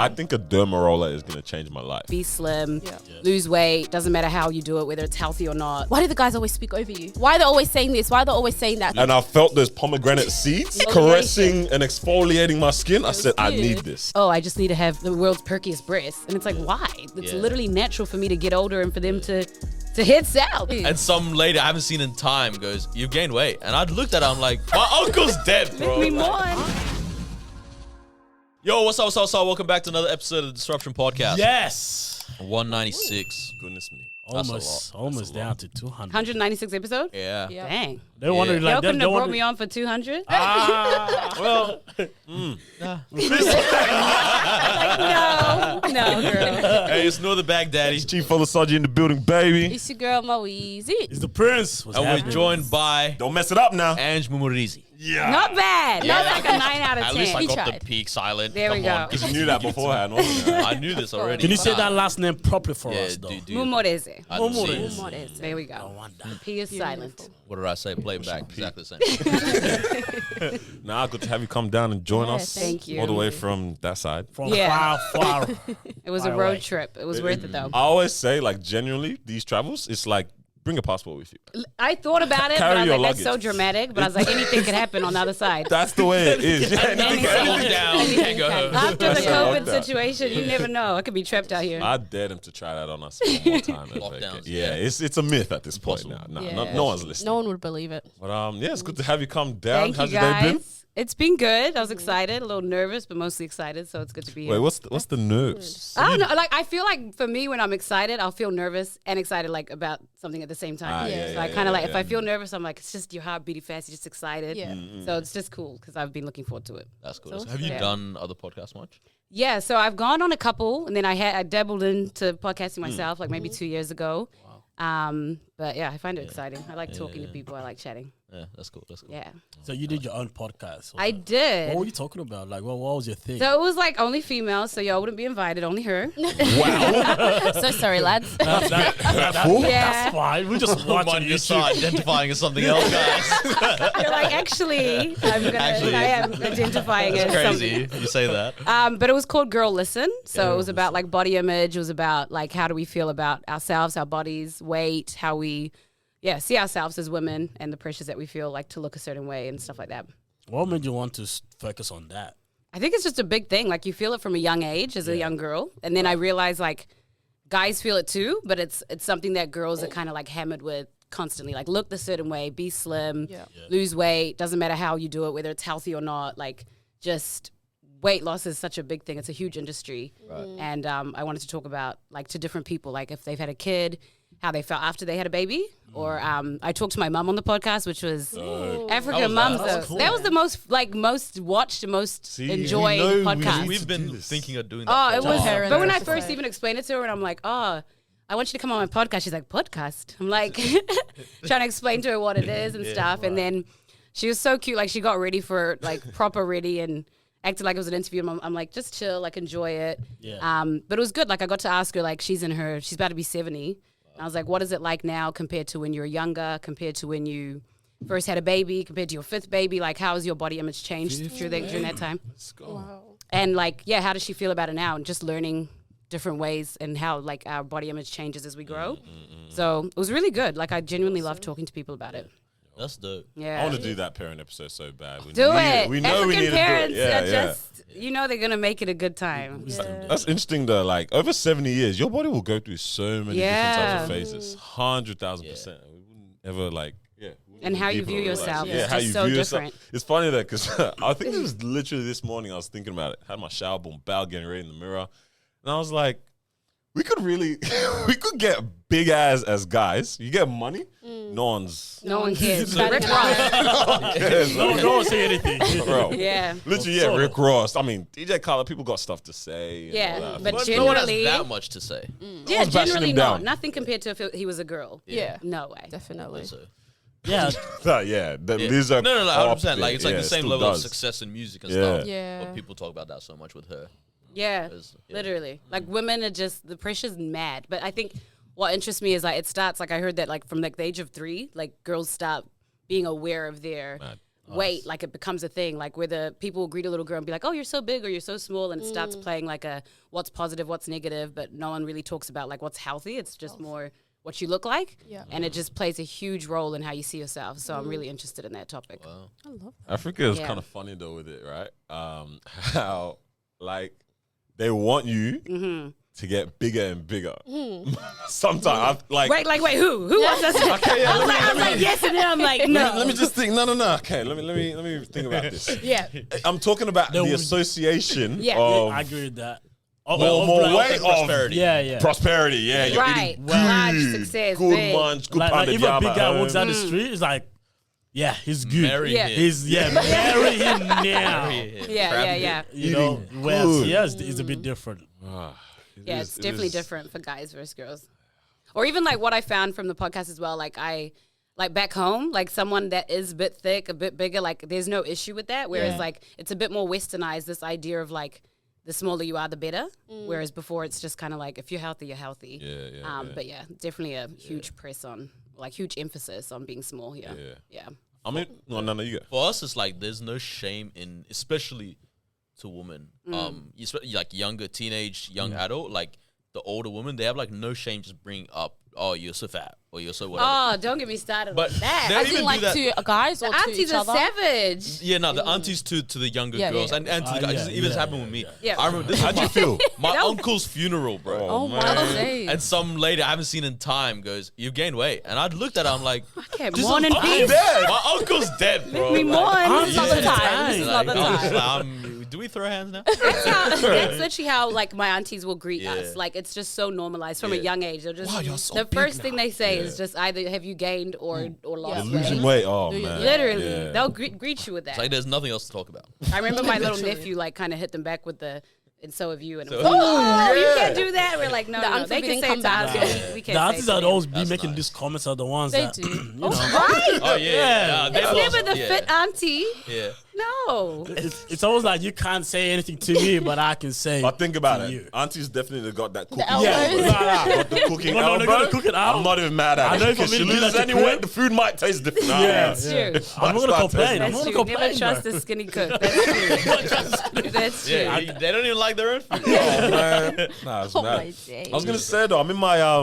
I think a derma roller is going to change my life. Be slim, lose weight, doesn't matter how you do it, whether it's healthy or not. Why do the guys always speak over you? Why are they always saying this? Why are they always saying that? And I felt those pomegranate seeds caressing and exfoliating my skin. I said, I need this. Oh, I just need to have the world's perkiest breasts. And it's like, why? It's literally natural for me to get older and for them to hit south. And some lady I haven't seen in time goes, "You've gained weight." And I looked at her, I'm like, my uncle's dead, bro. Leave me more. Yo, what's up, what's up, what's up? Welcome back to another episode of the Disruption Podcast. Yes. 196. Goodness me. Almost down to 200. 196 episode? Yeah. Dang. They're wondering Y'all like couldn't they're have brought wondering. me on for 200? Well, No, girl. Hey, it's Northern Baghdaddy. Chief Olasaji in the building, baby. It's your girl, Moeezy. he's the prince. What's And we're happening? joined by Don't mess it up now. Ange Mumporeze. Yeah. Not bad. Yeah. Not like a 9 out of 10. At least I He got tried. the peak silent. There we Come go. on. You knew that beforehand, wasn't it? I knew this already. Can you say that last name properly for Yeah, us, though? do Mumporeze. I didn't see it. There we go. P is silent. What did I say? Play it back. Exactly the same. Nah, good to have you come down and join us. Thank you. All the way from that side. From Yeah. far. It was a Far road away. trip. It was worth it, though. I always say, like, genuinely, these travels, it's like, bring a passport with you. I thought about it, Carry but I was your like, that's so luggage. dramatic. But I was like, anything could happen on the other side. That's the way it is. Yeah, Anything. Lockdown. Can't go home. After the That's COVID lockdown. situation, you never know. I could be trapped out here. I dared him to try that on us one more time. Lockdowns, Yeah, yeah. it's a myth at this point now. Impossible. No one's listening. No one would believe it. But yeah, it's good to have you come down. Thank How's you, your day been? guys. It's been good. I was excited, a little nervous, but mostly excited. So it's good to be here. Wait, what's the nerves? I don't know. Like, I feel like for me, when I'm excited, I'll feel nervous and excited, like about something at the same time. So I kind of like, if I feel nervous, I'm like, it's just your heart beating fast. You're just excited. Yeah. So it's just cool because I've been looking forward to it. That's cool. So So have you yeah. done other podcasts much? Yeah. So I've gone on a couple, and then I dabbled into podcasting myself, like maybe 2 years ago. But yeah, I find it exciting. I like talking to people. I like chatting. Yeah, that's cool. That's cool. Yeah. So you did your own podcast. I did. What were you talking about? Like, what was your thing? So it was like only females, so y'all wouldn't be invited, only her. So sorry, lads. That's Yeah. fine. We just watch on Mind you YouTube. start identifying as something else, guys. You're like, actually, I am identifying as Crazy. something. You say that. But it was called Girl Listen. So it was about like body image. It was about like how do we feel about ourselves, our bodies, weight, how we see ourselves as women and the pressures that we feel like to look a certain way and stuff like that. What made you want to focus on that? I think it's just a big thing. Like you feel it from a young age as a young girl. And then I realized like guys feel it too, but it's something that girls are kind of like hammered with constantly. Like look the certain way, be slim, lose weight. Doesn't matter how you do it, whether it's healthy or not. Like just weight loss is such a big thing. It's a huge industry. Right. And I wanted to talk about like to different people, like if they've had a kid, how they felt after they had a baby. Or I talked to my mum on the podcast, which was African Mums. That was the most watched and most enjoyed podcast. We've been thinking of doing that. Oh, for a it was. while. But when I first even explained it to her, and I'm like, oh, I want you to come on my podcast. She's like, podcast? I'm like, trying to explain to her what it is and stuff. And then she was so cute. Like, she got ready for, like, proper ready and acted like it was an interview. I'm like, just chill, like, enjoy it. Yeah. But it was good. Like, I got to ask her, like, she's about to be 70. And I was like, what is it like now compared to when you were younger, compared to when you first had a baby, compared to your 5th baby? Like, how has your body image changed during that time? Let's go. Wow. And like, how does she feel about it now? And just learning different ways and how like our body image changes as we grow. So it was really good. Like I genuinely love talking to people about it. That's dope. Yeah. I want to do that parent episode so bad. Do it. We know African we need parents to do it. are just, they're going to make it a good time. That's interesting though. Like over 70 years, your body will go through so many different types of phases. 100,000%. We wouldn't ever like, And how you people view are like- yourself yeah, is how just you so view yourself. different. It's funny that because I think it was literally this morning I was thinking about it. Had my shower, boom, bow, getting ready in the mirror, and I was like, we could really, we could get big ass as guys. You get money, no one cares. So Rick Ross. No one say anything. Bro. Yeah. Literally, yeah, Rick Ross. I mean, DJ Khaled, people got stuff to say. and Yeah, all that. but No one has generally, that much to say. yeah, one's bashing generally him not. down. Nothing compared to if he was a girl. Yeah. No way. Definitely. So, Yeah. yeah, the yeah. Lizzo. No, 100%. Like it's like yeah, the same still level of does. success in music and Yeah. stuff. Yeah. But people talk about that so much with her. Yeah, Yeah. literally. Like women are just, the pressure's mad. But I think what interests me is like it starts, like I heard that like from like the age of 3, like girls start being aware of their weight, like it becomes a thing, like where the people will greet a little girl and be like, oh, you're so big or you're so small, and it starts playing like a what's positive, what's negative, but no one really talks about like what's healthy. It's just more what you look like, and it just plays a huge role in how you see yourself. So I'm really interested in that topic. Wow. I love that. Africa is kind of funny though with it, right? How like they want you to get bigger and bigger. Sometimes like Wait, who wants us? okay, yeah, I was like yes, and then I'm like no. let me just think. No. Okay, let me think about this. Yeah. I'm talking about the association Yeah. of I agree with that. more weight of prosperity. Yeah. prosperity. Yeah, you're Right. eating Large good, success, good big. munch, good Like pounded if yam a big at guy home. walks down the street, it's like, yeah, he's good. Marry him. Marry him now. Yeah. You know, Eating whereas good. here it's a bit different. Yeah, it's definitely different for guys versus girls. Or even like what I found from the podcast as well, like back home, like someone that is a bit thick, a bit bigger, like there's no issue with that. Whereas like it's a bit more westernized, this idea of like the smaller you are, the better. Whereas before it's just kind of like if you're healthy, you're healthy. Yeah. But yeah, definitely a huge press on, like huge emphasis on being small here. Yeah. I mean, no, you go. For us, it's like there's no shame in, especially to women. Like younger teenage, young adult, like the older women, they have like no shame just bringing up, oh, you're so fat or you're so whatever. Oh, don't get me started But on that. they As even in, like, do that. to guys or to Aunties each are other? savage. Yeah, no, the aunties to the younger Yeah, girls yeah. and to the guys. Even this happened with me. Yeah. I remember this. How'd you feel? My uncle's funeral, bro. Oh my days. And some lady I haven't seen in time goes, "You've gained weight," and I looked at her. I'm like, Okay, This mourn in is- peace. "My uncle's dead, bro." We Like, mourn. This is not the time. This is not the like, I'm just time. like, do we throw hands now? That's literally how like my aunties will greet Yeah. us. Like it's just so normalized from a Yeah. young age. They'll just Wow, you're so the big first now. thing they say is just either have you gained or lost You're losing weight. weight. Oh man. Literally, Yeah. they'll greet you with that. Like, there's nothing else to talk about. I remember my little Literally. nephew like kind of hit them back with the and so have you and it was So- like, oh, yeah. you can't do that. We're like, no, The no, they can unforbidden say it to us. comeback. but we can't The say artists it to that them. always be That's making nice. these comments are the ones They that, do. you know, Right? Oh yeah, they It's lost- never the yeah. fit auntie. Yeah. No. it's always like you can't say anything to me, but I can say. But think about to it. you. Aunties definitely got that cooking. elbows. Got the cooking No, no, they're gonna elbow. cook it out. I'm not even mad at I it. know for Because me she to do loses that to any weight, crib. the food might taste different. Nah, Yeah. man. That's true. I'm not gonna complain. I'm That's not true. gonna complain. Never trust bro. a skinny cook. That's true. That's true. Yeah, they don't even like their own food. Oh, man. Nah, it's Oh mad. my days. I was gonna say though, I'm in my I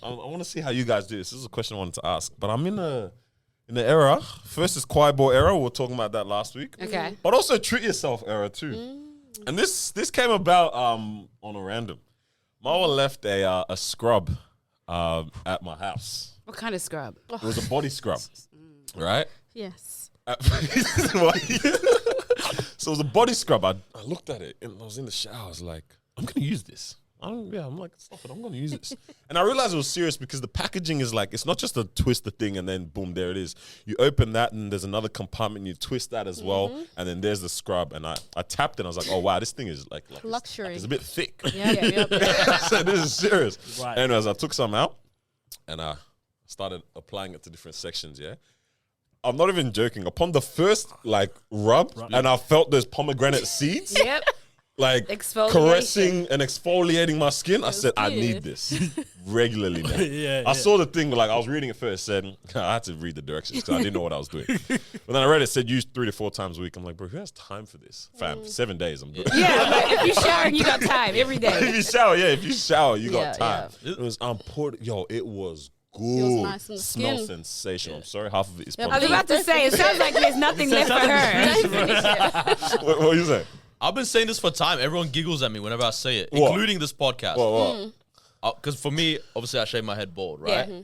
want to see how you guys do this. This is a question I wanted to ask, but I'm in the era. First is choir ball era. We were talking about that last week. Okay. But also treat yourself era too. And this came about on a random. Marwa left a scrub at my house. What kind of scrub? It was a body scrub, right? Yes. So it was a body scrub. I looked at it and I was in the shower. I was like, I'm gonna use this. I'm like, stop it. I'm gonna use this. And I realized it was serious because the packaging is like, it's not just a twist the thing and then boom, there it is. You open that and there's another compartment. You twist that as well, and then there's the scrub. And I tapped it. And I was like, oh wow, this thing is like Luxury. It's a bit thick. Yeah. I said, this is serious. Right. Anyways, I took some out and I started applying it to different sections. Yeah. I'm not even joking. Upon the first like rub, and I felt those pomegranate seeds, Yep. like Exfoliation. caressing and exfoliating my skin. I said, I good. need this regularly now. Yeah, I saw the thing, like I was reading it first, said, I had to read the directions because I didn't know what I was doing. But then I read it, said use 3 to 4 times a week. I'm like, bro, who has time for this? Fam, 7 days, I'm doing it. Yeah, but if you shower and you got time every day. If you shower, you got Yeah, time. It was, it was good. nice on the Smells skin. sensational. I'm sorry, half of it is Yeah, I was probably. about to say, it sounds like there's nothing left for her. What are you saying? I've been saying this for time. Everyone giggles at me whenever I say it, What? including this podcast. What? Because for me, obviously, I shave my head bald, right? Yeah.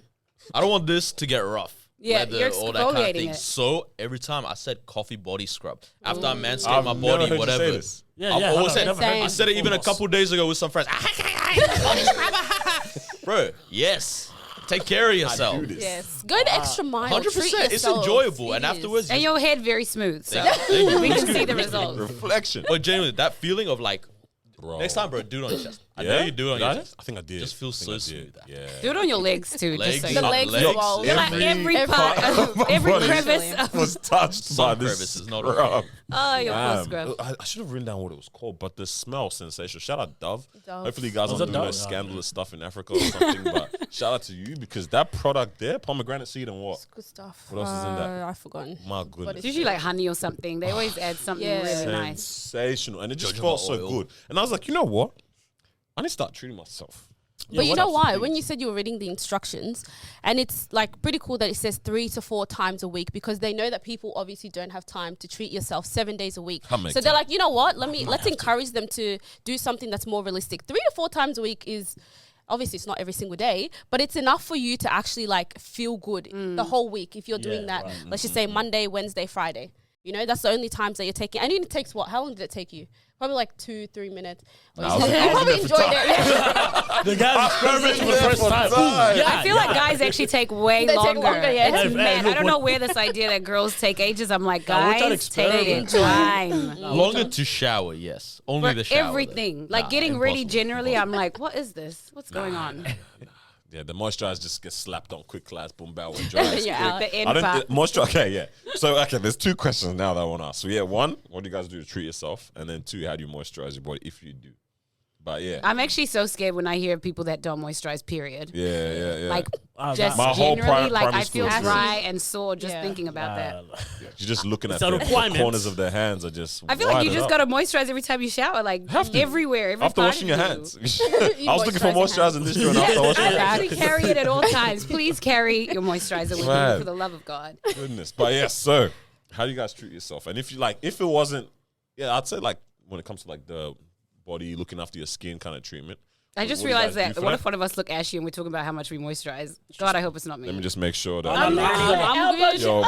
I don't want this to get rough. Yeah, leather, you're all that kind of exfoliating thing. it. So every time I said coffee body scrub after I manscaped I've my never body, heard you whatever. say this. Yeah, I've yeah. always said, never heard I this said it even a before. couple days ago with some friends. Body scrub. Bro, yes. Take care of yourself. Do this. Yes. Go the extra mile. 100%. Treat It's yourself. enjoyable. It And is. afterwards, And your head very smooth, so Thank you. we can see the results. Reflection. but genuinely, that feeling of like, Bro. next time, bro, do it on your chest. I know you do it on your Did I? chest. I think I did. Just feels I think so I did. smooth. Yeah. Do it on your legs too. Legs, just so The you know. legs, legs, walls. You're like every part, every body crevice. Of, was touched by Some this crevices, not scrub. oh, your poor Damn. scrub. I should have written down what it was called, but the smell sensational. Shout out Dove. Dove. Hopefully, you guys Was aren't it doing no Dove? scandalous stuff in Africa or something. But shout out to you because that product there, pomegranate seed and what? It's good stuff. What else is in that? I've forgotten. My But goodness. It's usually like honey or something. They always add something Yeah. really nice. Sensational, and it just Jojoba felt so oil. good. And I was like, you know what? I need to start treating myself. But you what know else why? is When big? you said you were reading the instructions, and it's like pretty cool that it says 3 to 4 times a week because they know that people obviously don't have time to treat yourself 7 days a week. I'll make So they're time. like, you know what? Let's encourage them to do something that's more realistic. 3 to 4 times a week is obviously it's not every single day, but it's enough for you to actually like feel good the whole week if you're doing that. Let's just say Monday, Wednesday, Friday. You know, that's the only times that you're taking. And it takes what? How long did it take you? Probably like 2-3 minutes. Or I you was probably in there for enjoyed it. The guy's experimenting for the first time. I feel like guys actually take way They take longer. longer, yeah. It's Hey, mad. look, I don't know where this idea that girls take ages. I'm like, Nah, we're trying to guys, take your experiment. time. Longer to shower, yes. Only For the shower. though. everything. Like Nah, getting ready impossible. generally, I'm like, what is this? What's going on? Yeah, the moisturizer just gets slapped on quick class, boom, bow, and dry. It's Yeah. quick. The end I don't part. moisture. Okay, yeah. So there's 2 questions now that I want to ask. So yeah, 1, what do you guys do to treat yourself? And then 2, how do you moisturize your body if you do? But yeah, I'm actually so scared when I hear people that don't moisturize, period. yeah. Like, Ah, just My whole generally, like, primary I feel school dry and sore just Yeah. thinking about that. you're just looking at It's a the requirement. corners of their hands are just. I feel like you wired just up. gotta moisturize every time you shower, like Have to. everywhere, every After part washing of your you. hands. I was looking for moisturize your moisturizer in this joint after washing I your hands. actually carry it at all times. Please carry your moisturizer with Man. you, for the love of God. Goodness. But yes, so how do you guys treat yourself? And if you like, if it wasn't, yeah, I'd say like when it comes to like the body looking after your skin kind of treatment. I just what do you realized guys do that for what that? if one of us look ashy and we're talking about how much we moisturize? God, I hope it's not me. Let me just make sure that. I'm good. Yo,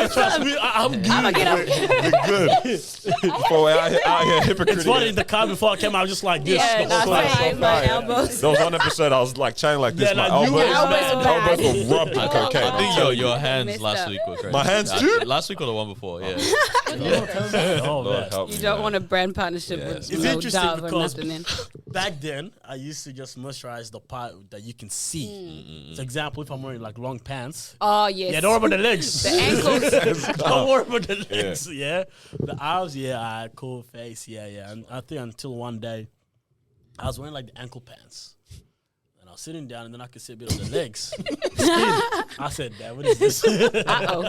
Trust me, I'm good. we're good. Before we're out here hypocrite. It's funny in the car before I came out, I was just like this. Yeah, the whole that's time. fine. My elbows. There was one episode I was like chatting like this. Yeah, My like, you elbows, were elbows elbows were rubbed in cocaine. I think your hands Messed last up. week were crazy. My hands Yeah, too? Last week or the one before, yeah. Oh, Lord man. help You me, don't man. want a brand partnership with It's no interesting Dove or because nothing in. back then, I used to just moisturize the part that you can see. For example, if I'm wearing like long pants, Oh yes. yeah, don't worry about the legs. The ankles. Don't worry about the legs, yeah. The arms, yeah, cool face, yeah. And I think until one day, I was wearing like the ankle pants. And I was sitting down and then I could see a bit of the legs. I said, Dad, what is this? Uh-oh.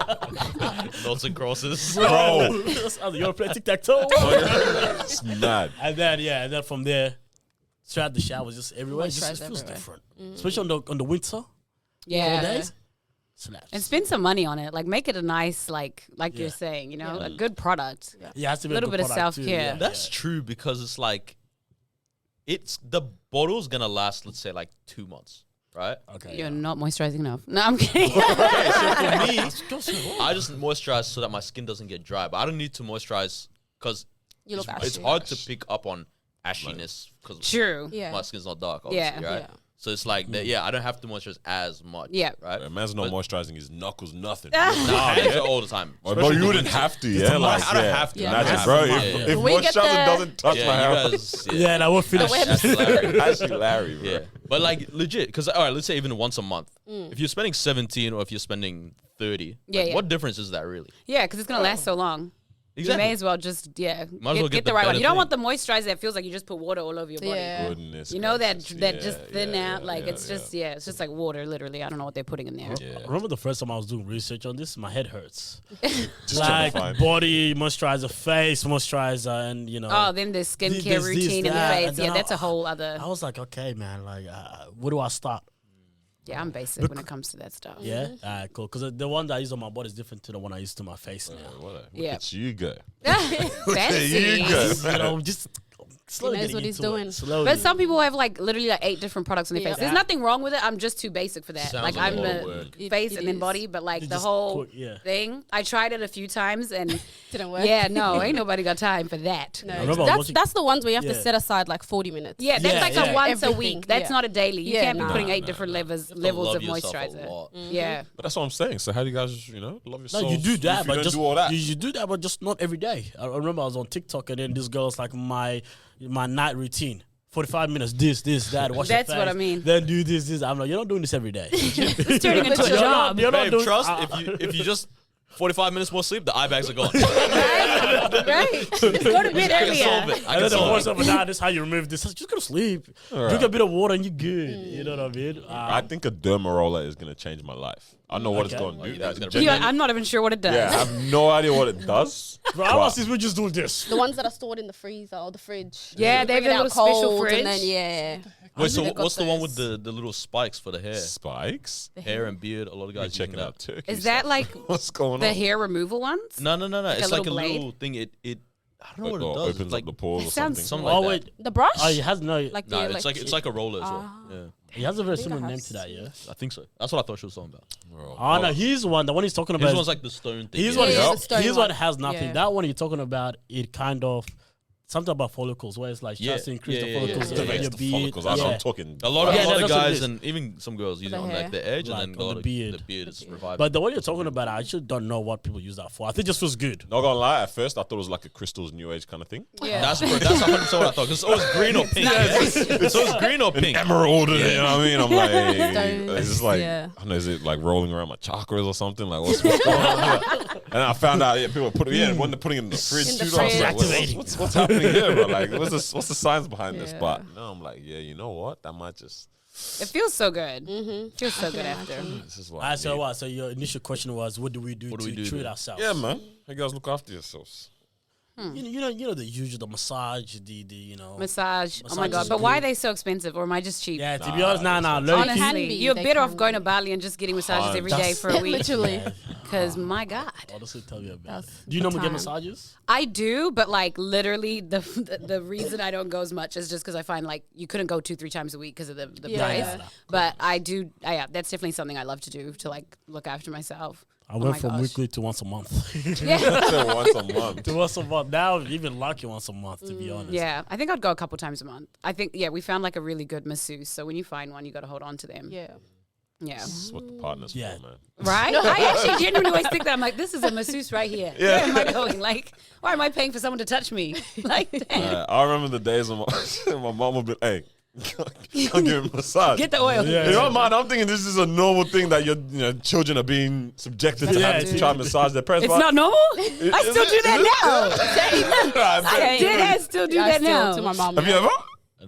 Lots of crosses. Bro, I was like, you want to play tic-tac-toe? it's mad. And then from there, throughout the shower, just everywhere. It just Moisturize feels everywhere. different. Especially on the winter, 4 Yeah. days. Slaps. And spend some money on it. Like make it a nice, like Yeah. you're saying, you know, a good product. Yeah, it has to be Little a good bit of product too, self-care. yeah, That's yeah. true because it's like, the bottle's gonna last, let's say, like 2 months, right? Okay. You're not moisturizing enough. No, I'm kidding. Okay, so for me, I just moisturize so that my skin doesn't get dry, but I don't need to moisturize because You look it's ashy. hard to pick up on ashiness because True. Yeah. my skin's not dark, obviously, Yeah. right? Yeah. So it's like, yeah, I don't have to moisturize as much, Yeah. right? A man's not But- moisturizing his knuckles, nothing. Nah, hands are all the time. Well, bro, you wouldn't have to, yeah. Like, I don't have to. Yeah. Imagine, Yeah. bro. Yeah. If We get moisturizer the- doesn't touch my Yeah, hair, you guys, Yeah, that will finish. That's hilarious. actually Larry, bro. Yeah, but like legit, because all right, let's say even once a month. If you're spending 17 or if you're spending 30, Yeah, yeah. what difference is that really? Yeah, because it's gonna last so long. Exactly. You may as well just Might as get, well get get the the right one. better You don't thing. want the moisturizer that feels like you just put water all over your body. Yeah. Goodness You know that gracious. just Yeah, thin yeah, out, like yeah, it's yeah. just it's just like water, literally. I don't know what they're putting in there. Yeah. Remember the first time I was doing research on this? My head hurts. Just trying Like to find. body moisturizer, face moisturizer, and you know. Oh, then the skincare This, routine in the that, face. and then Yeah, that's a whole other. I was like, okay, man, like, where do I start? Yeah, I'm basic when it comes to that stuff. Yeah, cool. Because the one that I use on my body is different to the one I use to my face now. Look Yeah. at you go. Fancy. You know, just slowly knows getting what he's into it, doing. slowly. But some people have like literally like 8 different products on their Yeah. face. There's nothing wrong with it. I'm just too basic for that. Sounds Like like I'm a lot of the work. face It and then is. body, but like You the just whole quick, yeah. thing. I tried it a few times and Didn't work. yeah, no, ain't nobody got time for that. No, I remember that's watching- the ones where you have to Yeah. set aside like 40 minutes. Yeah, that's Yeah, like yeah. a once a Everything, week. That's yeah. not a daily. You Yeah, can't be no. putting 8 No, different no. levels You have to levels love of yourself a moisturizer. lot. Yeah. But that's what I'm saying. So how do you guys, love yourself? No, you do that, if you but don't just do all that. You do that, but just not every day. I remember I was on TikTok and then this girl's like my night routine. 45 minutes, this, that, wash That's your what face, I mean. Then do this. I'm like, you're not doing this every day. It's turning into a You're job. not Babe, doing, trust, if you just 45 minutes more sleep, the eye bags are gone. Right? Just go to bed I can solve earlier. it. I and then can the solve voice it. of nah, this is how you remove this. Just go to sleep. Drink a bit of water and you're good. You know what I mean? I think a derma roller is gonna change my life. I don't know what it's Okay. going to do. think it's gonna Genuinely- I'm not even sure what it does. yeah, I have no idea what it does. Bro, how much is we just doing this? The ones that are stored in the freezer or the fridge. Yeah, You they have bring it a out little special cold fridge. And then, yeah. Wait, so They've got what's the one with those. the little spikes for the hair? Spikes? Hair and beard. A lot of You're guys using checking out that. Turkey. Is that stuff. like what's going the on? hair removal ones? No. It's a like a little blade? little thing. It I don't know what Or it does. opens It's like up the pores or It sounds something. something like Oh, that. wait. The brush? Oh, he has no. Like No, the it's like a roller as well. Yeah, He has a very think I similar have name to that, yeah? I think so. That's what I thought she was talking about. Bro. Oh, no, he's one. The one he's talking His about. one's like the stone thing. His yeah. one, Yeah, is, the stone his one one. has nothing. Yeah. That one you're talking about, it kind of something about follicles, where it's like just to increase the follicles Activates in your the beard. follicles. I'm Yeah. talking. A lot of Yeah, a lot that's of what it guys is. and even some girls use it The on hair. like the edge Like and then on a lot the of beard. the beard is revived. But the one you're talking about, I actually don't know what people use that for. I think it just feels good. Not gonna lie, at first I thought it was like a crystal's new age kind of thing. Yeah. that's 100% what I thought. Because it's always green or pink. It's always green or pink. Emerald, you know what I mean? I'm like, Stones, it's just like, yeah. I don't know, is it like rolling around my chakras or something? Like, what's going on here? And I found out, people put it, when they're putting it in the fridge In the too. I was like, fridge. what's happening here, bro? Like, what's the science behind this? Yeah. But no, I'm like, yeah, you know what? That might just, It feels so good. Mm-hmm. Feels so good after. this is what I So need. what? So your initial question was, what do we do What do to we do treat to- ourselves? Yeah, man. You guys look after yourselves. You know the usual, the massage, the Massage. Oh my Massage god! is But why are good. they so expensive, or am I just cheap? Yeah, to be honest, low Honestly, Can be, you're they better off can going be. to Bali and just getting massages every day That's- for a week. Literally. Because my god, Honestly, tell me about it. That's Do you the normally get time. massages? I do, but like literally the reason I don't go as much is just because I find like you couldn't go 2-3 times a week because of the Yeah. price. Yeah. But I do. Yeah, that's definitely something I love to do to like look after myself. I Oh went my from gosh. weekly to once a month. Yeah. Once a month. to once a month. Now, even lucky once a month, to be honest. Yeah, I think I'd go a couple times a month. I think, we found like a really good masseuse. So when you find one, you got to hold on to them. Yeah. Yeah. This is what the partner's Yeah. for, man. Right? I actually genuinely always think that. I'm like, this is a masseuse right here. Where am I going? Like, why am I paying for someone to touch me? Like, damn. I remember the days when my mom would be, hey, I'll give him a massage. Get the oil. Yeah. In my mind, I'm thinking this is a normal thing that your children are being subjected to Yeah, having to dude. try and massage their parents. It's But not normal? I still do that now. I Same. did and still do I that still now. to my mom. Have you ever?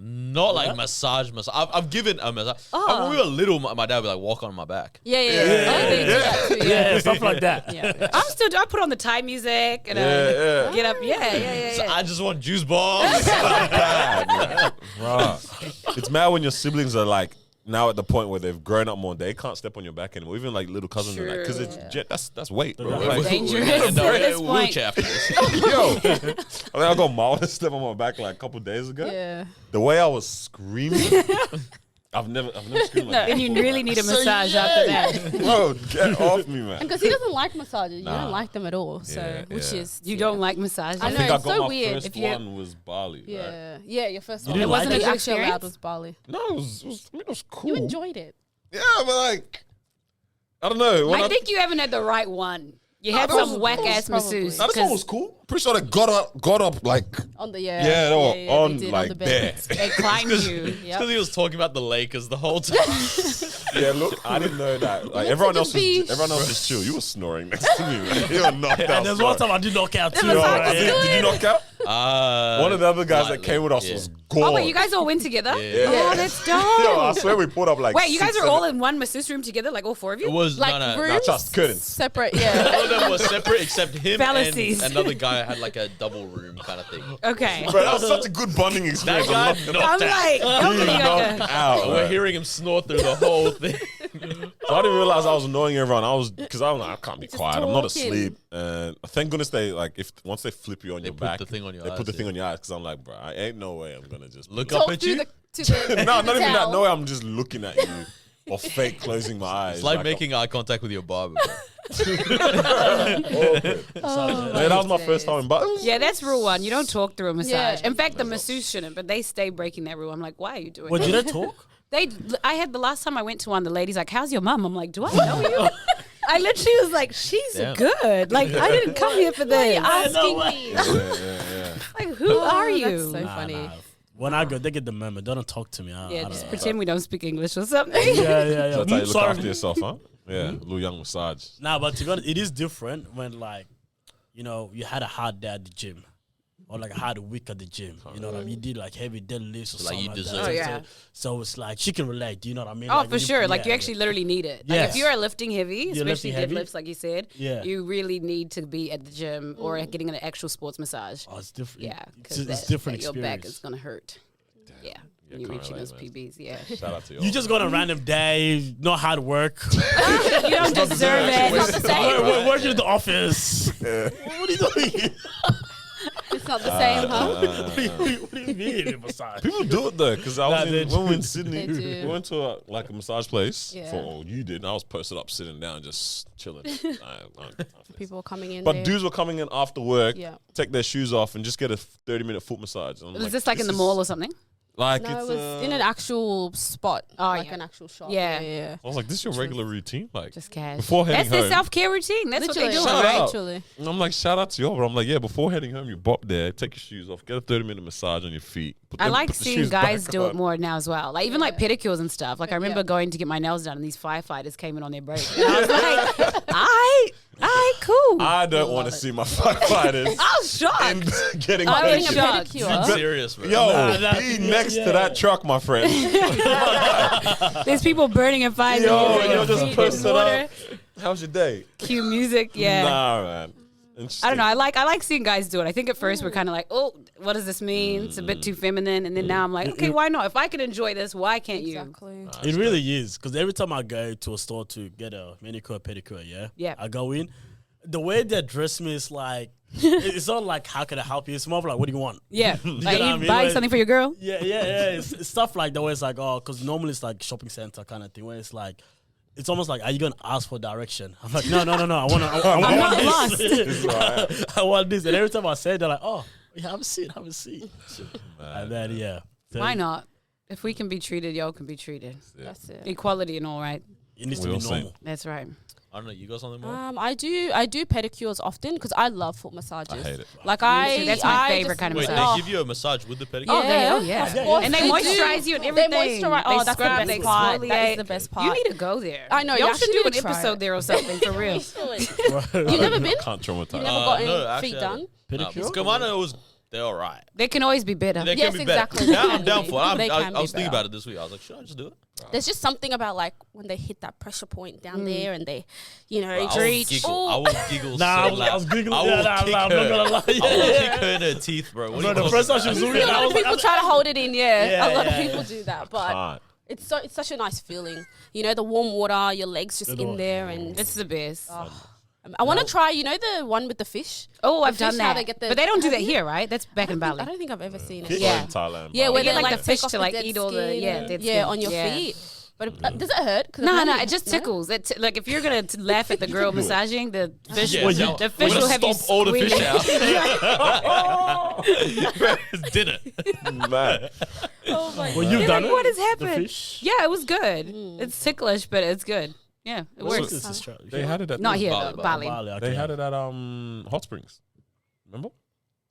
Not like massage. I've given a massage. When we were little, my dad would like walk on my back. Yeah. Oh, they do that too, Yeah, stuff like that. Yeah. I put on the Thai music and Yeah. get up. Yeah. So I just want juice bombs. Bruh. It's mad when your siblings are like now at the point where they've grown up more. They can't step on your back anymore. Even like little cousins are like, because it's that's weight, bro. Like, Dangerous And at this point. wheelchair after this. yo, I got Marwa to step on my back like a couple days ago. Yeah. The way I was screaming, I've never screamed like Then that. you really need a Say massage yay. after that. Bro, get off me, man. Because he doesn't like massages. You Nah. don't like them at all. So, Yeah, which yeah. is. You don't like massages? I I know, think I it's got so my weird. first If you- one was Bali. Right? Yeah. Your first one. didn't It like wasn't it? actually Experience? allowed was Bali. No, it was cool. You enjoyed it. Yeah, but like, I don't know. When I think you haven't had the right one. You had that was- some whack ass probably. masseuse. Now, this one was cool. Pretty sure they got up like On the Yeah, they were they on, did, like, the bed. They climbed you. Because he was talking about the Lakers the whole time. yeah. Look, I didn't know that. Like to everyone the else beach. was chill. You were snoring next to me, man. You were knocked out. And there's one snoring. time I did knock out too. massage right? was Did you knock out? One of the other guys that slightly, came with us yeah. was gone. Oh, wait, you guys all went together? Yeah. Oh, that's dope. Yo, I swear we pulled up like. Wait, you guys 6, are all 7 in one masseuse room together, like all four of you? It was Like no. rooms? Nah, trust curtains. Separate, yeah. All of them were separate except him Fallacies. and another guy had like a double room kind of thing. Okay. Bro, that was such a good bonding That experience. guy I'm not- knocked I'm out. like, how many knocked like out. We're man. hearing him snore through the whole thing. So I didn't realize I was annoying everyone. I was because I'm like, I can't be quiet. I'm not talking. asleep. And thank goodness they like once they flip you on your put back, the thing on your they eyes, put the yeah. thing on your eyes. Because I'm like, bro, I ain't no way I'm gonna just Look be up Talk at to you. the no, not even that. towel. No way. I'm just looking at you or fake closing my eyes. It's like making eye contact with your barber. Bro. awkward. Man, that was my first time in Bali. Yeah, that's rule one. You don't talk through a massage. Yeah. In fact, the masseuse shouldn't, but they stay breaking that rule. I'm like, why are you doing Well, that? did they talk? I had the last time I went to one, the lady's like, how's your mum? I'm like, do I know you? I literally was like, she's Damn. good. Like, I didn't come here for this. Asking me. Yeah. Like, who are you? That's so funny. When I go, they get the memo. They don't talk to me. I Yeah, don't just know. pretend we don't speak English or something. Yeah. So that's how you look Sorry. after yourself, huh? Yeah, little young massage. Nah, but to be honest, it is different when like, you know, you had a hard day at the gym. Or like a hard week at the gym. You know what I mean? You did like heavy deadlifts or Like something you like deserve that. it. Oh, yeah. So it's like she can relate. You know what I mean? Oh, Like, for when you- sure. Like, yeah, you actually literally need it. Like, Yes. if you are lifting heavy, You're especially lifting heavy? deadlifts, like you said, Yeah. you really need to be at the gym or getting an actual sports massage. Oh, it's different. Yeah, It's, because it's different your experience. back is going to hurt. Yeah, when you're can't reaching relate, those man. PBs, yeah. Shout out to you. You just go on a random day, no hard work. You don't deserve it. It's not the same. We're working at the office. What are you doing? It's not the same, huh? What do you mean massage? People do it though, because I was they when we were in They Sydney, do. we went to like a massage place. Yeah. You did, and I was posted up, sitting down, just chilling. People are coming in But there. dudes were coming in after work, Yeah. take their shoes off, and just get a 30-minute foot massage. And I'm Was this like in the is- mall or something? Like No, it's, it was in an actual spot. Oh, like yeah. an actual shop. Yeah. yeah. I was like, this is your regular routine, like. Just cash. Before heading That's their home. self-care routine. That's what they do, Literally. Shout right? out. Literally. And I'm like, shout out to y'all, but I'm like, yeah, before heading home, you bop there, take your shoes off, get a 30-minute massage on your feet. I like seeing shoes guys back do it on. more now as well. Like even like pedicures and stuff. Like I remember Yeah. going to get my nails done and these firefighters came in on their break. And I was like, I cool. I don't want to see my firefighters I was shocked. in getting I'm Getting a Getting pedicures. shocked. pedicure. Serious, bro. Yo, Nah, be yeah, next yeah. to that truck, my friend. There's people burning in fires. Yo, and you're just feet in posted water. up. How's your day? Cue music. Yeah. Nah, man. I don't know. I like seeing guys do it. I think at first we're kind of like, oh, what does this mean? It's a bit too feminine. And then now I'm like, okay, why not? If I can enjoy this, why can't you? Exactly. It really is, because every time I go to a store to get a manicure, pedicure, Yeah. I go in. The way they dress me is like, it's not like, how can I help you? It's more of like, what do you want? Yeah. You Like know what I you mean? buying Like- something for your girl? Yeah. It's stuff like that where it's like, oh, because normally it's like shopping center kind of thing where it's like, it's almost like, are you going to ask for direction? I'm like, no. I want I'm want not this. lost. It's alright. I want this. And every time I say it, they're like, oh, yeah, have a seat. And then, yeah. Why not? If we can be treated, y'all can be treated. That's it. Equality and all right. It needs We to be all same. normal. That's right. I don't know. You got something more? I do pedicures often because I love foot massages. I hate it. Like too. That's my favorite just- kind of Wait, massage. they give you a massage with the pedicure? Oh, Yeah, yeah. of course And they they do. moisturize you and They everything. moisturize. Oh, that's the scrub, best they part. That exfoliate. is the best part. You need to go there. I know, you Y'all actually should do need an to try episode it. there or something for real. You never been? Can't traumatize. You never gotten no, actually, feet I done? Pedicure? No, mine was, they're all right. They can always be better. They Yes, can be exactly. better. They Now can I'm down be. for it. They I can was be thinking better. about it this week. I was like, should I just do it? There's just something about like when they hit that pressure point down there and they, I will reach. giggle. I will giggle Nah, so I was loud. giggling. I will Yeah, kick I'm not her. gonna lie. I will Yeah. kick her in her teeth, bro. What Bro, are you the first time talking she was about? doing it, A I lot was of people like, try to hold it in, Yeah, a lot of yeah, people do that, but Can't. it's such a nice feeling. You know, the warm water, your legs just in there, and It's the best. I want to try. You know, the one with the fish. Oh, I've The fish, done how that. they get the- But they don't do have that you? here, right? That's back in I Bali. don't think I've ever seen Fish it. Yeah. in Thailand. Yeah, bro. where They they get, like, like the fish take off to, like, dead eat all the- skin yeah, and- dead yeah, skin. on your Yeah. feet. But does it hurt? 'Cause No, apparently- it just tickles. Like if you're gonna laugh at the girl massaging, the fish, Yeah, so the we're fish gonna will have you stomp all the fish squealing. out. It's dinner. Man. Oh my Well, God. you've You're done like, it? what has The happened? fish? Yeah, it was good. It's ticklish, but it's good. Yeah, it What's works. this distress? They had it at Not here, Bali, though, Bali. Bali. Bali, They had it at Hot Springs. Remember?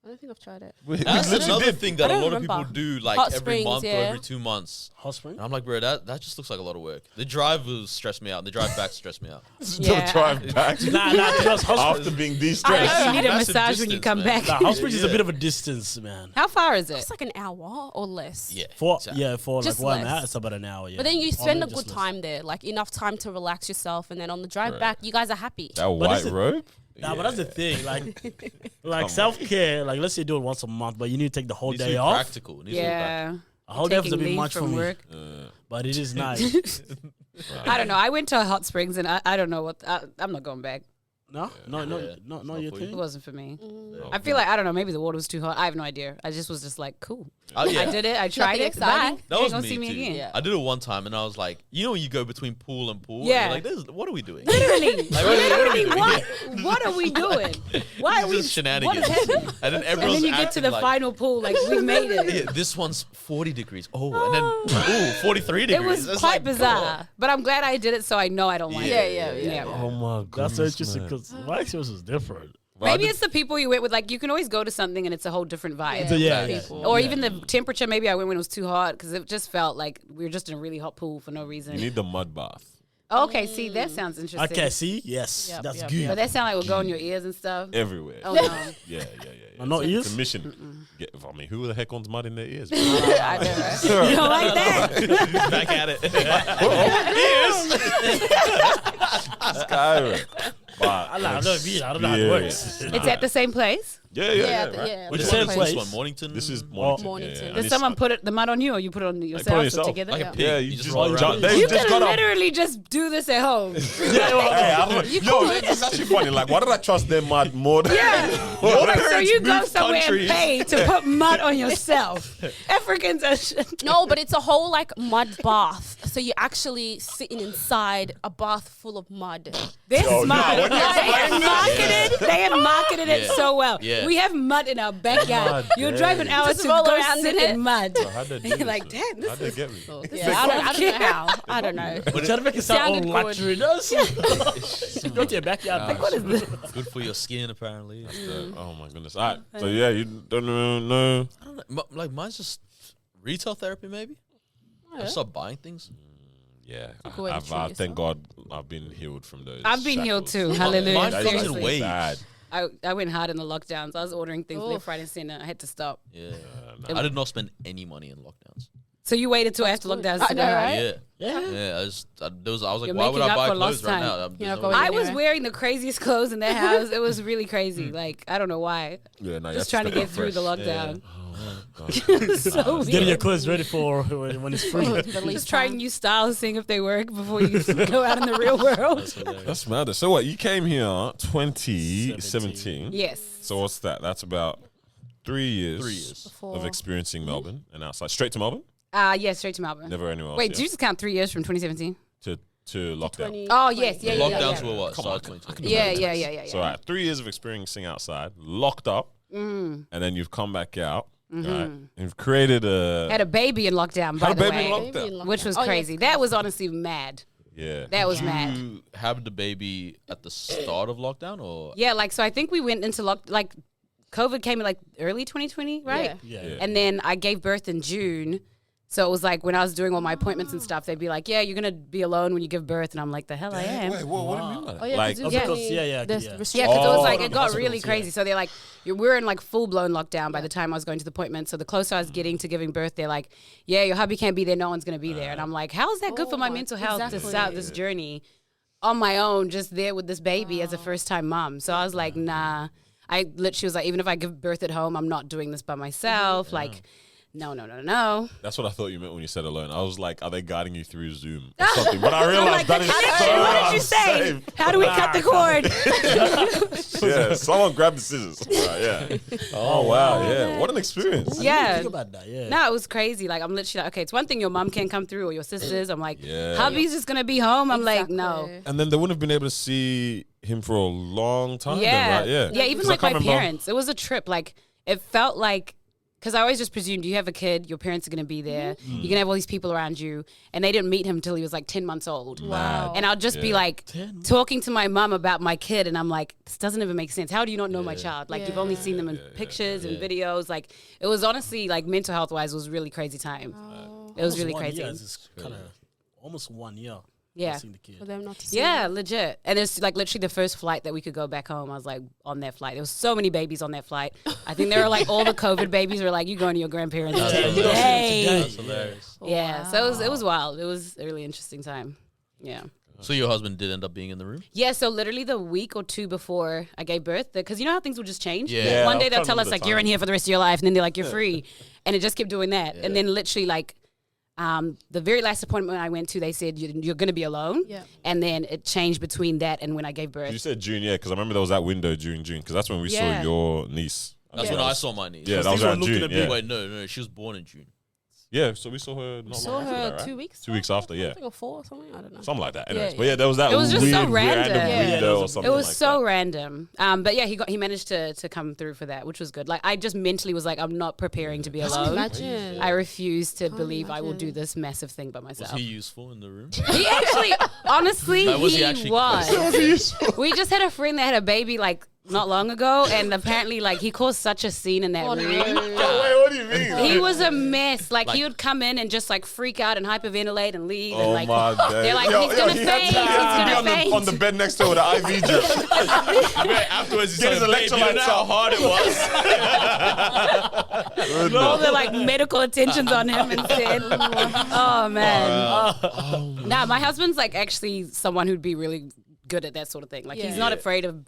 I don't think I've tried it. We That's literally another did. thing that I a don't lot of remember. people do, like Hot every Springs, month or yeah. every 2 months. Hot spring? And I'm like, bro, that just looks like a lot of work. The drive will stress me out. The drive back stress me out. Still Yeah. drive back Nah, because Hot after being I de-stressed. know, you need a Massive massage when you distance, come man. back. Springs, Hot Springs is a Yeah. bit of a distance, man. How far is it? It's like an hour or less. Yeah. For exactly. like Just 1 less. hour, it's about an hour. Yeah. But then you Or spend a maybe good just less. time there, like enough time to relax yourself, and then on the drive Right. back, you guys are happy. That But white is it- robe? Nah, but that's the thing. Like on. self care. Like let's say you do it once a month, but you need to take the whole Needs to day be off. practical. Needs to be practical. Yeah. A whole day off is a Taking bit leave much for from me. work. But it is nice. I don't know. I went to Hot Springs and I don't know what. I'm not going back. No, Yeah. no, Not your for It thing. wasn't for me. Yeah. I feel like I don't know. Maybe the water was too hot. I have no idea. I just was just like, cool. Oh, yeah. I did it. I tried Nothing it. exciting. Bye. That You was ain't gonna me see me too. again. Yeah. I did it one time, and I was like, you know, when you go between pool and pool. Yeah. And you're like, what are we doing? Literally, Like, what are we doing? what are we doing? Why are we? Just shenanigans. What is happening? And then And everyone's then you get to acting the like, final pool, like we made it. Yeah, this one's 40 degrees. Oh, and then 43 degrees. It was It's quite like, come bizarre, but I'm glad I did it, so I know I don't like Yeah, it. yeah. Oh my god. That's so interesting because my experience was different. Maybe it's the people you went with. Like, you can always go to something and it's a whole different vibe. People. Or even the temperature. Maybe I went when it was too hot because it just felt like we were just in a really hot pool for no reason. You need the mud bath. Okay, see, that sounds interesting. Okay, see? Yes. Yep, That's yep, good. But that sound like it would go in your ears and stuff. Everywhere. Oh, no. Yeah. Not ears? It's a mission. I mean, who the heck wants mud in their ears? I know. You don't like that? Back at it. Skyrim. But I don't know how it works. It's at the same place? Yeah. Right. With the Which same one is place. this one? Mornington? This is Mornington. Mornington. Yeah. Did someone put the mud on you or you put it on yourself? Or together? Like a pig. Yeah, You you just just roll jump. around. They You just can got up. literally just do this at home. Hey, I don't know. Yo, it's actually funny. Like, why did I trust them mud more than So you go moved somewhere countries. and pay to put mud on yourself. Africans are No, but it's a whole like mud bath. So you're actually sitting inside a bath full of mud. They're Oh, no, smart. when you They have marketed it Yeah. so well. Yeah. We have mud in our backyard. Mud, You'll yeah. drive an hour Just to roll go around sit in it. in mud. How'd they do You're this? like, damn, this How'd they get me? Yeah, I don't know how. I don't know. But trying to make it sound Sounded all good. luxury does. Go to your backyard. Like, what is this? Good for your skin, apparently. Oh my goodness. All right. So yeah, you don't know. I don't know. Like, mine's just retail therapy, maybe. I stop buying things. Yeah, good way to treat thank God I've been healed from those. I've been healed shackles. too. Hallelujah. Mine comes in Seriously. waves. Bad. I went hard in the lockdowns. I was ordering things Oof. left, right, and center. I had to stop. Yeah. I did not spend any money in lockdowns. So you waited till after lockdowns I to know, go. right? Yeah. I was like, You're why would making I up buy for clothes lost right time. now? You're not There's no going way. I was anywhere. wearing the craziest clothes in that house. It was really crazy. Like, I don't know why. Yeah, no, Just trying to get through the lockdown. So Getting your weird. clothes ready for when it's free. The least Just trying time. new styles, seeing if they work before you go out in the real world. That's mad. So what? You came here 2017. Yes. So what's that? That's about 3 years. 3 years. Before. Of experiencing Melbourne and outside. Straight to Melbourne. Yeah, straight to Melbourne. Never anywhere else. Wait, yeah? did you just count 3 years from 2017? to lockdown. 20. Oh, yes. Yeah, yeah, yeah. Lockdowns yeah. were what? Come Started on, 2020. Yeah. So, all right, 3 years of experiencing outside, locked up, and then you've come back out, right? And you've created a. Had a baby in lockdown, by Had a the baby in way. lockdown. Maybe in Which was lockdown. Oh, crazy. yes. That was honestly mad. Yeah. That was mad. You have the baby at the start of lockdown, or Yeah, like, so I think we went into like, COVID came in like early 2020, right? Yeah. Yeah. And then I gave birth in June. So it was like when I was doing all my appointments and stuff, they'd be like, yeah, you're going to be alone when you give birth. And I'm like, the hell I am. Wait, what do you mean by that? Oh, yeah, Like, because Yeah. Yeah. there's Yeah. Yeah, restrictions. because it was like, Oh, it got hospitals, really yeah. crazy. So they're like, we're in like full blown lockdown by the time I was going to the appointment. So the closer I was getting to giving birth, they're like, yeah, your hubby can't be there. No one's going to be there. And I'm like, how is that good for my mental health to exactly. start this journey on my own, just there with this baby as a first time mom? So I was like, nah. I literally was like, even if I give birth at home, I'm not doing this by myself. Like, no. That's what I thought you meant when you said alone. I was like, are they guiding you through Zoom or something? But I realized that is What did you so say? unsafe. How do we cut the cord? Yeah, someone grab the scissors. Right, yeah. Oh, wow. Yeah. What an experience. Yeah. Think about that. Yeah. No, it was crazy. Like, I'm literally like, okay, it's one thing your mom can't come through or your sisters. I'm like, Yeah. hubby's just going to be home. I'm like, no. And then they wouldn't have been able to see him for a long time. Yeah. Then, right? Yeah. Even 'Cause like I my can't remember- parents. It was a trip. Like, it felt like, because I always just presumed you have a kid, your parents are going to be there. Mm-hmm. You're going to have all these people around you. And they didn't meet him until he was like 10 months old. Wow. And I'll just be Yeah. like talking to my mom about my kid. And I'm like, this doesn't even make sense. How do you not know my child? Like, you've only seen them in pictures and videos. Like, it was honestly, like, mental health wise, it was a really crazy time. It was really crazy. It's kind of almost 1 year. Yeah. Seeing the kid. For them not to see Yeah, them. legit. And it's like literally the first flight that we could go back home. I was like on that flight. There was so many babies on that flight. I think there were like all the COVID babies were like, you going to your grandparents today. That's hilarious. Yeah. So it was wild. It was a really interesting time. Yeah. So your husband did end up being in the room? Yeah, so literally the week or two before I gave birth, because you know how things will just change? Yeah. One day I'm they'll trying to tell us, remember like, the you're in time. here for the rest of your life. And then they're like, you're free. And it just kept doing that. And then literally, like, the very last appointment I went to, they said, you're going to be alone. Yeah. And then it changed between that and when I gave birth. You said June, yeah, because I remember there was that window during June, because that's when we Yeah. saw your niece. That's when I saw my niece. Yeah, that was Things were around looking June. a bit- Yeah. Wait, no, she was born in June. Yeah, so we saw her not Saw long after her that, right? 2 weeks. 2 weeks after, yeah. I think or 4 or something. I don't know. Something like that. Anyways, Yeah, but yeah, there was that It was just so weird random. random Yeah. window or It something It was like so that. random. But yeah, he managed to come through for that, which was good. Like I just mentally was like, I'm not preparing to be alone. Imagine. I refuse to believe I will imagine. do this massive thing by Was myself. he useful in the room? He actually, honestly, Like, was he he actually was. We just had a friend that had a baby like not long ago, and apparently like he caused such a scene in that Oh, room. Wait, what do you mean? He was a mess. Like, Like- he would come in and just like freak out and hyperventilate and leave. Oh and, like, my days. they're like, he's gonna he faint. He's had to gonna be faint. on the bed next to her with an IV drip. Afterwards, Get his electrolytes how out. hard it was. All the like medical attentions on him instead. Oh man. Nah, my husband's like actually someone who'd be really good at that sort of thing. Like he's Yeah. not Yeah. afraid of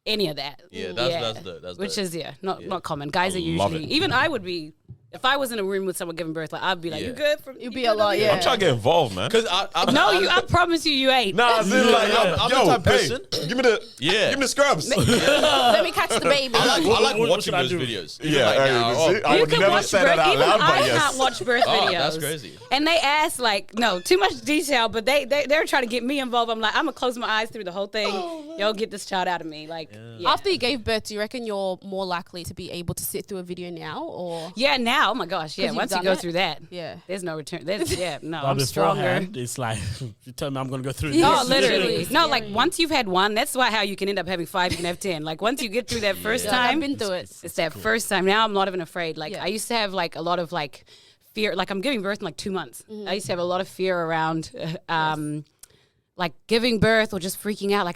any of that. Yeah, that's which dope. is not common. Guys are love usually it. even I would be if I was in a room with someone giving birth, like I'd be like, Yeah. "You good?" It'd be a lot, yeah. I'm trying to get involved, man. Because No, I promise you ain't. Nah, it's like, I'm the yo, type of hey, person- give me the scrubs. Let me catch the baby. I like What watching should I those do? videos. Yeah, Like hey, now, you oh, see? I You would can never watch say birth. that out Even loud, I but yes. can't watch birth Oh, videos. that's crazy. And they ask like, no, too much detail, but they're trying to get me involved. I'm like, I'm gonna close my eyes through the whole thing. Y'all get this child out of me. Like, yeah. After you gave birth, do you reckon you're more likely to be able to sit through a video now, or Yeah, now, oh my gosh, yeah. 'Cause you've Once you done go it? through that, yeah? there's no return. There's no, But I'm stronger. beforehand, it's like you tell me I'm gonna go through No, this. literally. It's No, like scary. once you've had one, that's why how you can end up having 5, you can have 10. Like once you get through that first Like, I've time, been through it. it's that first time. Now I'm not even afraid. Like Yeah. I used to have like a lot of like fear. Like I'm giving birth in like 2 months. I used to have a lot of fear around like giving birth or just freaking out.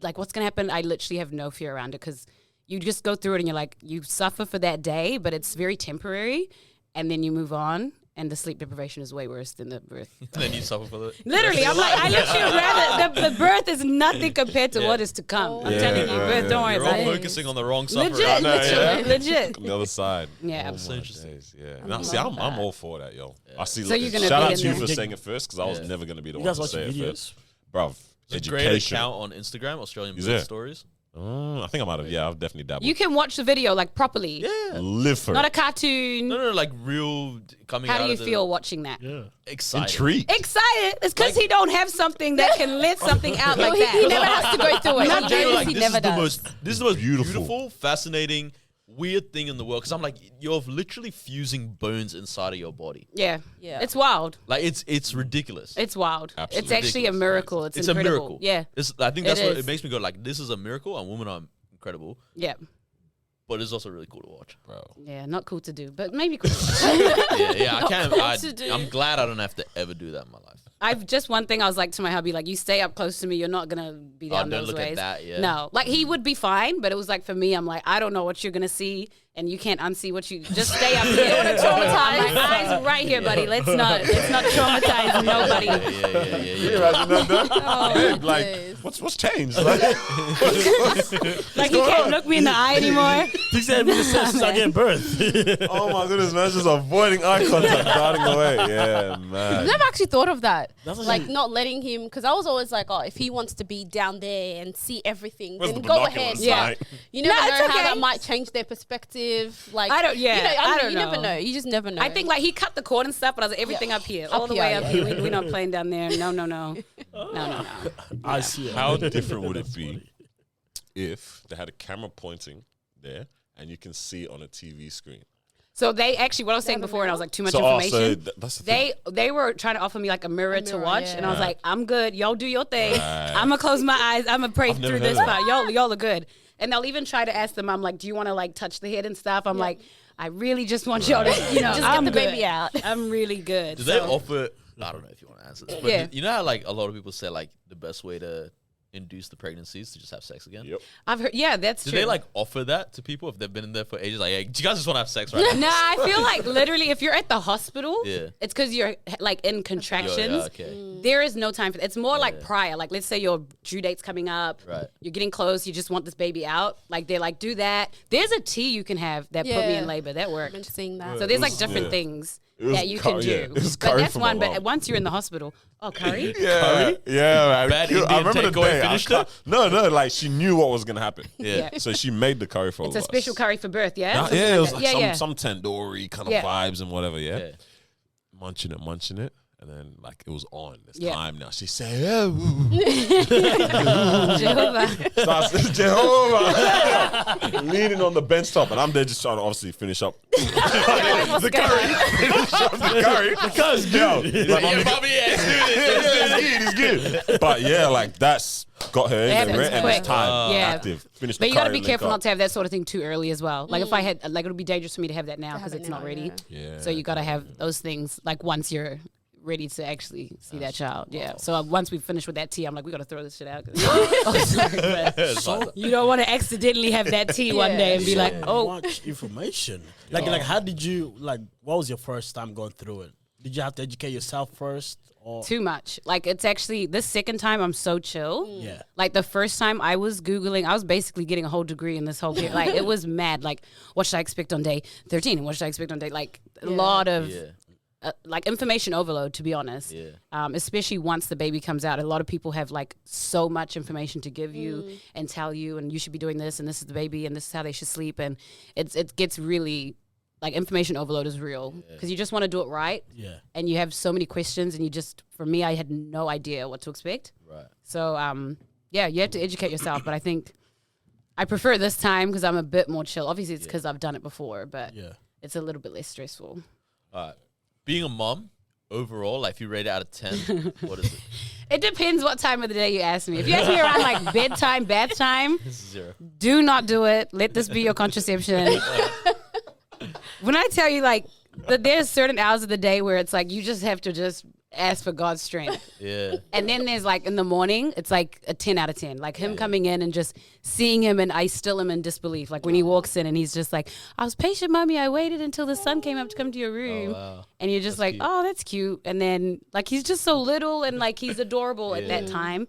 Like what's gonna happen? I literally have no fear around it because you just go through it and you're like you suffer for that day, but it's very temporary, and then you move on. And the sleep deprivation is way worse than the birth. And then you suffer for it. Literally, I'm like, I literally rather the birth is nothing compared to what is to come. I'm Yeah, telling you, birth, don't worry You're about all it. focusing on the wrong suffering. Legit, know, yeah. legit. On the other side. Yeah. Oh, So my interesting. days, yeah. Now, see, I'm all for that, yo. I see. So you're gonna shout be out in to you there. for saying it first because I was Yeah. never gonna be the You one guys to watch say it videos? first, bruv. There's a great Education. account on Instagram, Australian Is Birth it? Stories. I think I might have. Yeah, I've definitely dabbled. You can watch the video like properly, Yeah. live for not a it. cartoon. No, like real coming out How do you of the feel watching that? Yeah. excited. Intrigued. Excited. It's because he don't have something that can let something out like he, that. he never has to go through it. I'm He genuinely like, he this never is the does. this is the most Beautiful. beautiful, fascinating, weird thing in the world. Because I'm like, you're literally fusing bones inside of your body. Yeah, Yeah. It's wild. Like it's ridiculous. It's wild. Absolutely. It's actually a Ridiculous. miracle. It's a incredible. miracle. Yeah, I think that's It what is. it makes me go like, this is a miracle, and women are incredible. yeah, But it's also really cool to watch. Bro. yeah. Not cool to do, but maybe cool. to watch. Yeah, I can't. cool to do. I'm glad I don't have to ever do that in my life. I've just one thing I was like to my hubby, like you stay up close to me, you're not gonna be down don't those look at ways. that, yeah. No, like he would be fine, but it was like for me, I'm like I don't know what you're gonna see, and you can't unsee what you just stay up here. I'm like eyes right here, buddy. Let's not traumatize nobody. Yeah. Imagine that, though. Oh, Babe, like, days. what's changed? Like, Like he can't look me in the eye anymore. He said me since I gave birth. oh my goodness, man, just avoiding eye contact, darting away. Yeah, man. I've never actually thought of that. That's what Like she- not letting him, because I was always like, oh, if he wants to be down there and see everything, Where's then the go ahead. binoculars, Yeah. like? You never No, know it's how okay. that might change their perspective. Like I don't- yeah, you know, I don't you never know. know. You just never know. I think like he cut the cord and stuff, but I was like everything up here, all the here, way up yeah. here. We're not playing down there. No. I see it. How different would it be if they had a camera pointing there and you can see it on a TV screen? So they actually, what I was saying Never before, and I know. was like too much So, information. that's the thing. They were trying to offer me like a mirror to mirror, watch, yeah. and I was like, I'm good. Y'all do your thing. Right. I'm gonna close my eyes. I'm gonna pray I've never through this heard of part. Y'all are good. And they'll even try to ask them. I'm like, do you want to like touch the head and stuff? I'm like, I really just want y'all to, you know, Just get I'm the good. baby out. I'm really good. Do they So- offer? I don't know if you want to answer this, but Yeah. you know how like a lot of people say like the best way to induce the pregnancy is to just have sex again. Yep. I've heard. Yeah, that's Do true. they like offer that to people if they've been in there for ages? Like, hey, do you guys just want to have sex right now? Nah, I feel like literally, if you're at the hospital, Yeah. it's because you're like in contractions. okay. There is no time for it's more like prior. Like let's say your due date's coming up. Right. You're getting close. You just want this baby out. Like they're like, do that. There's a tea you can have that put me Yeah. in labor. That I've worked. been seeing that. So there's like was- different yeah. things It was that you curry, can do. yeah. It was But curry that's from my one. But mom. once you're in the hospital, oh curry. Yeah, man. Bad I Indian remember the takeaway day. finished I can't- No, like she knew what was gonna happen. Yeah. So she made the curry for It's all a of special us. curry for birth. Yeah. Yeah, Something it was that. like yeah. some tandoori kind of Yeah. vibes and whatever. Yeah. Yeah. munching it. And then, like, it was on. It's Yeah. time now. She said, oh. Jehovah. Starts Jehovah leaning on the bench top, and I'm there just trying to obviously finish up the curry. Finish up the curry. Because good. Like, Yeah, Bobby, it's good. But yeah, like that's got her in Yeah, there, that's and quick. it's time. Yeah. Active. Finish the But you got to curry be and careful link not up. to have that sort of thing too early as well. Like if I had, like it would be dangerous for me to have that now because have it's it not now, ready. Yeah. So you got to have those things like once you're ready to actually see that child. Yeah. So once we finish with that tea, I'm like, we got to throw this shit out. Oh, sorry, but you don't want to accidentally have that tea one day and be like, oh. Much information. Like how did you like? What was your first time going through it? Did you have to educate yourself first, or Too much. Like it's actually this second time I'm so chill. Yeah. Like the first time I was Googling, I was basically getting a whole degree in this whole kid. Like it was mad. Like what should I expect on day 13 and what should I expect on day like a lot of like information overload, to be honest. Yeah. Especially once the baby comes out, a lot of people have like so much information to give you and tell you, and you should be doing this, and this is the baby, and this is how they should sleep, and it gets really like information overload is real because you just want to do it right, and you have so many questions, and you just for me, I had no idea what to expect. Right. So yeah, you have to educate yourself, but I think I prefer this time because I'm a bit more chill. Obviously, it's because I've done it before, but it's a little bit less stressful. All right. Being a mom, overall, like if you rate it out of 10, what is it? It depends what time of the day you ask me. If you ask me around like bedtime, bath time, This is 0. do not do it. Let this be your contraception. When I tell you like that there's certain hours of the day where it's like you just have to just ask for God's strength. Yeah. And then there's like in the morning, it's like a 10 out of 10. Like him coming in and just seeing him, and I still am in disbelief. Like when he walks in and he's just like, I was patient, mommy. I waited until the sun came up to come to your room. Wow. And you're just like, cute. oh, that's cute. And then like he's just so little and like he's adorable at that time.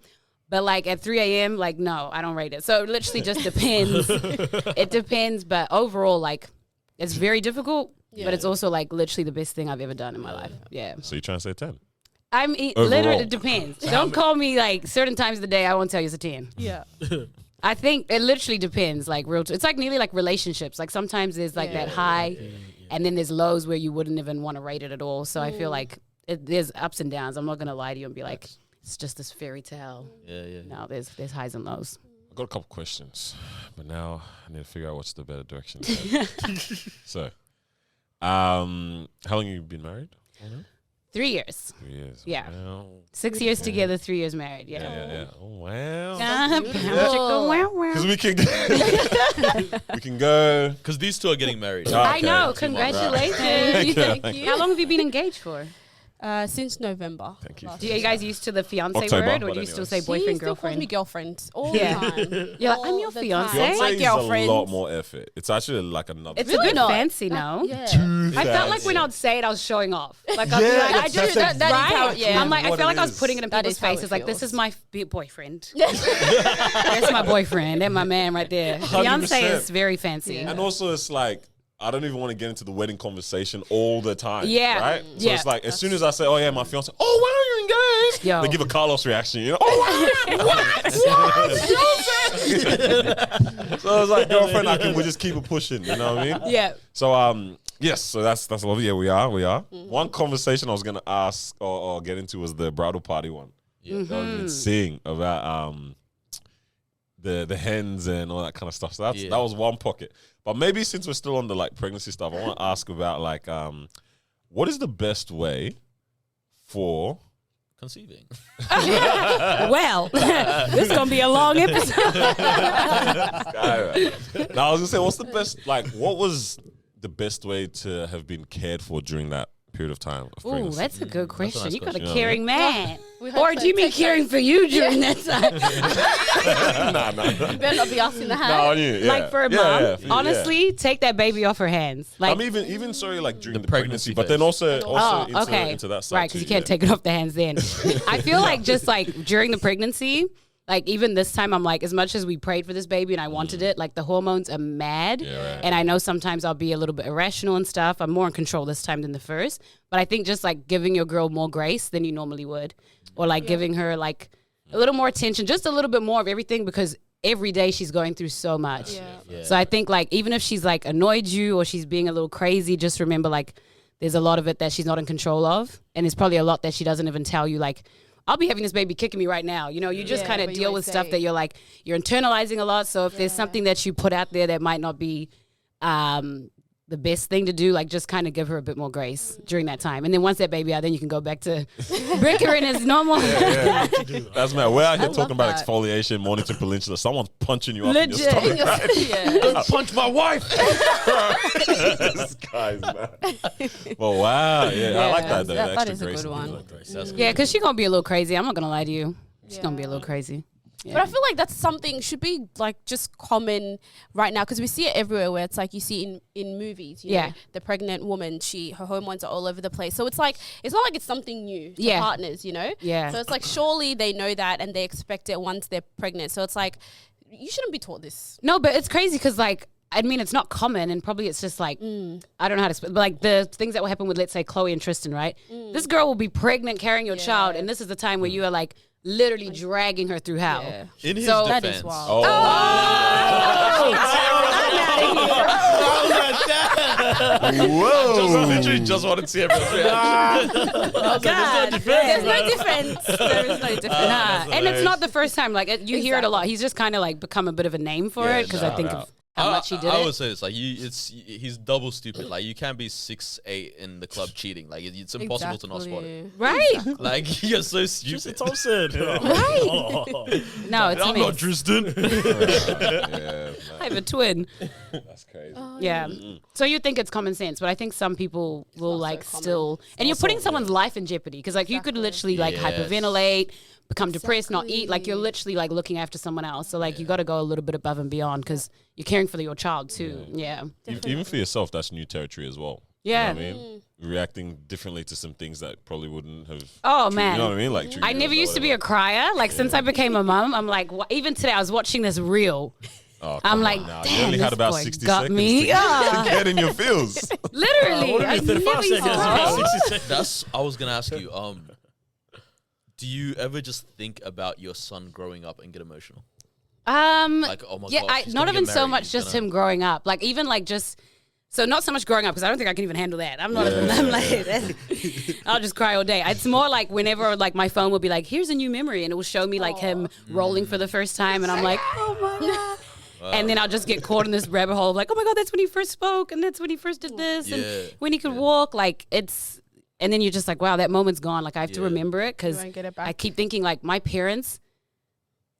But like at 3 a.m., like no, I don't rate it. So it literally just depends. It depends. But overall, like it's very difficult. But it's also like literally the best thing I've ever done in my life. Yeah. So you're trying to say 10? Literally, it depends. Don't call me like certain times of the day. I won't tell you it's a 10. Yeah. I think it literally depends. Like it's like nearly like relationships. Like sometimes there's like that high, and then there's lows where you wouldn't even want to rate it at all. So I feel like there's ups and downs. I'm not gonna lie to you and be like it's just this fairy tale. Yeah. No, there's highs and lows. I've got a couple questions, but now I need to figure out what's the better direction. So, how long have you been married? 3 years. 3 years. Yeah. Wow. 6 years together, 3 years married. Yeah. Yeah. Oh, wow. Because Because we can go. Because these two are getting married. I know. Okay. Congratulations. Thank you. How long have you been engaged for? Since November. Thank you. last Do you year. guys used to the fiance October, word, or but do you still anyways. say She boyfriend, still calls me girlfriend? girlfriend all Yeah. the time. You're like, I'm your All the fiance. time. Fiance My is a girlfriend. lot more effort. It's actually like another. It's Really a bit not. fancy, no? Yeah. I felt like when I'd say it, I was showing off. Like I'd be Yeah, like, I that's- just that's that is right. how it- yeah. I'm like, I what feel it like I was is. putting it in That people's is how it faces. Like, this is feels. my boyfriend. That's my boyfriend. That's my man right there. Fiance 100%. is very fancy. Yeah. And also, it's like, I don't even want to get into the wedding conversation all the time. Yeah. Right? So Yeah. it's like, as soon as I say, oh, yeah, my fiance, oh, wow, you're engaged. Yo. They give a Carlos reaction, you know? Oh, wow, what? So I was like, girlfriend, we'll just keep it pushing, you know what I mean? Yeah. So, yes, so that's lovely. Yeah, we are. One conversation I was going to ask or get into was the bridal party one. Yeah. That we've been seeing about the hens and all that kind of stuff. So that was one pocket. But maybe since we're still on the like pregnancy stuff, I want to ask about like what is the best way for Conceiving. Well, this is gonna be a long episode. Now I was gonna say, what's the best what was the best way to have been cared for during that period of time of Ooh, pregnancy? that's a good question. nice You got a question. caring man. We hope Or so. do you mean Take caring for you during that time? Nah. You better not be asking the hand. No, on you. Yeah. Like for a Yeah, mom, yeah, for you, honestly, take that baby off her hands. Like, I'm even sorry, like during the pregnancy pregnancy, but then phase. also okay, into that side right? Because too, you can't yeah. take it off the hands then. I feel like just like during the pregnancy, like even this time, I'm like, as much as we prayed for this baby and I wanted it, like the hormones are mad, Yeah, right. and I know sometimes I'll be a little bit irrational and stuff. I'm more in control this time than the first, but I think just like giving your girl more grace than you normally would, or like giving her like a little more attention, just a little bit more of everything, because every day she's going through so much. Yeah. Yeah. So I think like even if she's like annoyed you or she's being a little crazy, just remember like there's a lot of it that she's not in control of. And there's probably a lot that she doesn't even tell you, like, I'll be having this baby kicking me right now. You know, you just kind of deal with stuff that you're like, you're internalizing a lot. So if there's something that you put out there that might not be the best thing to do, like just kind of give her a bit more grace during that time. And then once that baby out, then you can go back to break her in as normal. That's mad. We're out here talking about that. exfoliation, mornington peninsula. Someone's punching you up in your stomach. Don't punch my wife. This guy's mad. Well, wow. Yeah, I like that though. That Extra is a grace good and one. things like that. Yeah, because she's going to be a little crazy. I'm not going to lie to you. She's going to be a little crazy. Yeah. But I feel like that's something should be like just common right now because we see it everywhere where it's like you see in movies, you know, the pregnant woman, her hormones are all over the place. So it's like, it's not like it's something new to partners, you know? Yeah. So it's like, surely they know that and they expect it once they're pregnant. So it's like, you shouldn't be taught this. No, but it's crazy because like, I mean, it's not common and probably it's just like, I don't know how to explain, but like the things that will happen with, let's say, Chloe and Tristan, right? This girl will be pregnant carrying your child and this is the time where you are like, literally dragging her through hell. In his So- defense, That is wild. Oh, whoa. literally just wanted to see everyone's reaction. God, there's no defense. There is no defense. Nah. And it's not the first time. Like you hear it a lot. He's just kind of like become a bit of a name for it because I think of how much he did I it. would say this, like he's double stupid. Like you can't be 6'8" in the club cheating. Like it's impossible to not spot it. Right? Like you're so Tristan stupid. Thompson. Right. No, it's I'm me. not Tristan. Yeah, I have a twin. that's crazy. Yeah. So you think it's common sense, but I think some people will like so common. still, and you're putting someone's life in jeopardy because like you could literally like Yes. hyperventilate, become depressed, not eat. Like you're literally like looking after someone else. So like you got to go a little bit above and beyond because you're caring for your child too. Yeah. Even for yourself, that's new territory as well. Yeah. You know what I mean? Reacting differently to some things that probably wouldn't have. Oh, treated- man. You know what I mean? Like I never used to be a crier. Like since I became a mum, I'm like, even today I was watching this reel. Oh, I'm come like, on now. damn, You only had this about boy 60 got seconds me. to Yeah. get in your feels. Literally, What do I you mean, 35 never used to seconds? cry. 60 seconds. That's. I was gonna ask you. Do you ever just think about your son growing up and get emotional? Like, oh my yeah, gosh, he's not gonna even get so married, much he's just gonna- him growing up. Like even like just so not so much growing up because I don't think I can even handle that. I'm not. I'm like, I'll just cry all day. It's more like whenever like my phone will be like, here's a new memory, and it will show me like him rolling for the first time, and I'm like, oh my god. And then I'll just get caught in this rabbit hole of like, oh my god, that's when he first spoke, and that's when he first did this, Yeah. and when he could walk. Like it's, and then you're just like, wow, that moment's gone. Like I have to remember it because You won't get it back. I keep thinking like my parents.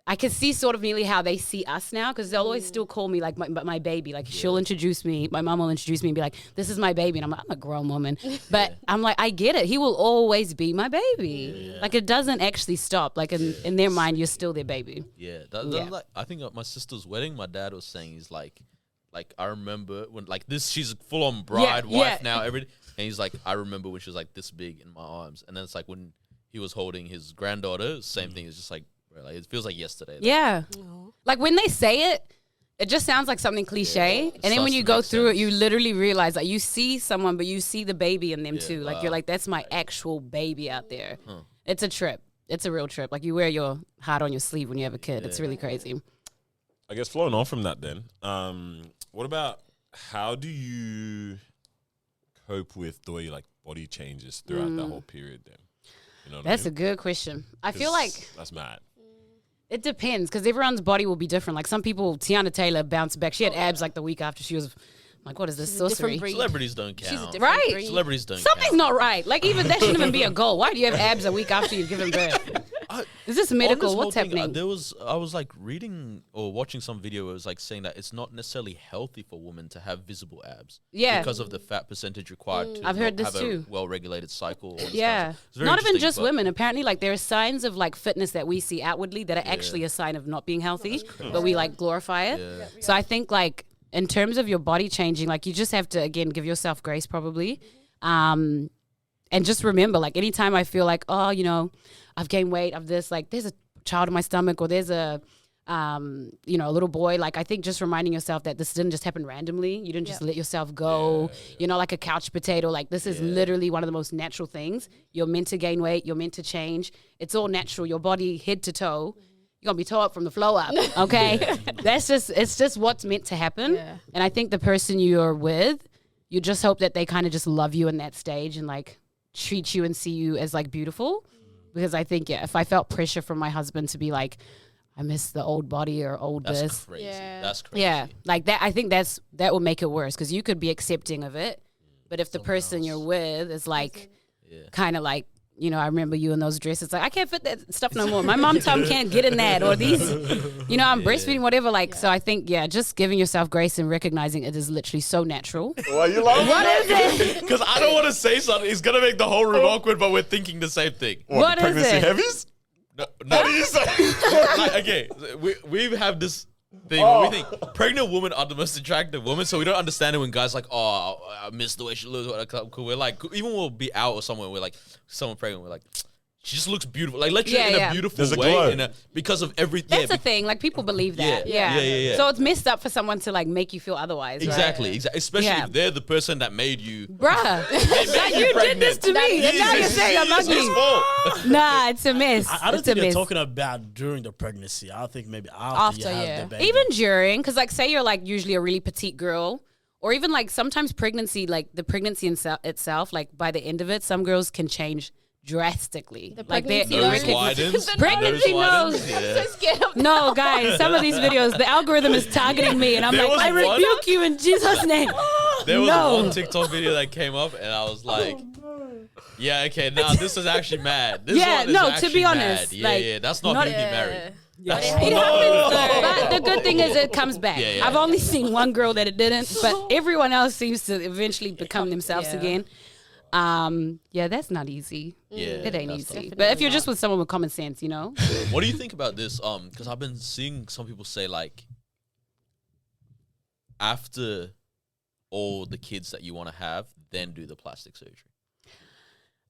I can see sort of nearly how they see us now because they'll always still call me like my baby. Like she'll introduce me, my mom will introduce me and be like, "This is my baby," and I'm like, "I'm a grown woman," but I'm like, I get it. He will always be my baby. Like it doesn't actually stop. Like in their mind, you're still their baby. Yeah, Yeah. like I think at my sister's wedding, my dad was saying he's like I remember when like this, she's full on bride, wife now, everything, and he's like, I remember when she was like this big in my arms, and then it's like when he was holding his granddaughter, same thing. It's just like, bro, like it feels like yesterday. Yeah, like when they say it. It just sounds like something cliche, and then when starts you to go make through it, sense. you literally realize like you see someone, but you see the baby in them too. Like wow. you're like, that's my actual baby out there. It's a trip. It's a real trip. Like you wear your heart on your sleeve when you have a kid. It's really crazy. I guess flowing on from that then, what about how do you cope with the way like body changes throughout that whole period then? You know what That's I a mean? good question. I feel like That's mad. it depends because everyone's body will be different. Like some people, Tiana Taylor bounced back. She had abs like the week after she was. I'm like, what is this She's a different sorcery? breed. Celebrities don't count. She's a different Right. breed. Celebrities don't Something's count. not right. Like even that shouldn't even be a goal. Why do you have abs a week after you've given birth? Is this On medical? this whole What's thing, happening? I was like reading or watching some video where it was like saying that it's not necessarily healthy for women to have visible abs. Yeah. Because of the fat percentage required to I've heard not this have too. a well-regulated cycle. All this kind of Yeah, stuff. It's very not even interesting, just but- women. Apparently, like there are signs of like fitness that we see outwardly that are actually a sign of not being healthy, but we like glorify it. Yeah. So I think like in terms of your body changing, like you just have to again give yourself grace probably, and just remember like anytime I feel like I've gained weight, of this like there's a child in my stomach or there's a a little boy, like I think just reminding yourself that this didn't just happen randomly. You didn't just let yourself go, you're not like a couch potato. Like this is literally one of the most natural things. You're meant to gain weight, you're meant to change. It's all natural. Your body head to toe, you're gonna be tore up from the flow up. Okay. It's just what's meant to happen. Yeah. And I think the person you're with, you just hope that they kind of just love you in that stage and like treat you and see you as like beautiful. Because I think, if I felt pressure from my husband to be like, I miss the old body or old That's this. crazy. Yeah. That's crazy. Yeah, like that. I think that will make it worse because you could be accepting of it, but if the person you're with is like, kind of like, you know, I remember you in those dresses. Like, I can't fit that stuff no more. My mom tongue can't get in that, or these, you know, I'm breastfeeding, whatever. Like, so I think, just giving yourself grace and recognizing it is literally so natural. Why you laughing? What is it? Because I don't want to say something. It's gonna make the whole room awkward, but we're thinking the same thing. What is pregnancy it? heavies? No. Like, okay, we have this thing where we think pregnant women are the most attractive women, so we don't understand it when guys like, oh, I miss the way she looks. We're like, even we'll be out or somewhere, we're like, someone pregnant, we're like, she just looks beautiful. Like, literally in a beautiful There's a way, glow. Because of everything. That's the thing. Like, people believe that. Yeah. So it's messed up for someone to like make you feel otherwise. Exactly. Especially Yeah. if they're the person that made you. Right? Bruh, like, you did this to me, and now you're saying I'm It's his ugly. fault. Nah, it's a mess. I don't It's a think you're mess. talking about during the pregnancy. I think maybe after you After, have the baby. Even during, because like say you're like usually a really petite girl, or even like sometimes pregnancy, like the pregnancy itself, like by the end of it, some girls can change drastically. The Like they're pregnancy Nose widens. Pregnancy Nose nose. widens, I'm yeah. so scared of No, guys, some of these videos, the algorithm is targeting me, and I'm There like, was I one- rebuke you in Jesus' name. There was No. one TikTok video that came up, and I was like, "Yeah, okay, now this is actually mad." This Yeah, one is no, to actually be mad. honest, yeah, like, that's not, not- gonna be married. It happens though. But the good thing is it comes back. Yeah. I've only seen one girl that it didn't, but everyone else seems to eventually become themselves yeah. again. That's not easy. Yeah, It ain't that's easy. tough. But if you're just with someone with common sense, you know. What do you think about this? Because I've been seeing some people say like, after all the kids that you want to have, then do the plastic surgery.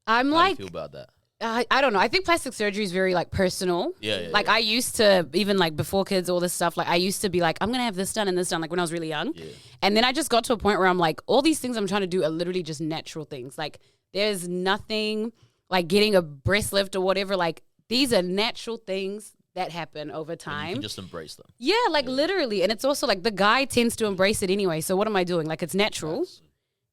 I'm How like, do you feel about that? I don't know. I think plastic surgery is very like personal. Yeah. Like I used to, even like before kids, all this stuff, like I used to be like, I'm going to have this done and this done, like when I was really young. Yeah. And then I just got to a point where I'm like, all these things I'm trying to do are literally just natural things. Like there's nothing like getting a breast lift or whatever. Like these are natural things that happen over And you time. can just embrace them. Yeah, like literally. And it's also like the guy tends to embrace it anyway. So what am I doing? Like it's natural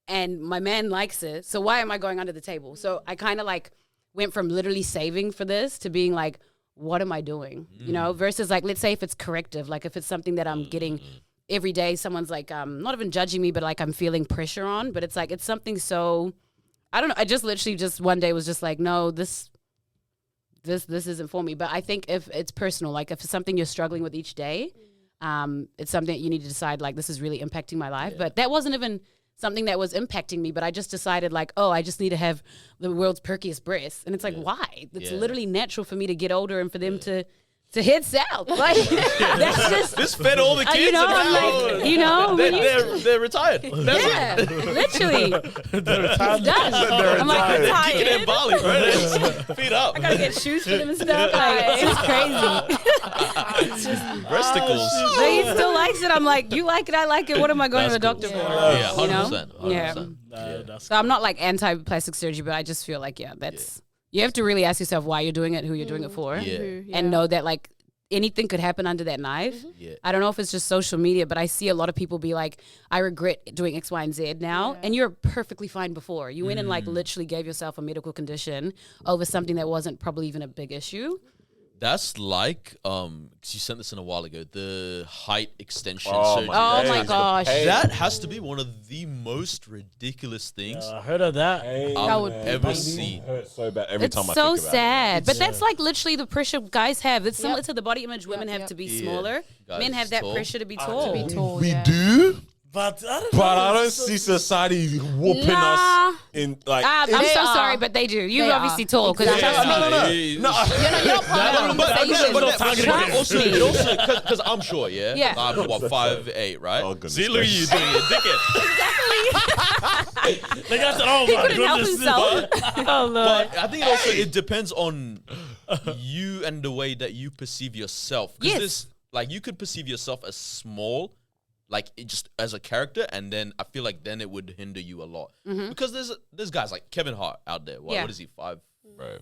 and my man likes it. So why am I going under the table? So I kind of like went from literally saving for this to being like, what am I doing? You know, versus like, let's say if it's corrective, like if it's something that I'm getting every day, someone's like, not even judging me, but like I'm feeling pressure on, but it's like, it's something so, I don't know. I just literally just one day was just like, no, this isn't for me. But I think if it's personal, like if it's something you're struggling with each day, it's something that you need to decide like, this is really impacting my life. But that wasn't even something that was impacting me, but I just decided like, oh, I just need to have the world's perkiest breasts. And it's like, why? It's literally natural for me to get older and for them to head south. Like, that's just, This fed all the kids. you know, and I'm now like, you know, when you- they're retired. That's yeah, literally. Done. Done. I'm like, it. retired. Kicking in Bali, bro. Just feet up. I gotta get shoes for them and stuff. Like, it's crazy. Breasticles. But he still likes it. I'm like, you like it, I like it. What am I going to the That's doctor cool. for? Yeah, You know? 100%. Yeah. 100%. That's So I'm not like anti-plastic surgery, but I just feel like, that's, you have to really ask yourself why you're doing it, who you're doing it for, Yeah. and know that like anything could happen under that knife. Yeah. I don't know if it's just social media, but I see a lot of people be like, I regret doing X, Y, and Z now. And you're perfectly fine before. You went and like literally gave yourself a medical condition over something that wasn't probably even a big issue. That's like, 'cause you sent this in a while ago, the height extension Oh, surgery. my Oh my gosh. Hey. That has to be one of the most ridiculous things I heard of that. I've would ever My seen. knee hurts so bad every It's time I so think about sad. But that's like literally the pressure guys have. It's similar Yep. to the body image women have to be Yeah. smaller. Guys Men have that tall. pressure to be tall. be tall, We yeah. do, But I don't but know. I don't see society whooping Nah. us in like. I'm They so are. sorry, but they do. You're They obviously are. tall because Exactly. No. You're not part of the conversation. But also, me. it also, because I'm short, yeah? Yeah. I'm, what, 5'8", right? Oh, goodness See, look at you gracious. doing it, dickhead. Like I said, oh my couldn't help goodness. himself. Oh Lord. But I think it also, it depends on you and the way that you perceive yourself. Because Yes. this, like, you could perceive yourself as small, like it just as a character, and then I feel like then it would hinder you a lot. Because there's guys like Kevin Hart out there. Yeah. What is he, 5'4"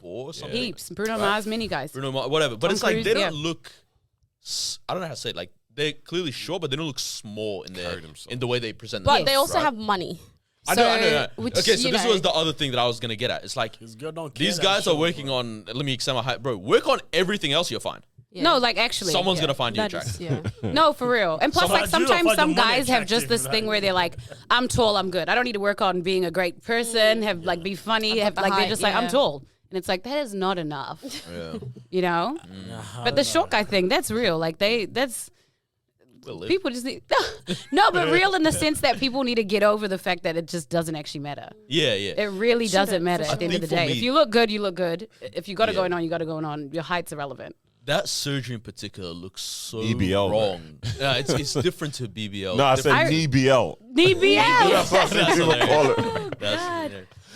or something? Heaps. Bruno Mars, many guys. Bruno Mars, whatever. But Tom it's like Cruise, they don't yeah. look. I don't know how to say it. Like they're clearly short, but they don't look small in their Carry themselves. in the way they present. But themselves, they also right? have money. I know. which, Okay, so you this know- was the other thing that I was gonna get at. It's like This girl don't care these that guys are short, working bro. on. Let me extend my height, bro. Work on everything else. You're fine. Yeah. No, like actually. Someone's Yeah. gonna find you That is- attractive. yeah. No, for real. And plus, Someone- like you don't sometimes find some the money guys have just attractive, this thing right? where they're like, I'm tall, I'm good. I don't need to work on being a great person, have like be funny, have the like they're height, just like, I'm yeah. tall. And it's like that is not enough. Yeah. You know? But the short guy thing, that's real. Like that's people just need no, but real in the sense that people need to get over the fact that it just doesn't actually matter. Yeah. It really doesn't matter I at the end of the think for day. me- If you look good, you look good. If you got it Yeah. going on, you got it going on. Your height's irrelevant. That surgery in particular looks so BBL, bro. wrong. Yeah, it's different to BBL. No, I said I- NBL. NBL. That's what I That's people call it. Oh, That's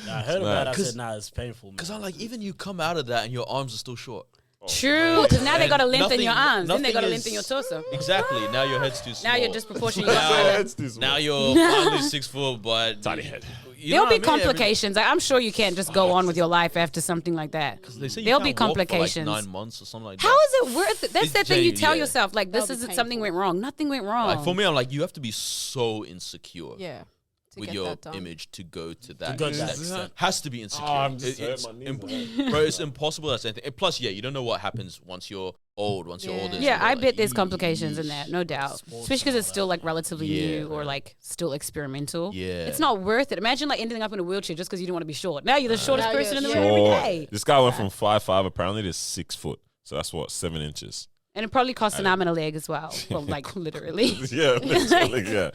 I heard about it. I Cause- said, nah, it's painful, man. because I'm like, even you come out of that and your arms are still short. True, because now they got to lengthen your Nothing- arms, then they got to nothing lengthen your is- torso. Exactly. Now your head's too small. Now you're disproportionate. Now you're finally 6 foot, but Tiny head. you There'll know be what I mean? complications. Like, I'm sure you can't just go on with your life after something like that. They say you There'll be can't walk for, complications. like 9 months or something like How that. is it worth it? That's It's the thing you genuine, tell yeah. yourself. Like, this That'll be isn't something painful. went wrong. Nothing went wrong. Like for me, I'm like, you have to be so insecure Yeah. To with get your that done. image to go to that. go to that extent. extent. Has to be insecure. I'm just it's hurting my knees, bro, it's impossible. That's anything. And plus, yeah, you don't know what happens once you're old. Once you're Yeah. older. Yeah, so I like, bet there's yeesh. complications in that, no doubt. Especially because it's still like relatively Yeah, new or like still experimental. Yeah. It's not worth it. Imagine like ending up in a wheelchair just because you didn't want to be short. Now you're the shortest Now person in the you're room every Short. day. This guy went from 5'5" apparently to 6 foot. So that's what, 7 inches. And it probably costs an arm and a leg as well. Well, like literally. Yeah, literally, yeah.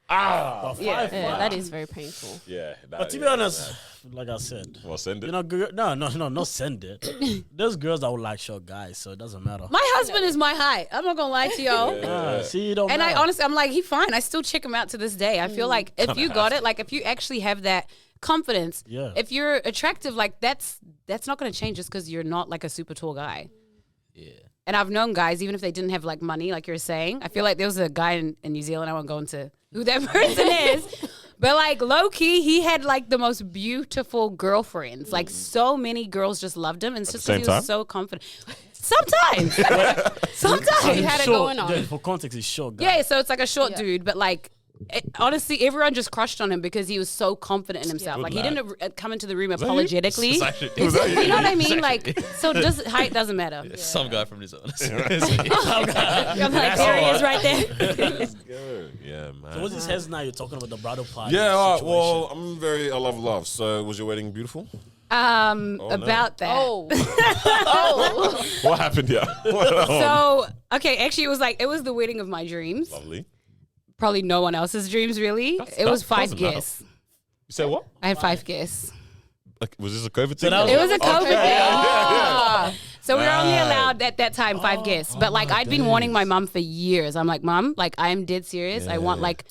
But Yeah. Yeah, that is very painful. Yeah. But to be honest, like I said, Well, send it. you know, not send it. There's girls that would like short guys, so it doesn't matter. My husband is my height. I'm not gonna lie to y'all. See, you don't And I matter. honestly, I'm like, he fine. I still check him out to this day. I feel like if you got it, like if you actually have that confidence, Yeah. if you're attractive, like that's not gonna change just because you're not like a super tall guy. Yeah. And I've known guys, even if they didn't have like money, like you're saying. I feel like there was a guy in New Zealand. I won't go into who that person is, but like low key, he had like the most beautiful girlfriends. Like so many girls just loved him, and it's just same because he was time? so confident. Sometimes, sometimes. You had it Short. going on. Yeah, for context, he's short guy. Yeah, so it's like a short Yeah. dude, but like honestly, everyone just crushed on him because he was so confident in himself. Good Like he lad. didn't come into the room that you? apologetically. It's actually- Was that You know what I mean? Like, so height doesn't matter. Some guy from New Zealand. I'm like, there he is right there. Yeah, man. So what's this heads now? You're talking about the bridal party. Yeah, all right, situation. well, I'm very, I love. So, was your wedding beautiful? About that. Oh. Oh. What happened here? What happened? So, okay, actually, it was the wedding of my dreams. Lovely. Probably no one else's dreams, really. It was that 5 doesn't matter. guests. You say what? I had 5 guests. Like, was this a COVID thing? that was- It was a COVID Okay, thing. yeah. So we were only Right. allowed at that time 5 guests. But like I'd been warning my mum for years. I'm like, Mum, like I'm dead serious. I want like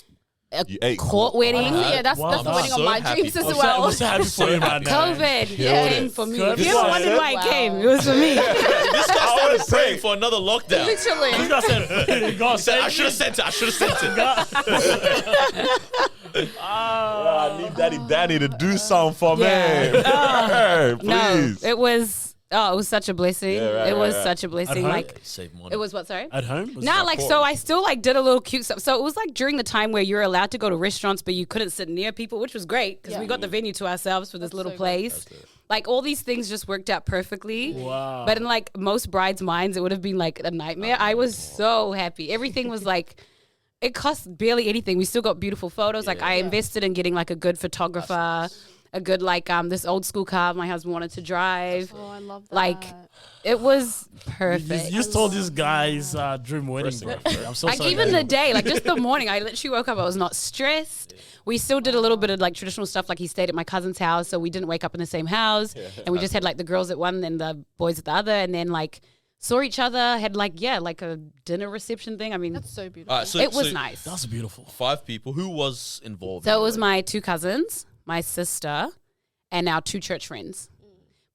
a You ate court wedding. Yeah, that's Wow. the wedding So of my happy dreams for as you. well. I'm so happy for you right now. COVID Yeah. came for me. Good. If you ever wondered why it Wow. came, it was for me. This guy I started was praying saying- for another lockdown. Literally. This guy said, God He said, I should have sent it. I should have sent it. I need Daddy Danny to do something for Yeah. me. Hey, No, please. it was such a blessing. Yeah, right, it was right. such a blessing. home? Like Save money. it was what? Sorry. At home? Was Nah, that like court? so I still like did a little cute stuff. So it was like during the time where you're allowed to go to restaurants, but you couldn't sit near people, which was great because Yeah. we got the venue to ourselves for this little so good. place. Like all these things just worked out perfectly. Wow. But in like most brides' minds, it would have been like a nightmare. I was so happy. Everything was like, it cost barely anything. We still got beautiful photos. Like I invested in getting like a good photographer, a good like this old school car my husband wanted to drive. Oh, I love that. Like it was You perfect. just told this guy's dream wedding, bro. I'm so Like sorry. even that- the day, like just the morning, I literally woke up. I was not stressed. We still did a little bit of like traditional stuff. Like he stayed at my cousin's house, so we didn't wake up in the same house, and we just had like the girls at one and the boys at the other, and then like saw each other. Had like like a dinner reception thing. I mean, That's so beautiful. All right, so, it was so nice. That's beautiful. 5 people. Who was involved? So in it the was wedding? my 2 cousins, my sister, and our 2 church friends.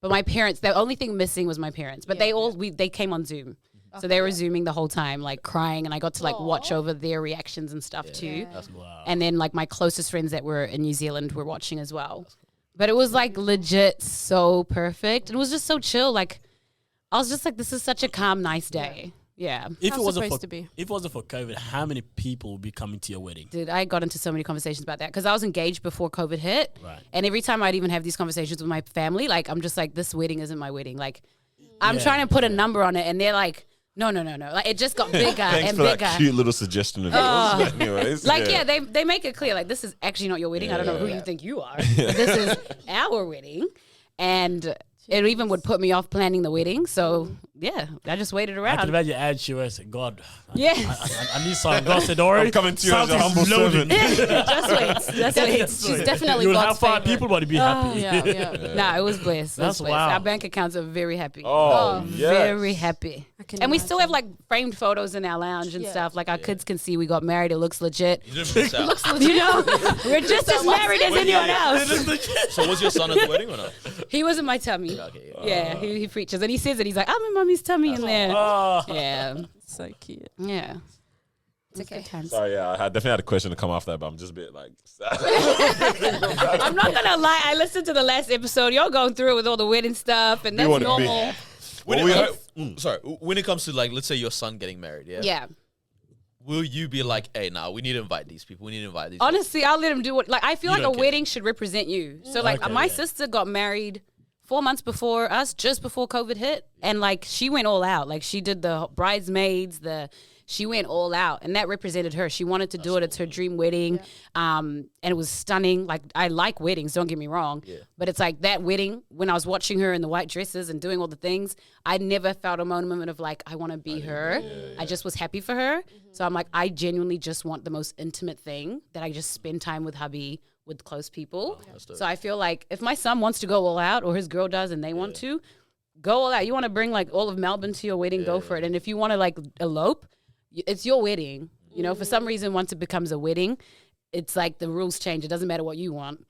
But my parents, the only thing missing was my parents. But they came on Zoom. So they were Zooming the whole time, like crying, and I got to like watch over their reactions and stuff too. Wow. And then like my closest friends that were in New Zealand were watching as well. But it was like legit so perfect. It was just so chill. Like I was just like, this is such a calm, nice day. Yeah. If How it wasn't supposed for to be. if it wasn't for COVID, how many people would be coming to your wedding? Dude, I got into so many conversations about that because I was engaged before COVID hit. Right. And every time I'd even have these conversations with my family, like, I'm just like, this wedding isn't my wedding. Like, I'm Yeah, trying to put a number on it, and they're like, no. Like, it just got bigger Thanks and for bigger. that cute little suggestion of yours. Anyways, Like, they make it clear, like, this is actually not your wedding. I don't know who you think you are. But this is our wedding. And it even would put me off planning the wedding. So, yeah, I just waited I can around. imagine Ange she was God. Yeah. I need some. God said, "Don't worry, I'm coming to you as a something's humble loading." servant. Just wait. She's definitely You'll God's have 5 favorite. people, but be happy. Yeah. Nah, it was blessed. It was That's blessed. wow. Our bank accounts are very happy. Oh, yes. Very happy. I can And we still imagine. have like framed photos in our lounge and Yeah. stuff. Like our kids can see we got married. It looks legit. You didn't miss out. You know, we're just as married as anyone else. So was your son at the wedding or not? He was in my tummy. Okay, Yeah, he preaches and he says it. He's like, I'm in mommy's tummy in there. Oh. Yeah, So cute. yeah. It's okay. Sorry, yeah, I definitely had a question to come after that, but I'm just a bit like. I'm not gonna lie. I listened to the last episode. Y'all going through it with all the wedding stuff, and that's want to be- normal. When Well, sorry, when it comes to like, let's say your son getting married, yeah, Yeah. will you be like, hey, nah, we need to invite these people. We need to invite these. Honestly, I'll let him do what. Like, I feel You like a don't care. wedding should represent you. So, like, Okay, my yeah. sister got married 4 months before us, just before COVID hit, and like, she went all out. Like, she did the bridesmaids, she went all out, and that represented her. She wanted to do it. It's her dream wedding, and it was stunning. Like, I like weddings, don't get me wrong, but it's like that wedding. When I was watching her in the white dresses and doing all the things, I never felt a moment of like, I want to be her. I just was happy for her. So I'm like, I genuinely just want the most intimate thing that I just spend time with hubby, with close people. So I feel like if my son wants to go all out, or his girl does, and they want to go all out, you want to bring like all of Melbourne to your wedding, go for it. And if you want to like elope, it's your wedding. You know, for some reason, once it becomes a wedding, it's like the rules change. It doesn't matter what you want.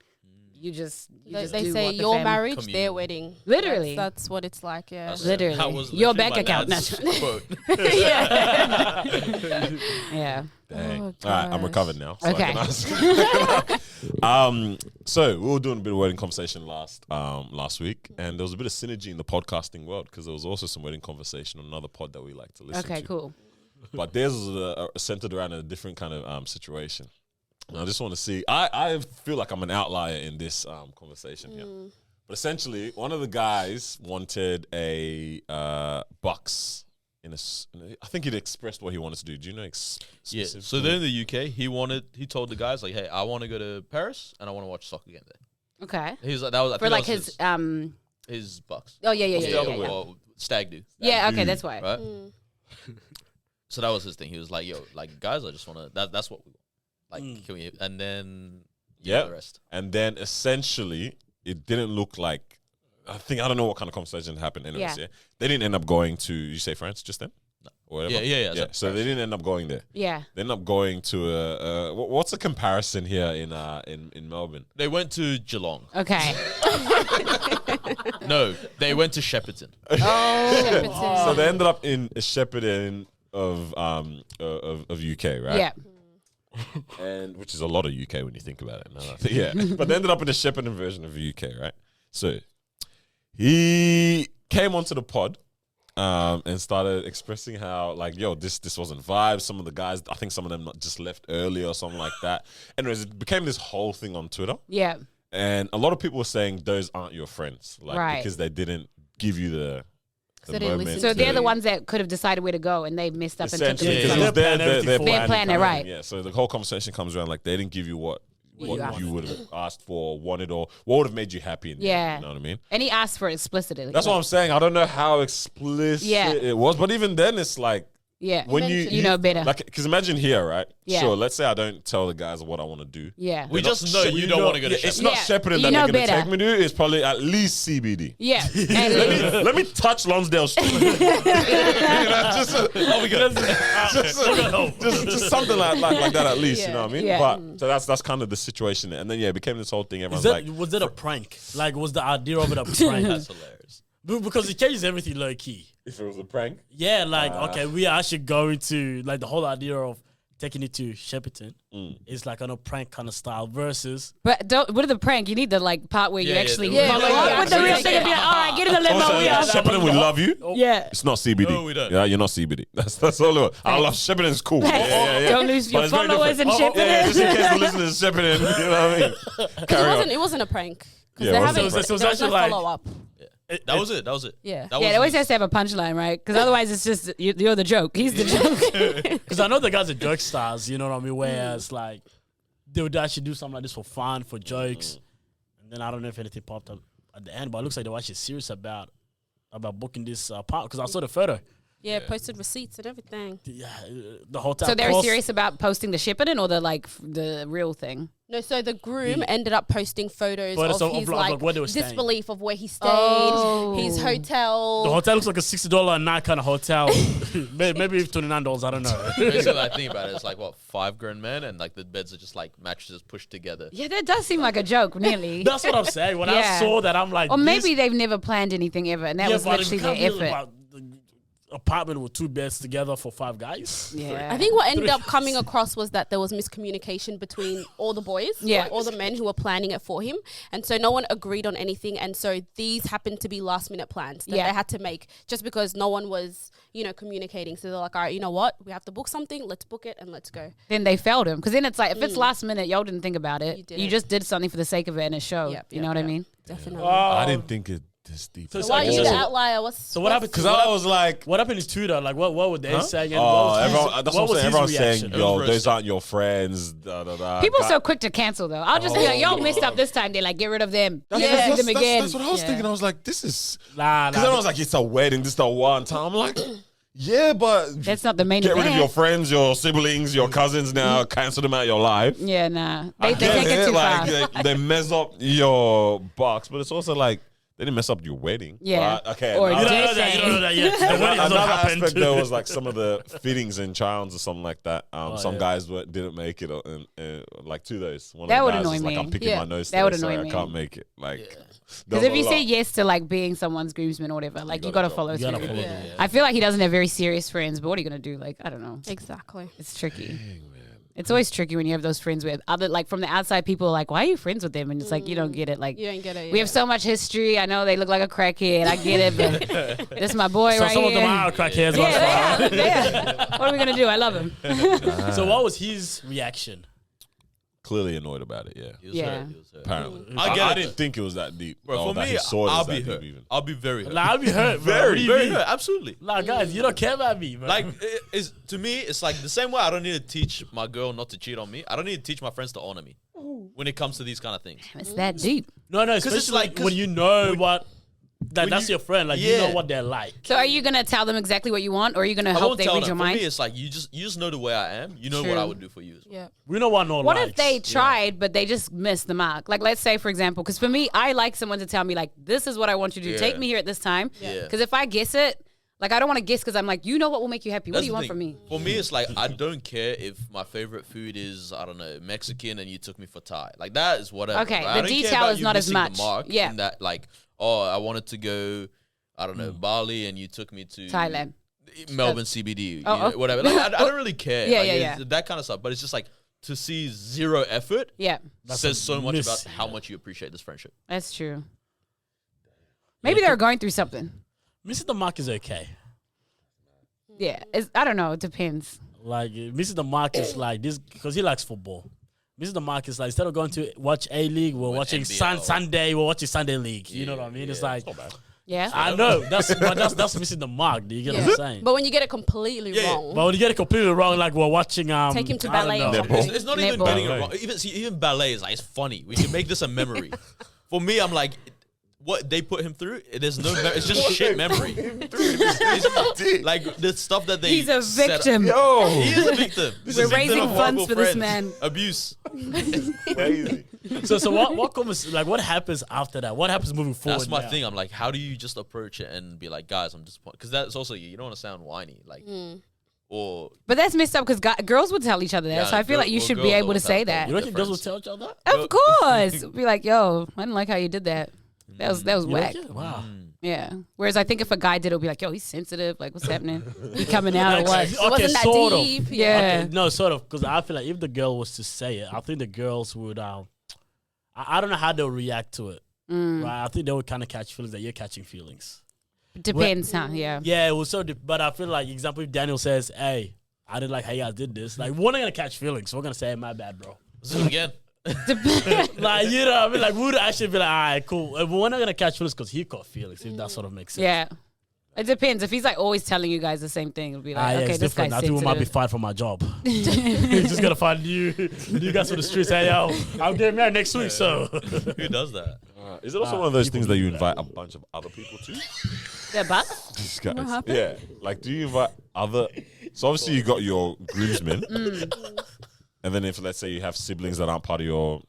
You just They do say what the your fam- marriage, Communion. their wedding. Literally. That's what it's like. Yeah. Literally. That was Your literally bank my account. dad's That's- quote. Yeah. Dang. Oh, All right, I'm gosh. recovered now. So Okay. I can ask. So we were doing a bit of wedding conversation last week, and there was a bit of synergy in the podcasting world because there was also some wedding conversation on another pod that we like to listen to. Okay, cool. But theirs was centered around a different kind of situation. And I just want to see. I feel like I'm an outlier in this conversation here. But essentially, one of the guys wanted a box I think he'd expressed what he wanted to do. Do you know? Yeah. So then in the UK, he told the guys like, hey, I want to go to Paris and I want to watch soccer game there. Okay. He was like, that was I For think like that was his bucks. oh yeah. What's the other one? Well, stag do. Yeah, okay, that's why. Right. So that was his thing. He was like, yo, like guys, I just want to. That's what we want. Like, can we? And then the rest. And then essentially, it didn't look like. I don't know what kind of conversation happened. Anyways, Yeah. They didn't end up going to. You say France just then? No. Or whatever. Yeah. So they didn't end up going there. Yeah. They ended up going to what's the comparison here in Melbourne? They went to Geelong. Okay. No, they went to Shepparton. Oh. So they ended up in Shepparton of UK, right? Yeah. And which is a lot of UK when you think about it. No, yeah, but they ended up in the Shepparton version of UK, right? So he came onto the pod and started expressing how, like, yo, this wasn't vibes. Some of the guys, I think some of them just left early or something like that. Anyways, it became this whole thing on Twitter. Yeah. And a lot of people were saying those aren't your friends, like Right. because they didn't give you the they didn't moment. listen So to they're you. the ones that could have decided where to go, and they missed up and took Essentially, it. because Yeah. it was their Their plan, plan, right. Yeah, so the whole conversation comes around like they didn't give you what you asked you would have asked for, wanted, or what would have made you happy. In the end, Yeah. you know what I mean. And he asked for it explicitly. That's what I'm saying. I don't know how explicit Yeah. it was, but even then, it's like Yeah. when You know better. Like, because imagine here, right? Yeah. Sure. Let's say I don't tell the guys what I want to do. Yeah. We just know you don't want to go to It's Shepparton. not Yeah, Shepparton you that know they're going to better. take me to. It's probably at least CBD. Yeah. And Let me touch Lonsdale Street. You know, just something like that at least. You know what I mean? Yeah. But so that's kind of the situation. And then it became this whole thing. Everyone's like, Was that a prank? Like, was the idea of it a prank? That's hilarious. Because it changes everything low key. if it was a prank. Yeah, like, okay, we are actually going to, like, the whole idea of taking it to Shepparton is like on a prank kind of style versus. But what are the prank? You need the like part where you actually yeah, follow yeah, up yeah, with the real yeah, thing and be like, all right, get in the limo. Also, we are. Shepparton, we love you. Yeah. It's not CBD. No, we don't. Yeah, you're not CBD. That's all. I love Shepparton's cool. Yeah. Don't lose your But it's very followers in different. Shepparton. Yeah, just in case the listeners Shepparton, you know what I mean? Carry on. It wasn't a prank. Because Yeah, they it wasn't haven't. a prank. So it's there was actually no like- follow up. That was it. Yeah. That Yeah, was it always his- has to have a punchline, right? Because otherwise it's just, you're the joke. He's the joke. Because I know the guys are joke stars, you know what I mean? Whereas, like, they would actually do something like this for fun, for jokes. And then I don't know if anything popped up at the end, but it looks like they were actually serious about booking this part. Because I saw the photo. Yeah, posted receipts and everything. Yeah, the hotel. So they're cost- serious about posting the Shepparton or the real thing? No, so the groom ended up posting photos Photos of of his like where they were staying. disbelief of where he stayed, Oh. his hotel. The hotel looks like a $60 a night kind of hotel. Maybe $29, I don't know. Basically, I think about it, it's like what, $5,000, man, and like the beds are just like mattresses pushed together. Yeah, that does seem like a joke, nearly. That's what I'm saying. When I Yeah. saw that, I'm like, Or maybe this, they've never planned anything ever, and that was but it literally can't their be effort. about the apartment with 2 beds together for 5 guys. Yeah. I think what ended up coming across was that there was miscommunication between all the boys, Yeah. all the men who were planning it for him, and so no one agreed on anything. And so these happened to be last minute plans that Yeah. they had to make just because no one was, communicating. So they're like, all right, you know what, we have to book something. Let's book it and let's go. Then they failed him. Because then it's like, if it's last minute, y'all didn't think about it. You You, didn't. just did something for the sake of it and it showed. Yep, you yep, know what I yep. mean? Definitely. I didn't think it this deep. So Why are you so- the outlier? So what happened? Because I was like, What happened is Twitter? Like, what were they saying? And oh, what was everyone, his, that's what what I'm was saying. his Everyone's reaction? saying, yo, was those roasted. aren't your friends. Da, da, da. People God- so quick to cancel, though. I'll just be like, y'all messed up this time. They're like, get rid of them. That's, Never see them again. that's what I was thinking. I was like, this is. Nah, Because everyone's like, it's a wedding. This is the one time. I'm like, yeah, but That's not the main get event. rid of your friends, your siblings, your cousins now. Cancel them out your life. Yeah, nah. I They get take it too like, far. they mess up your box, but it's also like they didn't mess up your wedding. Yeah. But, okay. Or You another- don't know that. You don't know that yet. The wedding has Another not happened. aspect there was like some of the fittings and charms or something like that. Some yeah. guys didn't make it, and like 2 days. One That of would the guys annoy was like, me. I'm picking Yeah. my nose. That Today, would sorry, annoy I me. can't make it. Like, Because if you say yes to like being someone's groomsman or whatever, like you gotta gotta follow You through. gotta follow Yeah. through. I feel like he doesn't have very serious friends, but what are you gonna do? Like, I don't know. Exactly. It's tricky. It's always tricky when you have those friends with other, like from the outside, people are like, why are you friends with them? And it's like, you don't get it. Like, You don't get it. we have so much history. I know they look like a crackhead. I get it, but this is my boy So right some of them here. are crackheads. Yeah, that's they are. Yeah. What are we gonna do? I love him. fine. So what was his reaction? clearly annoyed about it. Yeah. He was Yeah. hurt, he was hurt. Apparently, I get it. didn't think it was that deep. Bro, or for that me, he saw it I'll as be that hurt. deep even. I'll be very hurt. Like, I'll be hurt, bro. What do you very mean? hurt. Absolutely. Like, guys, you don't care about me, bro. Like, it's to me, it's like the same way I don't need to teach my girl not to cheat on me. I don't need to teach my friends to honor me when it comes to these kind of things. It's that deep. no, it's especially like- like when you know what when that's you- your friend. Like, you Yeah. know what they're like. So are you gonna tell them exactly what you want, or are you gonna I help won't them tell read them. your For mind? me, it's like you just know the way I am. You know what I True. would do for you as well. Yeah. We know what no What likes. if they tried, but they just missed the mark? Like, let's say, for example, because for me, I like someone to tell me, like, this is what I want you to do. Yeah. Take me here at this time. Yeah. Because if I guess it, like, I don't want to guess because I'm like, you know what will make you happy. What That's do you the want thing. from me? For me, it's like I don't care if my favorite food is, I don't know, Mexican and you took me for Thai. Like that is whatever. Okay, right? the I don't care detail about is you not as missing much. The mark Yeah. in that, like, oh, I wanted to go, I don't know, Bali and you took me to Thailand. Melbourne CBD, Oh, you know, oh. whatever. Like, I don't really care. Yeah, like, yeah, it's that kind of stuff. But it's just like to see zero effort Yeah, says so much miss, about how yeah. much you appreciate this friendship. that's true. Maybe they're going through something. Mrs. The Mark is okay. Yeah, I don't know. It depends. Like, Mrs. The Mark is like this because he likes football. Mrs. The Mark is like, instead of going to watch A-League, we're watching NBL. Sunday, we're watching Sunday League. You know what I mean? It's like, Yeah. I know. That's missing the mark. Do you get what I'm saying? But when you get it completely Yeah. wrong, But when you get it completely wrong, like we're watching take him to I don't ballet know. or something. It's not even Netball. getting it wrong. Even ballet is like it's funny. We can make this a memory. For me, I'm like, what they put him through, there's no. It's just shit memory. It's like the stuff that they. He's a set up- victim. Yo, He is a victim. He's We're a victim raising of funds horrible for this friends. man. Abuse. crazy. So what comes like what happens after that? What happens moving forward? That's my now? thing. I'm like, how do you just approach it and be like, guys, I'm disappointed? Because that's also you. You don't want to sound whiny, like, or But that's messed up because girls would tell each other that. Yeah, so I feel like you well, should girls be able to always say have that. You reckon girls will friends. tell each other that? Of course. Be like, yo, I didn't like how you did that. That was You whack. reckon? Wow. Yeah. Whereas I think if a guy did, it'll be like, yo, he's sensitive. Like, what's happening? He coming out or what? It wasn't that sort of. deep. Yeah. Okay, no, sort of, because I feel like if the girl was to say it, I think the girls would. I don't know how they'll react to it. Right? I think they would kind of catch feelings that you're catching feelings. Depends, huh? Yeah. Yeah, it was so. But I feel like, example, if Daniel says, "Hey, I didn't like how you guys did this," like we're not gonna catch feelings. We're gonna say, hey, "My bad, bro." Zoom again. Like, you know, what I mean, like we would actually be like, "All right, cool." But we're not gonna catch feelings because he caught feelings. If that sort of makes sense. Yeah. It depends. If he's like always telling you guys the same thing, it'll be like, Yeah, okay, it's this guy's different. I think we might be sensitive. fired from my job. He's just gonna find new guys from the streets. Hey, yo, I'm getting married next week, so. Who does that? Is it also one of those people things that do you that. invite a bunch of other people to? Yeah, but These guys. happened? Yeah. Like, do you invite other? So obviously you got your groomsmen, and then if let's say you have siblings that aren't part of your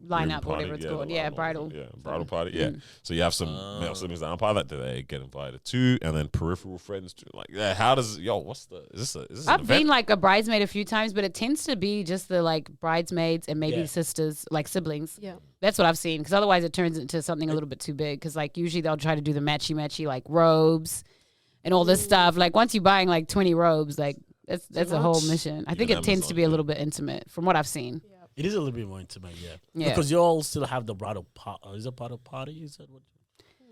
line groom up, party, whatever it's yeah, called. the Yeah, line up, bridal. Yeah, bridal party. Yeah. So you have some male siblings that aren't part of that. Do they get invited to? And then peripheral friends too. Like, yeah, how does what's the? Is this? I've been like a bridesmaid a few times, but it tends to be just the like bridesmaids and maybe Yeah. sisters, like siblings. Yeah. That's what I've seen. Because otherwise, it turns into something a little bit too big. Because like usually they'll try to do the matchy like robes and all this stuff. Like once you're buying like 20 robes, like that's a whole mission. I think it tends to be a little bit intimate from what I've seen. It is a little bit more intimate, yeah. Yeah. Because you all still have the bridal party. Is it bridal party? Is that what?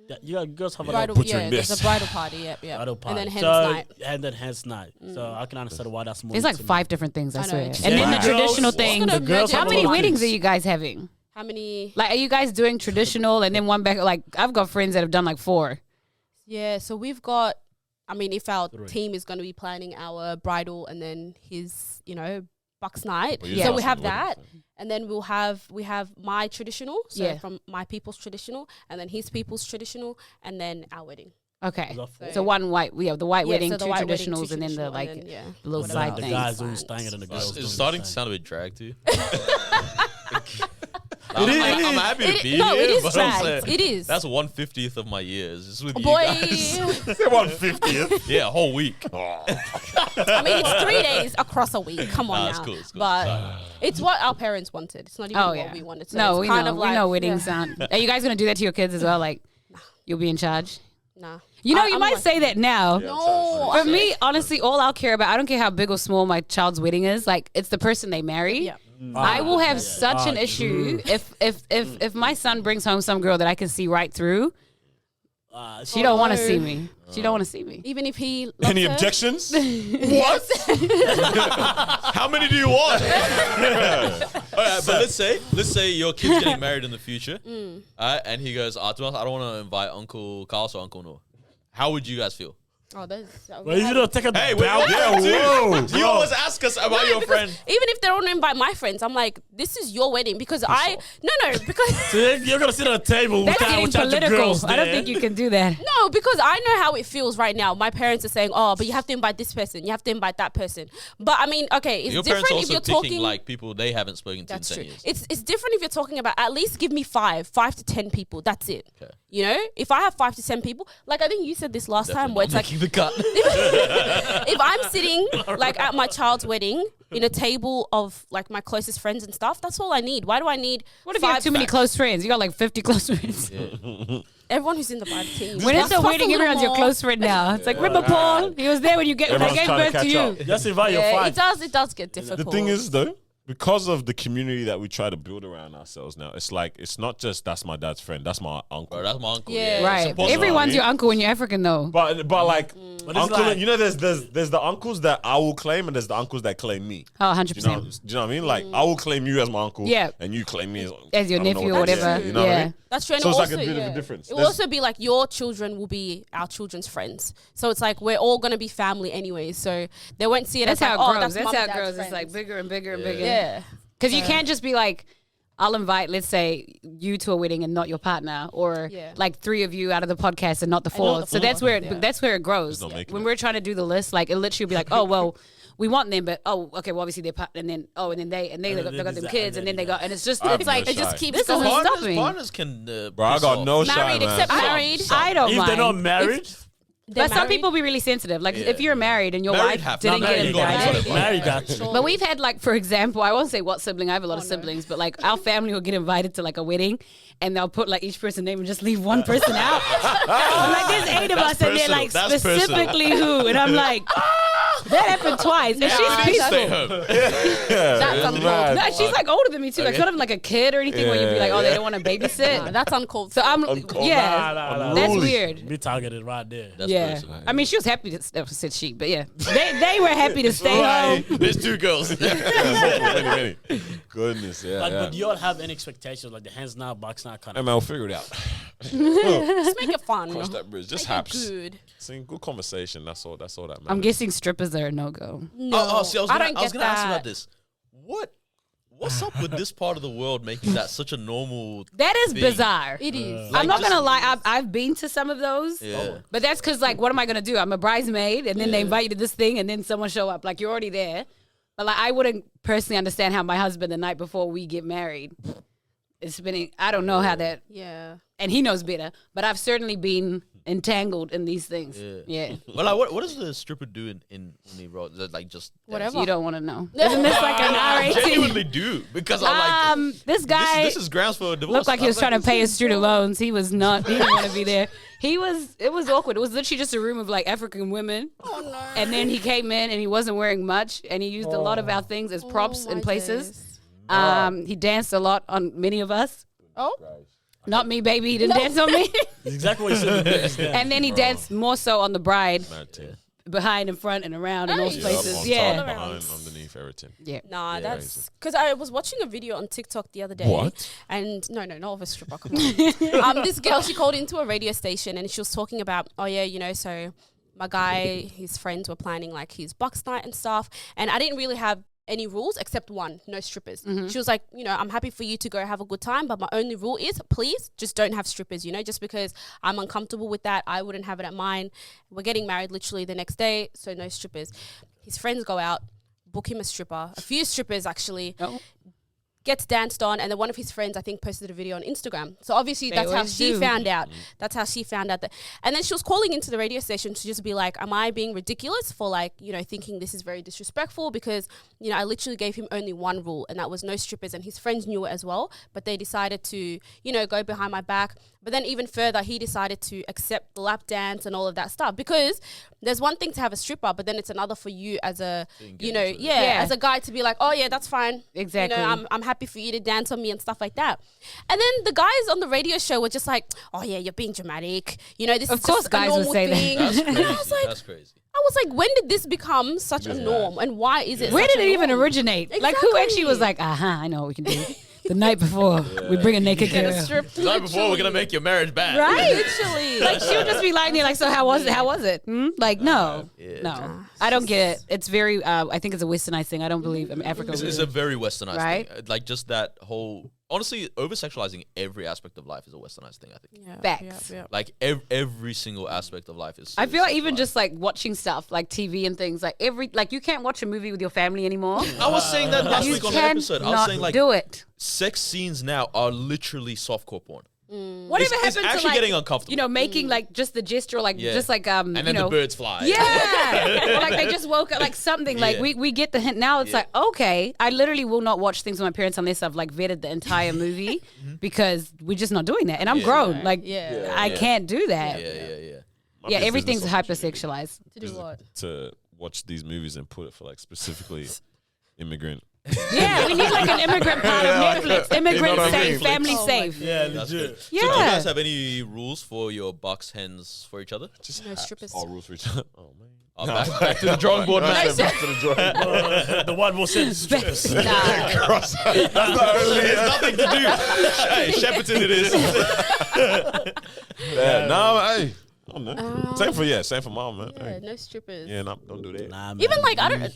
Yeah, you girls have a Bridal, butchering yeah, this. there's a bridal party. Yep. bridal party. And then hens So- night. And then hens night. So I can understand why that's more There's like intimate. 5 different things, I I know. swear. Yeah. And then the Wow. traditional Girls- thing. the girls How have a many lot of weddings are kids. you guys having? How many? Like, are you guys doing traditional and then one back? Like, I've got friends that have done like 4. Yeah, so we've got. I mean, if our 3. team is going to be planning our bridal and then his, Bucks night, Well, Yeah. so just we asked have me what that, and then we have my traditional, so Yeah. from my people's traditional, and then his people's traditional, and then our wedding. Okay. Is that 4? So one white, we have the white Yeah, wedding, so 2 the white wedding, traditionals, 2 and then the traditional, like and then, the little whatever side else. the things. guys doing Fine. staying and the girls It's doing starting to the sound a bit drag too. It is. I'm happy to be no, here, it is but I'm dragged. saying It is. that's 1/50th of my years. It's with you Boy, guys. 150th. Yeah, a whole week. I mean, it's 3 days across a week. Come on Nah, now. it's cool, it's cool. But it's what our parents wanted. It's not even Oh what yeah. we wanted. So No, it's we kind know. of like, we know weddings yeah. aren't. Are you guys gonna do that to your kids as well? Like, you'll be in charge. Nah. You know, I- you I'm might like- say that now. No. For me, honestly, all I'll care about, I don't care how big or small my child's wedding is. Like, it's the person they marry. Yeah. I will have such an issue if my son brings home some girl that I can see right through. She don't want to see me. She don't want to see me. Even if he loves Any her, objections? What? How many do you want? All right, but let's say your kid's getting married in the future, and he goes, to be honest, I don't want to invite Uncle Carlos or Uncle Noor. How would you guys feel? Oh, that's. Well, you don't take a Hey, bow. You always ask us about your friend. Even if they don't invite my friends, I'm like, this is your wedding because because So you're gonna sit at a table That's without getting the political. girls I don't there. think you can do that. no, because I know how it feels right now. My parents are saying, oh, but you have to invite this person, you have to invite that person. But I mean, okay, it's Your different parents if also you're picking talking. like people they haven't spoken to That's in 10 true. years. It's different if you're talking about at least give me 5 to 10 people. That's it. Okay. You know, if I have 5 to 10 people, like I think you said this last time, where it's like Making the cut. if I'm sitting like at my child's wedding in a table of like my closest friends and stuff, that's all I need. Why do I need? What if you have too many close friends? You got like 50 close friends. Everyone who's in the bridal team. When it's a Plus wedding, little everyone's your more. close friend now. It's like, remember Paul? He was there when they Everyone's gave trying to birth to catch you. up. Just invite your Yeah, 5. it does get difficult. The thing is, though, because of the community that we try to build around ourselves now, it's like it's not just that's my dad's friend, that's my uncle. Bro, that's my uncle. Yeah. Yeah, Right. Supposed to- Everyone's your uncle when you're African, though. But like But it's uncle, like- you know, there's the uncles that I will claim and there's the uncles that claim me. Oh, Do you know 100%. what I mean? Like I will claim you as my uncle, Yeah. and you claim me As your I don't know nephew or what that is, whatever. You know what I Yeah. mean? That's true. And So it's also, like a bit of a yeah. difference. It will There's- also be like your children will be our children's friends. So it's like we're all gonna be family anyway. So they won't see it That's as how like, it oh, grows. that's That's mum how and it dad's grows. It's friends. like bigger and bigger and bigger. Yeah. Because you can't just be like, I'll invite, let's say, you to a wedding and not your partner, or Yeah. like 3 of you out of the podcast and not the not 4th. the So that's fourth, where yeah. that's where it grows. not making When it. we're trying to do the list, like it literally be like, oh well, we want them, but oh okay, well obviously they're and then they And got, then they got this, them that, kids, and and then then, they got, and it's just I have it's like no It just shy. keeps This going. doesn't stop Partners, me. partners can. Bro, I piss got off. no shy, Married, man. except married. I don't If mind. they're not married, They're But some married. people be really sensitive. Like if you're married and your Married wife have- didn't not get married, you gotta invited. accept it. married got you. Sure. But we've had like, for example, I won't say what sibling. I have a lot of no. siblings, but like our family will get invited to like a wedding, and they'll put like each person's name and just leave one person out. I'm like, there's 8 of us, and they're like That's specifically who, and I'm like, that happened twice, and she's peaceful. Stay home. That's uncalled. No, she's like older than me too. Like, not even like a kid or anything where you'd be like, oh, they don't want to babysit. Nah, that's uncalled. So I'm, Uncalled. yeah, Nah. that's Unruly. weird. Be targeted right there. That's Yeah, personal. I mean, she was happy to said she, but yeah, they were happy to stay home. There's 2 girls. Many. Goodness, yeah. Like, yeah. but do y'all have any expectations? Like the hands now, box now kind Hey of. man, we'll figure it out. Just make it fun. Cross that bridge. Just Make it haps. good. See, good conversation. That's all that matters. I'm guessing strippers are a no go. No, See, I was I gonna don't get ask you that. about this. What's up with this part of the world making that such a normal That is thing? bizarre. It is. I'm not just- gonna lie. I've been to some of those, Yeah. but that's because like, what am I gonna do? I'm a bridesmaid, and then they invite you to this thing, and then someone show up. Like, you're already there. But like, I wouldn't personally understand how my husband the night before we get married is spending. I don't know how that, Yeah. and he knows better. But I've certainly been entangled in these things. Yeah. Well, like, what does the stripper do in the road? Is it like just Whatever. You don't want to know. Isn't this like an I R18? genuinely do because I'm like, This guy this is grounds for a divorce. looked like he I was trying to this pay is- his student loans. He was not. He didn't want to be there. It was awkward. It was literally just a room of like African women. Oh no. And then he came in and he wasn't wearing much, and he used a lot of our things as props Oh, in my places. days. He danced a lot on many of us. Oh. Not me, baby. He didn't dance on me. It's exactly what you said. And then he danced more so on the bride, Mad team. behind and front and around in those Nice. places. on Yeah. top, behind, underneath, everything. Yeah. Nah, Yeah, that's because I was watching a video on TikTok the other day. What? And no, not of a stripper. Come on. This girl, she called into a radio station and she was talking about, oh yeah, you know, so my guy, his friends were planning like his bucks night and stuff, and I didn't really have any rules except one: no strippers. She was like, you know, I'm happy for you to go have a good time, but my only rule is please just don't have strippers, you know, just because I'm uncomfortable with that. I wouldn't have it at mine. We're getting married literally the next day, so no strippers. His friends go out, book him a stripper, a few strippers actually. Oh. Gets danced on, and then one of his friends, I think, posted a video on Instagram. So obviously They that's how always she do. found out. That's how she found out that. And then she was calling into the radio station to just be like, am I being ridiculous for like, you know, thinking this is very disrespectful? Because, you know, I literally gave him only one rule, and that was no strippers, and his friends knew it as well, but they decided to, you know, go behind my back. But then even further, he decided to accept the lap dance and all of that stuff, because there's one thing to have a stripper, but then it's another for you as a, you know, Yeah. as a guy to be like, oh yeah, that's fine. Exactly. You know, I'm happy for you to dance on me and stuff like that. And then the guys on the radio show were just like, oh yeah, you're being dramatic. You know, this Of is course just guys a would normal say that. thing. That's And I crazy. was like, That's crazy. when did this become such a norm, and why is it? Where such did a it even norm? originate? Like, who actually was like, I know what we can do. The night before, we bring a naked Get girl. a strip The night before, we're gonna make your marriage bad. Right? Literally. Like, she would just be lying there, like, so how was it? How was it? Hmm? Like, no. No. I don't get it. It's very, I think it's a westernized thing. I don't believe Africa. It's a very westernized Right? thing. Like just that whole, honestly, over sexualizing every aspect of life is a westernized thing. I think. Yeah, Facts. yeah, yeah. Like every single aspect of life is. I feel like even sexualized. just like watching stuff like TV and things like you can't watch a movie with your family anymore. I was saying that last You week on the can episode. I was not saying like do it. sex scenes now are literally softcore porn. Whatever It's happened to actually like getting uncomfortable. you know, making like just the gesture, like Yeah. just like and you then know, the birds fly. yeah, or like they just woke up, like something. Like Yeah. we get the hint now. It's Yeah. like okay, I literally will not watch things with my parents unless I've like vetted the entire movie because we're just not doing that. And I'm Yeah. grown, like Yeah. I can't do that. Yeah. Yeah, My business everything's opportunity hypersexualized. To do what? to watch these movies and put it for like specifically immigrant. Yeah, we need like an immigrant part of Netflix. Immigrant what I safe, mean? family Oh my safe. Yeah, That's legit. good. So do you Yeah. guys have any rules for your bucks, hens for each other? Just No haps. strippers. All rules for each other. Oh man. Back to the drawing board, man. Back to the drawing board. The one more sentence. strippers. Nah. Cross. That's the only. There's nothing to do. Hey, Shepperton it is. Yeah, no, hey. I don't know. Same for mom, man. Yeah, Hey. no strippers. Yeah, no, don't do that. Nah, man. Even like I don't,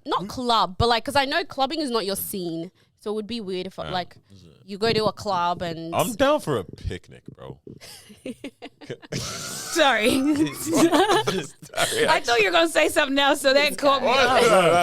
not club, but like because I know clubbing is not your scene, so it would be weird if like you go to a club and I'm down for a picnic, bro. Sorry. I thought you were gonna say something else, so that caught me off.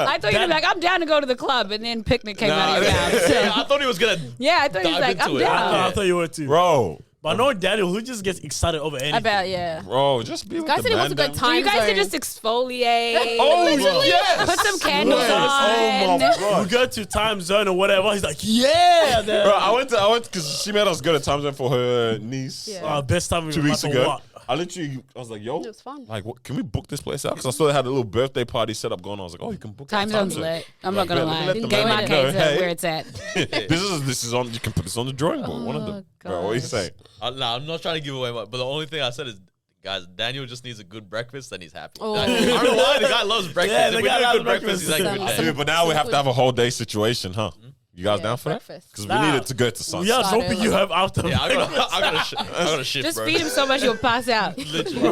I thought you were like, I'm down to go to the club, and then picnic came out of your mouth. So, I thought he was gonna. yeah, I thought he was Dive like, I'm into it. down. I thought you were too. Bro, But no, Daniel, who just gets excited over anything? I bet, yeah. Bro, just be with Guy the said he wants man. to go then. time You guys zone. can just exfoliate. Oh, Literally. yes. Put some candles Yes. on. Oh, my We God. go to time zone or whatever. He's like, yeah. Bro, I went because she made us go to time zone for her niece Yeah. Best time of 2 your weeks life ago. or what? I was like, yo, It was fun. like, what, can we book this place out? Because I saw they had a little birthday party set up going on. I was like, oh, you can book Time it. zone's lit. I'm not gonna Let me lie. let the Game man arcades know, are hey. where it's at. This is on. You can put this on the drawing board. One of them. Bro, what are you gosh. saying? Nah, I'm not trying to give away but the only thing I said is, guys, Daniel just needs a good breakfast, then he's happy. Oh. I don't know why the guy loves breakfast. Yeah, If the we guy do a loves good breakfast, he's like, breakfast. good Some- day. Dude, but now we have to have a whole day situation, huh? You guys Yeah, down for breakfast. that? Because we Nah. needed to go to sunset. Yeah, I was Start hoping early. you have after. Yeah, I got a shift, Just bro. feed him so much you'll pass out. Putting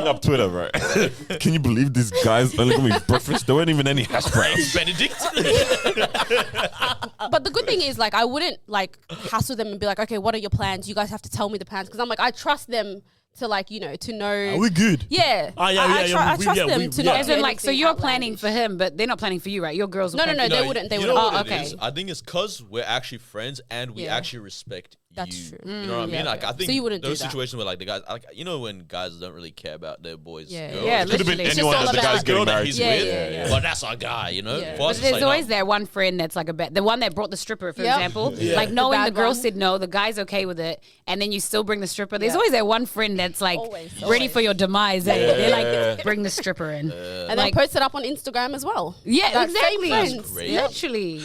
up Twitter, right? Can you believe these guys only got me breakfast? There weren't even any hash browns. Benedict. But the good thing is, like, I wouldn't like hassle them and be like, okay, what are your plans? You guys have to tell me the plans because I'm like, I trust them to like, you know, to know. Are we good? Yeah. Ah, yeah, I yeah, I we- trust yeah, them we- to yeah. not As do in, like, so anything you're planning outlandish. for him, but they're not planning for you, right? Your girls will No, plan no, for no, you. they wouldn't. They You wouldn't. know what Oh, it okay. is? I think it's because we're actually friends and we Yeah. actually respect That's you. true. You know what I mean? yeah, Like, yeah. I think So you wouldn't do those that. situations where like the guys, like, you know, when guys don't really care about their boys. Yeah. girls, Yeah, It could have been literally. It's anyone just as all the guy's about- getting girl that married he's to. Yeah, with. yeah, yeah. But that's our guy, you know. Yeah. For But us, it's there's like, always no. that one friend that's like a bad, the one that brought the stripper, for Yep. example. Yeah. Like knowing the bad girl one. said no, the guy's okay with it, and then you still bring the stripper. There's Yeah. always that one friend that's like Always, ready always. for your demise. And they're Yeah. like, bring the stripper in. And then Like- post it up on Instagram as well. Yeah, That same exactly. friends. great. Yep. Literally,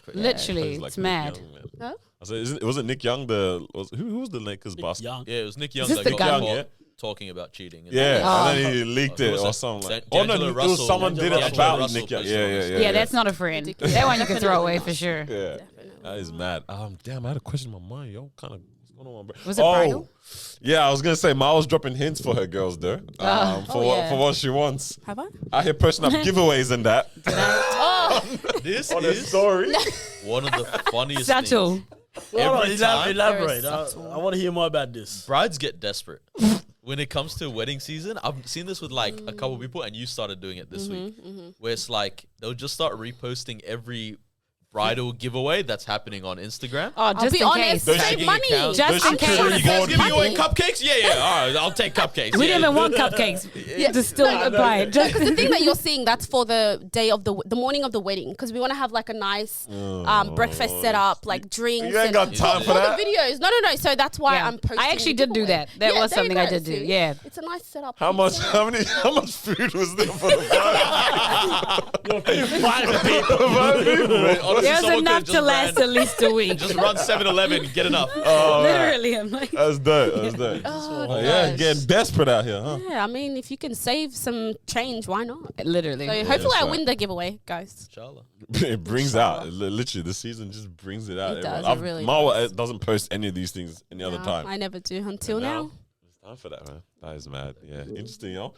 crazy. literally, It's like it's Nick mad. Young, man. Huh? I said, wasn't Nick Young who was the Lakers boss? Young. Yeah, it was Nick Young this that the got guy? caught Yeah. talking about cheating. Yeah, Oh. and then he leaked Who it was or that? something like. Dan- Oh no, D'Angelo it was Russell. someone did it D'Angelo about Russell Nick Young. posted Yeah, it. yeah, Yeah, that's not a friend. Ridiculous. That one you can throw away for sure. yeah. That is mad. Damn, I had a question in my mind, yo. Kind of. What's going on, bro? Was it bridal? Yeah, I was gonna say Marwa's dropping hints for her girls, though. yeah. For what she wants. Have I? I hear posting up giveaways and that This on a is story. one of the funniest Subtle. things. Hold on, Every time, elaborate. Very I subtle. want to hear more about this. brides get desperate. When it comes to wedding season, I've seen this with like a couple people, and you started doing it this week, where it's like they'll just start reposting every bridal giveaway that's happening on Instagram. Oh, I'll just be in honest. case. Those Save chicken money. accounts. Just Those in chicken case. Are you guys Money. giving away cupcakes? Yeah. All right, I'll take cupcakes. We yeah. didn't even want cupcakes. Just still buy it. Just The thing that you're seeing, that's for the day of the morning of the wedding, because we want to have like a nice breakfast set up, like drinks. You ain't got and time for all that. the videos. No. So that's why Yeah. I'm posting. I actually the did do giveaway. that. That was there you something I go, did do. see? Yeah. It's a nice setup. How much food was there for the Five people. Honestly, There's someone enough could've to just last ran- at least a week. Just run 7-Eleven, get enough. Literally, I'm like, That's dope. That's dope. Oh, Yeah, gosh. getting desperate out here, huh? Yeah, I mean, if you can save some change, why not? literally. So hopefully that's I right. win the giveaway, guys. Inshallah. It brings out literally the season just brings it out. It does, Everyone. it really Marwa doesn't post any of these things any other No, time. I never do until Now, now. it's time for that, man. That is mad. Yeah, interesting, yo.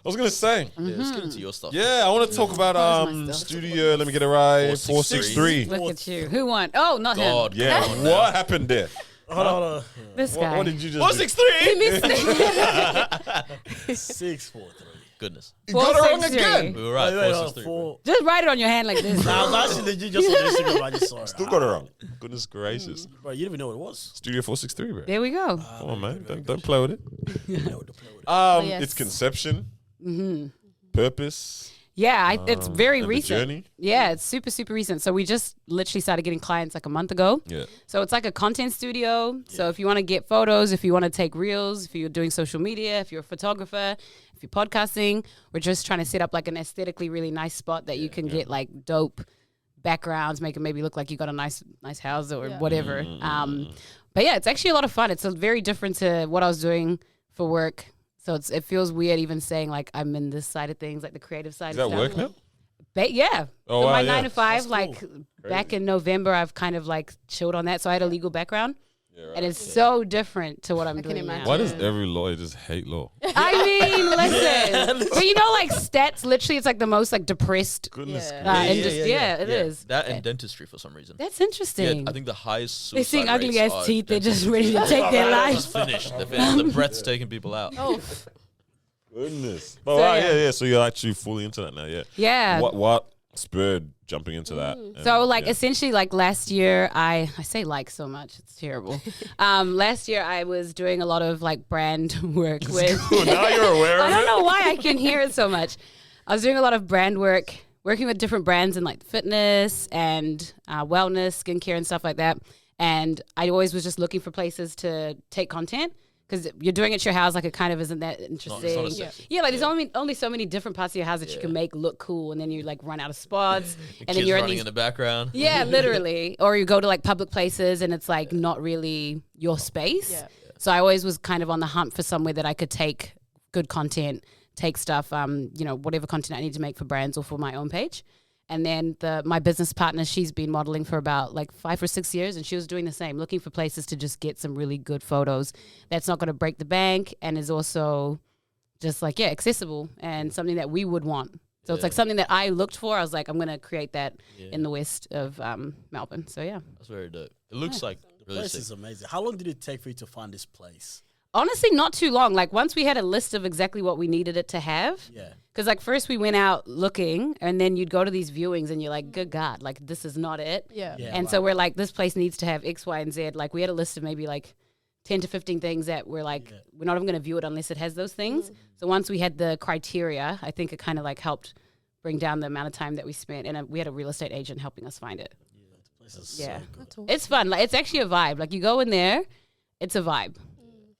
I was gonna say, Yeah, let's get into your stuff. yeah, I want to talk about my stuff? studio. Let me get it right. 463. 463. Look at you. Who won? Oh, not him. God, Yeah, come on now. what happened there? Hold on. This guy. What did you just? 463. 643. Goodness. You got it wrong 463. again. We were right. Wait, 463. four. Just write it on your hand like this. Nah, I was actually legit just on Instagram. I just saw it. Still got it wrong. Goodness gracious. Bro, you didn't even know what it was. Studio 463, bro. There we go. Come on, man. Don't play with it. yes. It's conception, purpose, Yeah, it's very and the recent. journey. Yeah, it's super, super recent. So we just literally started getting clients like a month ago. Yeah. So it's like a content studio. So if you want to get photos, if you want to take reels, if you're doing social media, if you're a photographer, if you're podcasting, we're just trying to set up like an aesthetically really nice spot that you can get like dope backgrounds, make it maybe look like you got a nice house or whatever. But yeah, it's actually a lot of fun. It's very different to what I was doing for work. So it feels weird even saying like I'm in this side of things, like the creative side. Is that of stuff. work now? Yeah. Oh, so wow, my yeah. 9 to 5, That's like cool. back in November, I've kind of like chilled on that. So I had a legal background. Yeah, right. And it's so different to what I'm can doing now. imagine. Why does every lawyer just hate law? I mean, listen. But you know, like stats, literally, it's like the most like depressed. Goodness Yeah. gracious. It is. That and dentistry for some reason. That's Yeah, interesting. I think the highest They're suicide seeing ugly rates ass are teeth. They're just dentistry. ready to take their Just lives. finished. They're finished. The breath's taking people out. Oh, Goodness. But So, wow, yeah. yeah. So you're actually fully into that now, yeah. Yeah. What? spurred jumping into that? And, So like essentially like last year I say like so much, it's terrible. Last year I was doing a lot of like brand work with Cool, now you're aware I of don't it. know why I can hear it so much. I was doing a lot of brand work, working with different brands in like fitness and wellness, skincare and stuff like that. And I always was just looking for places to take content. Because you're doing it at your house, like it kind of isn't that interesting. It's not Yeah, like there's only so many different parts of your house that you can make look cool, and then you like run out of spots, and then Kids you're in running these. in the background. Yeah, literally. Or you go to like public places, and it's like not really your space. Yeah. So I always was kind of on the hunt for somewhere that I could take good content, take stuff, whatever content I need to make for brands or for my own page. And then my business partner, she's been modeling for about like 5 or 6 years, and she was doing the same, looking for places to just get some really good photos that's not going to break the bank and is also just like, accessible and something that we would want. So it's like something that I looked for. I was like, I'm going to create that in the west of Melbourne. So yeah. That's very dope. It looks like really Place sick. is amazing. How long did it take for you to find this place? Honestly, not too long. Like once we had a list of exactly what we needed it to have. Yeah. Because like first we went out looking, and then you'd go to these viewings and you're like, good God, like this is not it. Yeah. And so we're like, this place needs to have X, Y, and Z. Like we had a list of maybe like 10 to 15 things that we're like, we're not even going to view it unless it has those things. So once we had the criteria, I think it kind of like helped bring down the amount of time that we spent. And we had a real estate agent helping us find it. The place is Yeah. so good. That's awesome. It's fun. Like it's actually a vibe. Like you go in there, it's a vibe.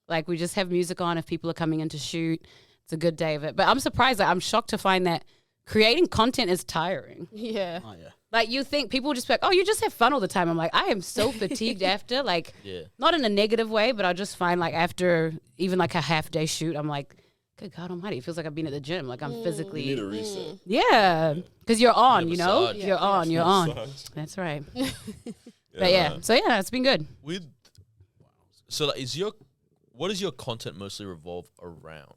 Like we just have music on if people are coming in to shoot. It's a good day of it. But I'm surprised. Like, I'm shocked to find that creating content is tiring. Yeah. Oh, yeah. Like you think people just be like, oh, you just have fun all the time. I'm like, I am so fatigued after. Like, not in a negative way, but I just find like after even like a half day shoot, I'm like, good God Almighty, it feels like I've been at the gym. Like I'm You need physically, a reset. yeah, because you're on. You know, massage. you're on. You're on. Massage. That's right. But yeah, so yeah, it's been good. So like, what does your content mostly revolve around?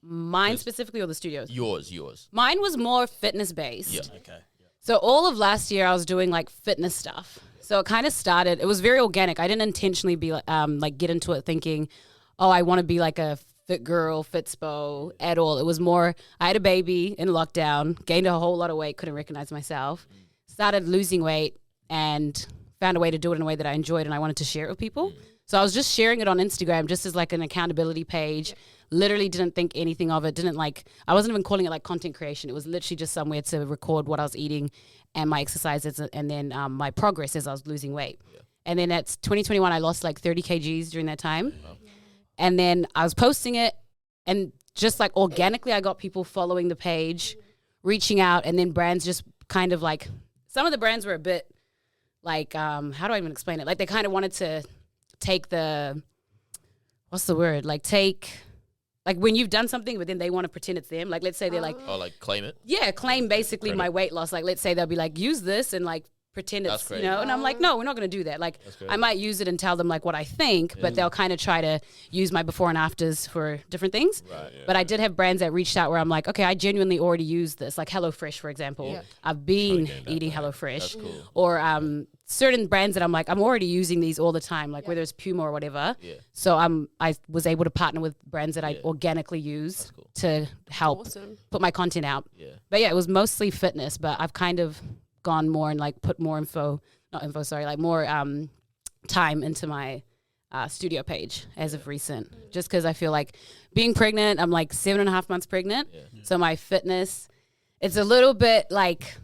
Mine specifically or the studios? Yours. Mine was more fitness based. Yeah. Okay. Yeah. So all of last year I was doing like fitness stuff. So it kind of started, it was very organic. I didn't intentionally be like get into it thinking, oh, I want to be like a fit girl, fit spo at all. It was more, I had a baby in lockdown, gained a whole lot of weight, couldn't recognize myself, started losing weight and found a way to do it in a way that I enjoyed and I wanted to share it with people. So I was just sharing it on Instagram just as like an accountability page. Literally didn't think anything of it. I wasn't even calling it like content creation. It was literally just somewhere to record what I was eating and my exercises and then my progress as I was losing weight. Yeah. And then at 2021, I lost like 30 kgs during that time. Wow. And then I was posting it and just like organically, I got people following the page, reaching out, and then brands just kind of like, some of the brands were a bit like, how do I even explain it? Like they kind of wanted to take what's the word? Like when you've done something, but then they want to pretend it's them. Like, let's say they're like, Oh, like claim it. yeah, claim basically my weight loss. Like, let's say they'll be like, use this and like pretend That's it's, crazy. and I'm like, no, we're not going to do that. Like, I might use it and tell them like what I think, but they'll kind of try to use my before and afters for different things. Right, yeah. But I did have brands that reached out where I'm like, okay, I genuinely already use this. Like HelloFresh, for example. Yeah. I've been eating HelloFresh. That's cool. Or certain brands that I'm like, I'm already using these all the time, like whether it's Puma or whatever. Yeah. So I was able to partner with brands that I organically use to help put my content out. Yeah. But yeah, it was mostly fitness, but I've kind of gone more and like put more more time into my studio page as of recent, just because I feel like being pregnant, I'm like 7.5 months pregnant. Yeah. So my fitness, it's a little bit like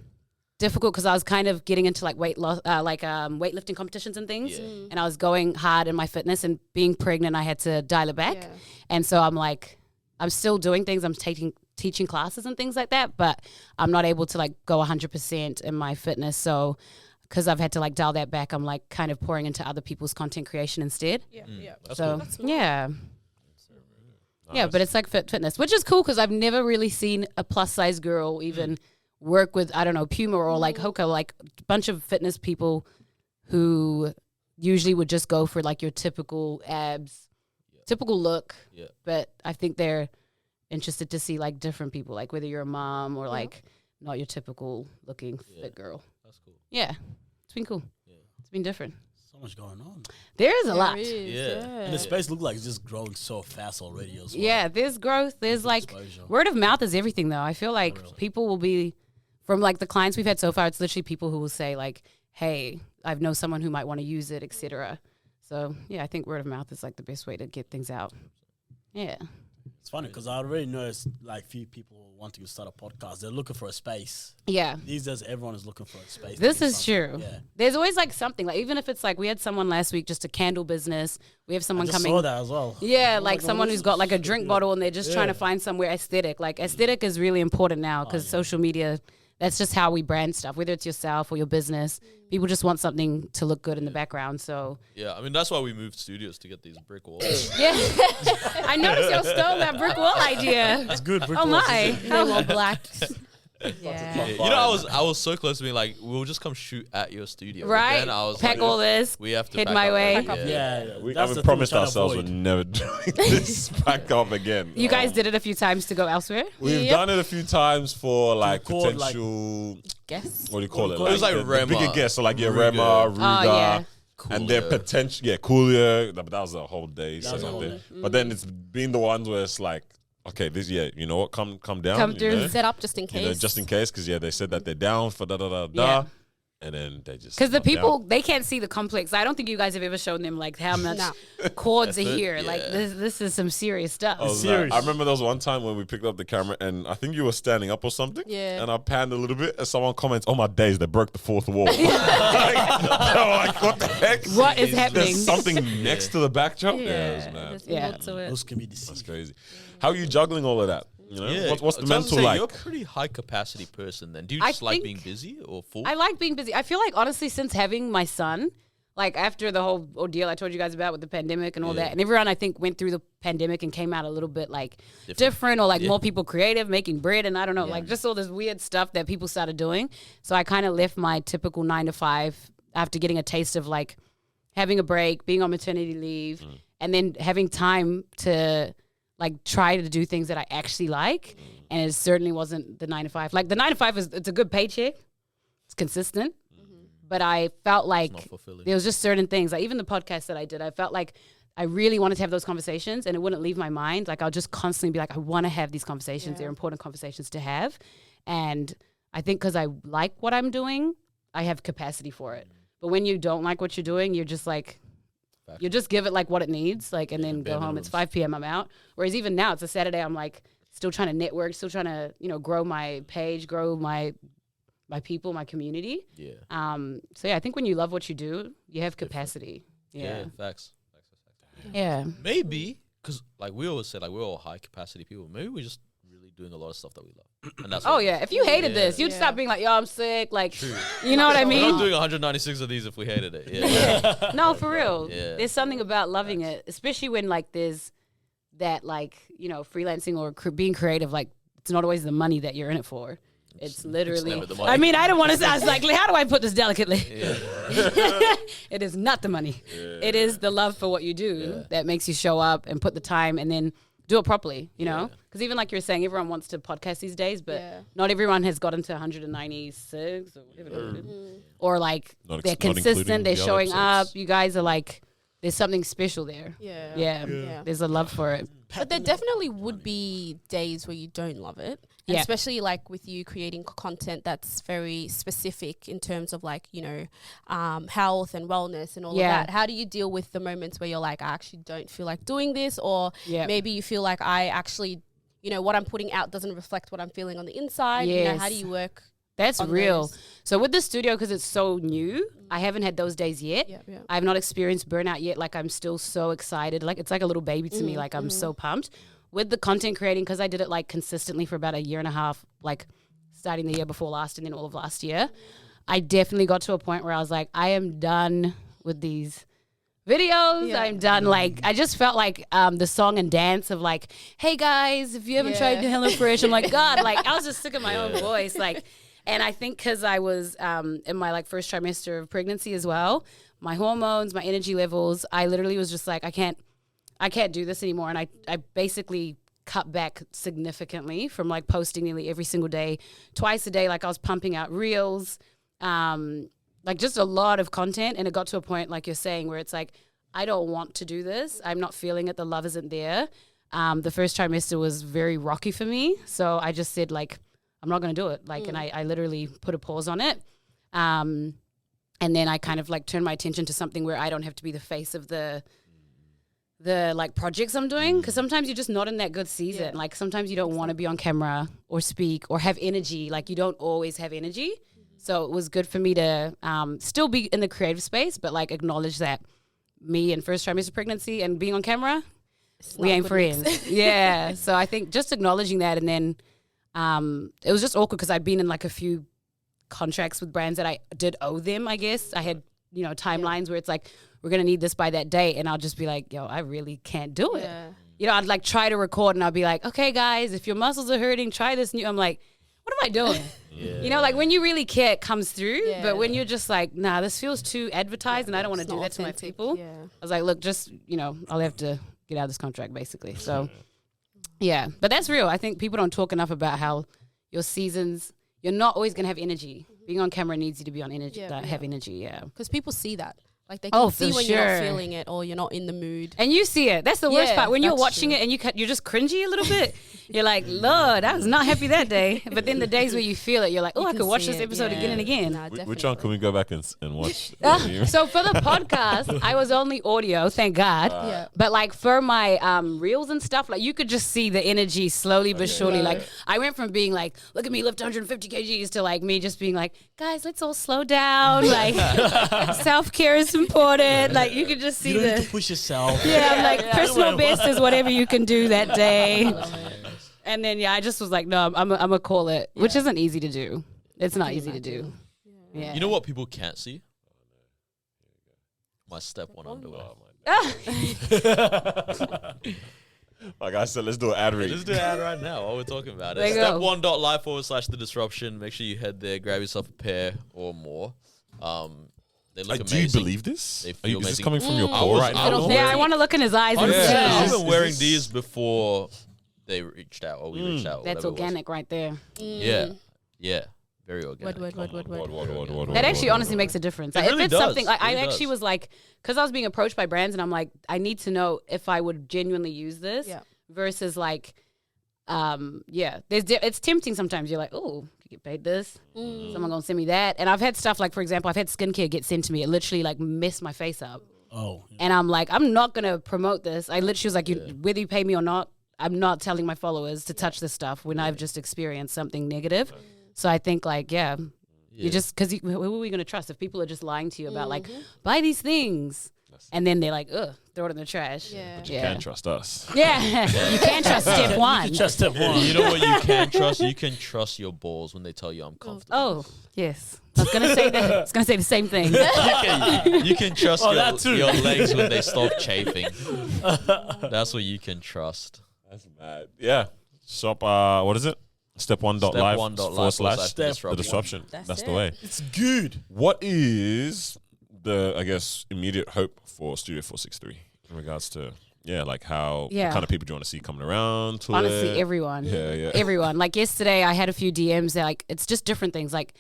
difficult because I was kind of getting into like weight loss, weightlifting competitions and things. Yeah. And I was going hard in my fitness, and being pregnant, I had to dial it back. Yeah. And so I'm like, I'm still doing things. I'm teaching classes and things like that, but I'm not able to like go 100% in my fitness. So because I've had to like dial that back, I'm like kind of pouring into other people's content creation instead. Yeah. Yeah. So yeah. Nice. Yeah, but it's like fitness, which is cool because I've never really seen a plus size girl even work with, I don't know, Puma or like Hoka, like a bunch of fitness people who usually would just go for like your typical abs, typical look. Yeah. But I think they're interested to see like different people, like whether you're a mom or like not your typical looking fit girl. That's cool. Yeah, it's been cool. Yeah. It's been different. So much going on. There is a lot. And the space looks like it's just growing so fast already as well. Yeah, there's growth. There's like exposure. Word of mouth is everything though. I feel like people will be from like the clients we've had so far, it's literally people who will say like, hey, I know someone who might want to use it, etc. So yeah, I think word of mouth is like the best way to get things out. Yeah. It's funny because I already noticed like few people wanting to start a podcast. They're looking for a space. Yeah. These days, everyone is looking for a space. This is true. Yeah. There's always like something, like even if it's like we had someone last week, just a candle business. We have someone I just coming. saw that as well. Yeah, I'm like oh, someone this who's is- got like a drink bottle and they're just trying to Yeah. find somewhere aesthetic. Like aesthetic is really important now because social media, that's just how we brand stuff, whether it's yourself or your business. People just want something to look good in the background. So Yeah, I mean that's why we moved studios to get these brick walls. yeah, I noticed y'all stole that brick wall idea. It's good. Oh my. No more black. Yeah. You know, I was so close to being like, we'll just come shoot at your studio. But Right? then I was Pack like, all this. we have to head back my up. way. Back up. Yeah. We that's the thing promised we're trying to ourselves we're avoid. never doing this back up again. You guys did it a few times to go elsewhere. We've done it a few times for like record, like- potential. Guess. What do you call it? It was like the Rema, bigger guests, so like your Ruger. Rema, Ruger, yeah. and then Coolio. potential, Coolio. But that was a whole day. That was a setting whole there. day. But then it's been the ones where it's like, okay, this you know what, come down, Come you through. know? Set up just in case. You know, just in case, because they said that they're down for da da da da, Yeah. and then they just Because the not down. people, they can't see the complex. I don't think you guys have ever shown them like how much chords are Effort, here. yeah. Like this is some serious stuff. I was Serious. like, I remember there was one time when we picked up the camera and I think you were standing up or something. Yeah. And I panned a little bit and someone comments, "Oh my days, they broke the fourth wall." Like, they were like, what the heck? What is happening? There's something next to the backdrop. Yeah, Yeah. it's mad. There's Yeah. more to it. Those can be That's deceived. crazy. How are you juggling all of that? You know, Yeah. what's the So I was mental saying, like? You're a pretty high capacity person then. Do you I just like think- being busy or full? I like being busy. I feel like honestly, since having my son, like after the whole ordeal I told you guys about with the pandemic and all that, and everyone I think went through the pandemic and came out a little bit like different or like more people creative, making bread and I don't know, like just all this weird stuff that people started doing. So I kind of left my typical 9 to 5 after getting a taste of like having a break, being on maternity leave, and then having time to like try to do things that I actually like. And it certainly wasn't the 9 to 5. Like the 9 to 5 it's a good paycheck. It's consistent. But I felt like not fulfilling. there was just certain things, like even the podcast that I did, I felt like I really wanted to have those conversations and it wouldn't leave my mind. Like I'll just constantly be like, I want to have these conversations. They're important conversations to have. And I think because I like what I'm doing, I have capacity for it. But when you don't like what you're doing, you're just like, you just give it like what it needs, like, and then go home. It's 5 p.m. I'm out. Whereas even now, it's a Saturday. I'm like still trying to network, still trying to grow my page, grow my people, my community. Yeah. So yeah, I think when you love what you do, you have capacity. Yeah. Yeah. Facts. Yeah. Maybe because like we always said, like we're all high capacity people. Maybe we're just really doing a lot of stuff that we love. And that's Oh what- yeah. If you hated this, you'd stop being like, yo, I'm sick. Like, you know what I We're mean? not doing 196 of these if we hated it. Yeah. No, for real. Yeah. There's something about loving it, especially when like there's that like, freelancing or being creative, like it's not always the money that you're in it for. It's literally, never the money. I mean, I don't want to say, I was like, how do I put this delicately? It is not the money. It is the love for what you do that makes you show up and put the time and then do it properly, you know? Because even like you were saying, everyone wants to podcast these days, but not everyone has gotten to 196 or whatever it is. Or like Not they're including consistent, they're the other showing up. episodes. You guys are like, there's something special there. Yeah. Yeah. There's a love for it. But there definitely would be days where you don't love it. And Yeah. especially like with you creating content that's very specific in terms of like, health and wellness and all of Yeah. that. How do you deal with the moments where you're like, I actually don't feel like doing this? Or Yeah. maybe you feel like I actually, what I'm putting out doesn't reflect what I'm feeling on the inside. How do Yes. you work? That's on real. those. So with the studio, because it's so new, I haven't had those days yet. Yeah, yeah. I've not experienced burnout yet. Like I'm still so excited. Like it's like a little baby to me. Like I'm so pumped. With the content creating, because I did it like consistently for about a year and a half, like starting the year before last and then all of last year, I definitely got to a point where I was like, I am done with these videos. Yeah. I'm done. Like I just felt like the song and dance of like, hey guys, if you haven't tried HelloFresh, I'm like, God, like I was just sick of my own voice. Like, and I think because I was in my like first trimester of pregnancy as well, my hormones, my energy levels, I literally was just like, I can't do this anymore. And I basically cut back significantly from like posting nearly every single day, twice a day. Like I was pumping out reels, like just a lot of content. And it got to a point, like you're saying, where it's like, I don't want to do this. I'm not feeling it. The love isn't there. The first trimester was very rocky for me. So I just said like, I'm not going to do it. Like, and I literally put a pause on it. And then I kind of like turn my attention to something where I don't have to be the face of the like projects I'm doing, because sometimes you're just not in that good season. Yeah. Like sometimes you don't want to be on camera or speak or have energy. Like you don't always have energy. So it was good for me to still be in the creative space, but like acknowledge that me and first trimester pregnancy and being on camera, we ain't friends. Yeah. So I think just acknowledging that, and then it was just awkward because I'd been in like a few contracts with brands that I did owe them, I guess. I had, you know, timelines where it's like, we're going to need this by that date. And I'll just be like, yo, I really can't do it. Yeah. You know, I'd like try to record and I'll be like, okay, guys, if your muscles are hurting, try this new. I'm like, what am I doing? You know, like when you really care, it comes through. Yeah. But when you're just like, nah, this feels too advertised and I don't want to do not that to my authentic, people. yeah. I was like, look, just, you know, I'll have to get out of this contract basically. So, yeah. But that's real. I think people don't talk enough about how your seasons, you're not always going to have energy. Being on camera needs you to be on energy, have energy, yeah. Because people see that. Like they can see when you're not feeling it or you're not in the mood. And you see it. That's the worst part. When you're that's watching true. it and you're just cringy a little bit. You're like, Lord, I was not happy that day. But then the days where you feel it, you're like, oh, I can could watch see this it, episode yeah. again and again. Nah, Which one can we go back and watch? So for the podcast, I was only audio, thank God. Yeah. But like for my reels and stuff, like you could just see the energy slowly but surely. Like I went from being like, look at me lift 150 kgs to like me just being like, guys, let's all slow down. Like self-care is important. Like you could just see You don't need to the push yourself. yeah. I'm like personal Yeah. best is whatever you can do that day. And then I just was like, no, I'm gonna call it, which isn't easy to do. It's not easy to do. Yeah. You know what people can't see? My step one underwear. Like I said, let's do an ad read. Let's do an ad right now while we're talking about There it. you Step go. 1.live/the disruption. Make sure you head there, grab yourself a pair or more. They look Do you amazing. believe this? They Is feel this amazing. coming from your I core was- right I now? was Yeah, I wearing- want to look in his eyes and Yeah, see. I've Is been wearing this- these before they reached out or we reached out. or That's whatever it was. organic right there. Yeah, yeah, very organic. Word. That actually honestly makes a difference. Like, really if it's does. something like It I really actually does. was like, because I was being approached by brands and I'm like, I need to know if I would genuinely use this versus like, it's tempting sometimes. You're like, oh, you get paid this. Someone gonna send me that. And I've had stuff like, for example, I've had skincare get sent to me. It literally like messed my face up. Oh. And I'm like, I'm not gonna promote this. I literally was like, whether you pay me or not, I'm not telling my followers to touch this stuff when I've just experienced something negative. So I think like, you just because who are we gonna trust if people are just lying to you about like buy these things and then they're like, ugh, throw it in the trash. Yeah. You can't trust us. Yeah, you can't trust step one. Just step one. You know what you can trust? You can trust your balls when they tell you I'm comfortable. Oh yes, I was gonna say that. I was gonna say the same thing. You can trust that too. your legs when they stop chafing. That's what you can trust. That's mad. Yeah. Shop. What is it? Step 1.live / the disruption. That's the way. It's good. What is the, I guess, immediate hope for Studio 463 in regards to, like how what kind of people do you want to see coming around to Honestly, it? everyone. Yeah. Everyone. Like yesterday, I had a few DMs that like it's just different things. Like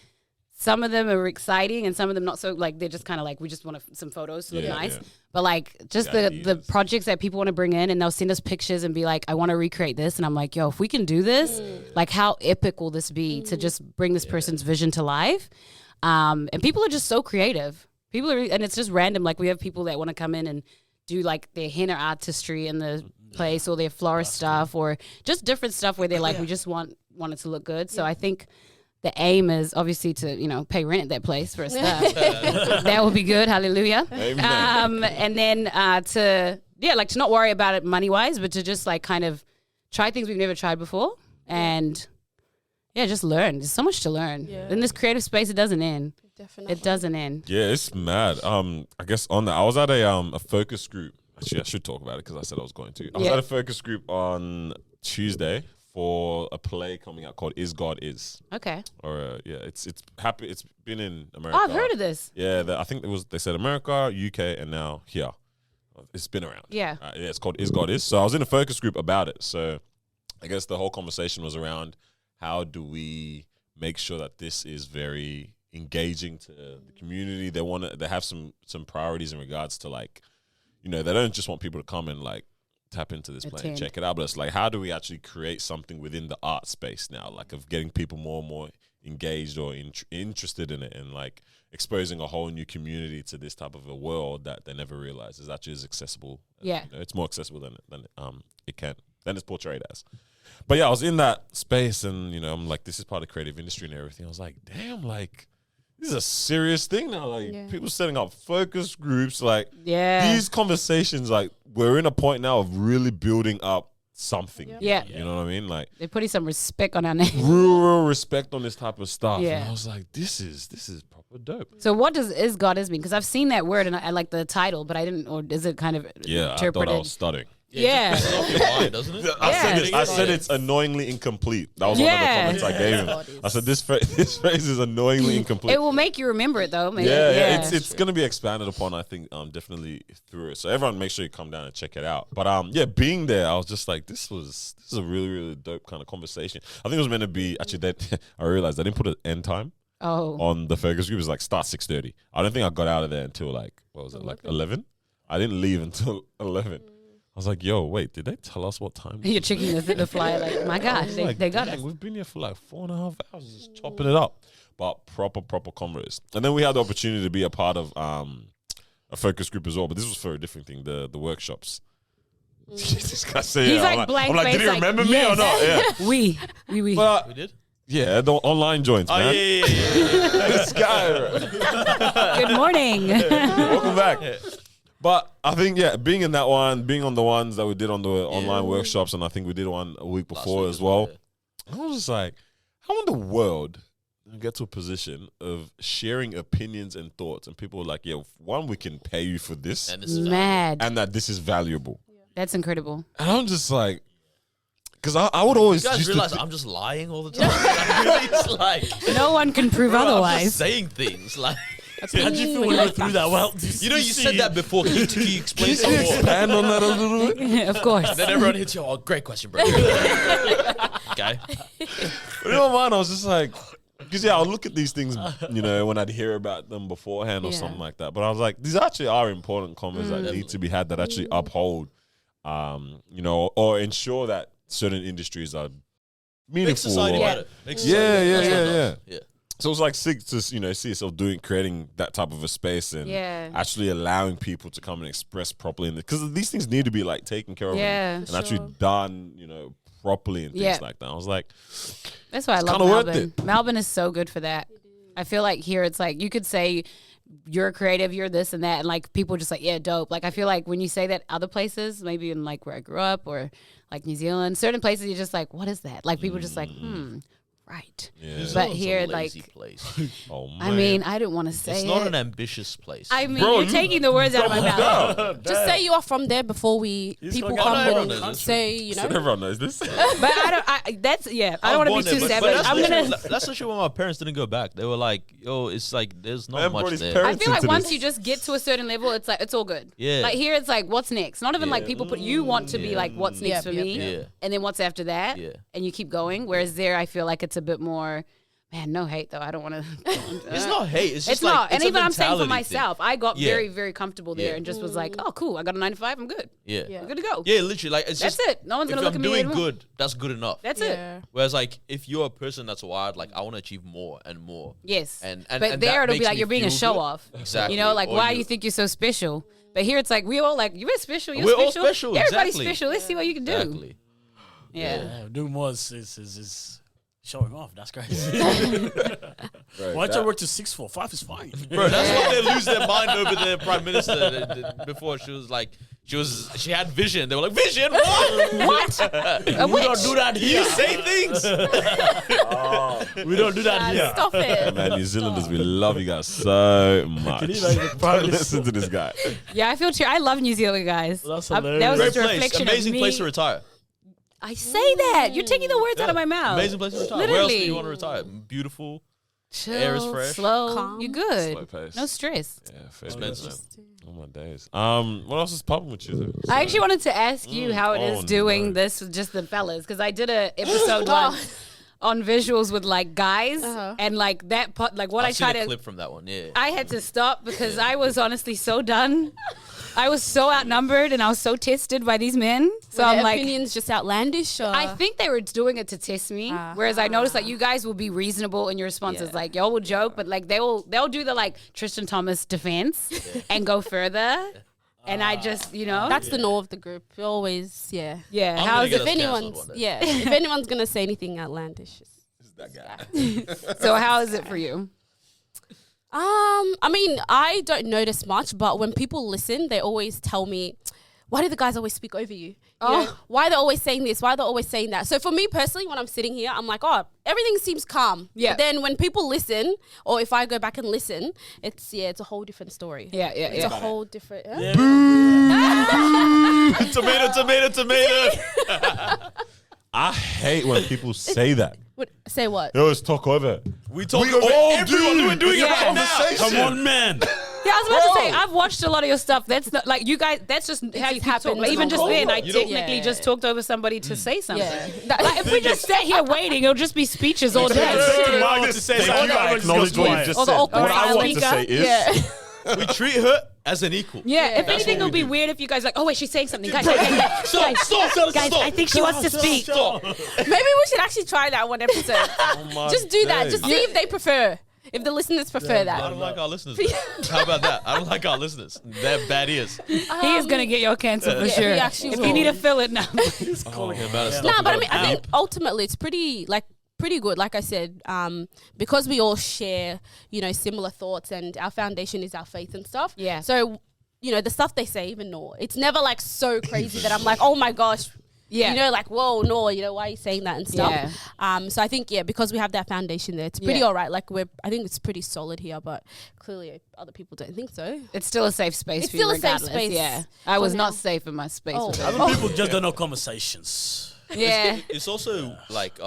some of them are exciting and some of them not so. Like they're just kind of like we just want some photos to look nice. Yeah. But like just the projects that people want to bring in and they'll send us pictures and be like, I want to recreate this. And I'm like, yo, if we can do this, like how epic will this be to just bring this person's vision to life? And people are just so creative. People are, and it's just random. Like we have people that want to come in and do like their henna artistry in the place or their florist stuff or just different stuff where they're like, we just want it to look good. So I think the aim is obviously to, pay rent at that place for a start. That would be good. Hallelujah. And then to not worry about it money wise, but to just like kind of try things we've never tried before and just learn. There's so much to learn. In this creative space, it doesn't end. Definitely. It doesn't end. Yeah, it's mad. I guess on that, I was at a focus group. Actually, I should talk about it because I said I was going to. I was at a focus group on Tuesday for a play coming out called Is God Is. Okay. Or it's happy. It's been in America. Oh, I've heard of this. Yeah, I think they said America, UK, and now here. It's been around. Yeah. It's called Is God Is. So I was in a focus group about it. So I guess the whole conversation was around how do we make sure that this is very engaging to the community. They have some priorities in regards to like, they don't just want people to come and like tap into this place, 10. check it out. But it's like, how do we actually create something within the art space now, like of getting people more and more engaged or interested in it, and like exposing a whole new community to this type of a world that they never realized is actually as accessible. Yeah. You know, it's more accessible than it's portrayed as. But yeah, I was in that space, and you know, I'm like, this is part of the creative industry and everything. I was like, damn, like this is a serious thing now. Like people setting up focus groups, like these conversations, like we're in a point now of really building up something. Yeah. You know what I mean? Like They're putting some respect on our name. real respect on this type of stuff. Yeah. And I was like, this is proper dope. So what is goddess mean? Because I've seen that word and I like the title, but I didn't. Or is it kind of Yeah, I thought interpreted? I was stuttering. Yeah. It's off your mind, doesn't it? I said it's annoyingly incomplete. That was one of the comments I gave him. I said this phrase is annoyingly incomplete. It will make you remember it though. Maybe. Yeah, it's going to be expanded upon, I think, definitely through it. So everyone, make sure you come down and check it out. But yeah, being there, I was just like, this is a really, really dope kind of conversation. I think it was meant to be actually that I realized I didn't put an end time on the focus group. It was like start 6:30. I don't think I got out of there until like, what was it, like 11? I didn't leave until 11. I was like, yo, wait, did they tell us what time? You're checking the flyer like, my gosh, they got us. We've been here for like 4.5 hours just chopping it up. But proper convos. And then we had the opportunity to be a part of a focus group as well. But this was for a different thing, the workshops. This guy said, He's yeah, like I'm blank like, face, did he like, remember me or not? Yeah. We. But, We did? yeah, the online joints, Oh, man. yeah. This guy. Good morning. Welcome back. But I think, yeah, being in that one, being on the ones that we did on the online workshops, and I think we did one a week before as well. I was just like, how in the world do you get to a position of sharing opinions and thoughts? And people were like, yeah, one, we can pay you for this, And this is Mad. and that this is valuable. That's incredible. And I'm just like, because I would always You guys used to realize I'm just lying all the time. It's like, No one can prove bro, I'm otherwise. just saying things. Like, How'd you feel when you went through that? Well, you know, you said that before. Can you explain some more? expand on that a little bit. Of course. Then everyone hits you. Oh, great question, bro. Okay. But in my mind, I was just like, because yeah, I'll look at these things, you know, when I'd hear about them beforehand or something like that. But I was like, these actually are important convos that need to be had that actually uphold, you know, or ensure that certain industries are Make meaningful. society or- better. Make society better. Yeah. So it's like sick to, you know, see yourself creating that type of a space and actually allowing people to come and express properly. Because these things need to be like taken care of and actually done, you know, properly and things like that. I was like, that's why I love Melbourne. Melbourne is so good for that. I feel like here it's like you could say you're a creative, you're this and that, and like people just like, yeah, dope. Like I feel like when you say that other places, maybe in like where I grew up or like New Zealand, certain places you're just like, what is that? Like people just like, right. yeah. But It's here, a lazy like, place. Oh, man. I mean, I didn't want to say It's not an ambitious place. I mean, Bro, you're taking the words out of my mouth. Just say you are from there before people got- come everyone and knows this. say, you know. Everyone knows this. But I don't want to be too savage. I'm gonna. That's actually why my parents didn't go back. They were like, "Yo, it's like there's not Man much brought his there." parents I feel like into once this. you just get to a certain level, it's like it's all good. Yeah. Like here, it's like what's next. Not even like people put. You want to be like what's next for me, Yeah. and then what's after that, Yeah. and you keep going. Whereas there, I feel like it's a bit more. Man, no hate though. I don't want to. It's not hate. It's just It's like not. And it's a even I'm saying for mentality thing. myself, I got Yeah. very, very comfortable there and just was like, oh, cool. I got a 9 to 5. I'm good. Yeah. I'm good to go. Yeah, literally. Like it's That's just, it. No one's if gonna look I'm at me doing anymore. good, that's good enough. That's it. Whereas, like, if you're a person that's wired, like, I want to achieve more and more. Yes. And but and there that it'll be makes like me you're being a feel show good. off. Exactly. You know, like Or why you think you're so special? But here it's like we all like you're special. You're We're all special. special, Everybody's exactly. special. Let's see what you can do. Exactly. Yeah. Yeah, doing more is showing off. That's crazy. Right, Why don't that- you work to 6 4? 5 is fine. Bro, that's why they lose their mind over the prime minister before she was like, she had vision. They were like, vision? What? What? A We witch? don't do that You here. say things. We don't do that here. Stop it. Man, New Zealanders, we love you guys so much. Can you imagine the Prime Minister? Listen to this guy. Yeah, I feel I love New Zealand guys. That's That was hilarious. Great just a place. reflection Amazing of me. place to retire. I say that. You're taking the words out of my mouth. Amazing place to retire. Where else do Literally. you want to retire? Beautiful. Chill, Air is fresh. slow. Calm. You're good. Slow pace. No stress. Yeah, fair Expensive. enough. Oh my days. What else is popping with you though? I actually wanted to ask you how it is Oh, doing no. this with just the fellas because I did a episode once on visuals with like guys and like that part, like what I've I seen try a to. clip from that one. Yeah. I had to stop because I was honestly so done. I was so outnumbered and I was so tested by these men. So Were I'm their like, opinions just outlandish. Or? I think they were doing it to test me. Whereas I noticed like you guys will be reasonable in your responses. Yeah. Like y'all will joke, but like they'll do the like Tristan Thomas defense and go further. And I just, that's the norm of the group. We always, yeah. yeah. I'm How's gonna it? get If us cancelled anyone's, one day. yeah, if anyone's gonna say anything outlandish, It's that guy. So how is it for you? I mean, I don't notice much, but when people listen, they always tell me, why do the guys always speak over you? You know, why they're always saying this? Why they're always saying that? So for me personally, when I'm sitting here, I'm like, oh, everything seems calm. Yeah. But then when people listen, or if I go back and listen, it's a whole different story. Yeah. It's a whole different. Tomato. I hate when people say that. Say what? They always talk over it. We talk We over all everyone do. doing it Yeah. right now. Come on, man. Yeah, I was about to say, I've watched a lot of your stuff. That's not like you guys. That's just how you just talk. happens Like, even just normal. then, I You don't- technically Yeah. just talked over somebody to say something. Yeah. Like if we just sat here waiting, it'll just be speeches all day. Mark to say Thank something, you. I everyone's acknowledge just what quiet. you've just Or the said. awkward What I want to speaker. say is, Yeah. We treat her as an equal. Yeah, if That's anything, what it'll we be do. weird if you guys like, oh wait, she's saying something. Guys, Stop, guys, I think she wants to speak. Stop. Maybe we should actually try that one episode. Just do that. Just see if they prefer. If the listeners prefer I that. don't like our listeners. How about that? I don't like our listeners. They're bad ears. He is gonna get your cancer for Yeah, sure. he actually If will. you need to fill it now. But I mean, I think ultimately it's pretty good. Like I said, because we all share, similar thoughts, and our foundation is our faith and stuff. Yeah. So, the stuff they say, even Noor, it's never like so crazy that I'm like, oh my gosh. Yeah. Like, whoa, Noor, why are you saying that and stuff? Yeah. So I think, because we have that foundation there, it's pretty all right. Like I think it's pretty solid here, but clearly other people don't think so. It's still a safe space It's for you, still a safe regardless. space Yeah, I was for not now. safe in my space. Oh. with Other people just don't know conversations. Yeah. It's also like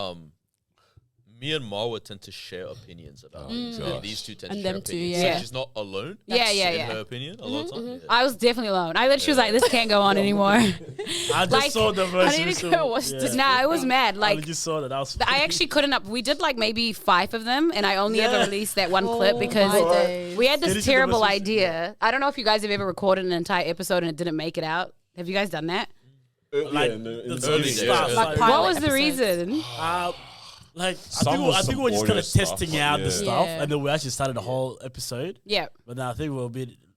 me and Marwa tend to share opinions about things. And these two tend And to share them too, opinions. yeah. So she's not alone. Yeah, in yeah. her opinion, a lot of times. Yeah. I was definitely alone. I literally was like, this can't go on anymore. I just Like, saw the I version. need to go watch this. Nah, it was mad. I Like, just saw that. I was. I actually couldn't up. We did like maybe 5 of them, and I only Yeah. ever released that one clip Oh because my days. we had Did you this see the terrible most- idea. I don't know if you guys have ever recorded an entire episode and it didn't make it out. Have you guys done that? like in the the early days. days. Like What pilot was the episodes. reason? Like Some was I think some we were just kind audio of stuff, testing but out yeah. the stuff, Yeah. and then we actually started the whole episode. Yeah. But then I think we were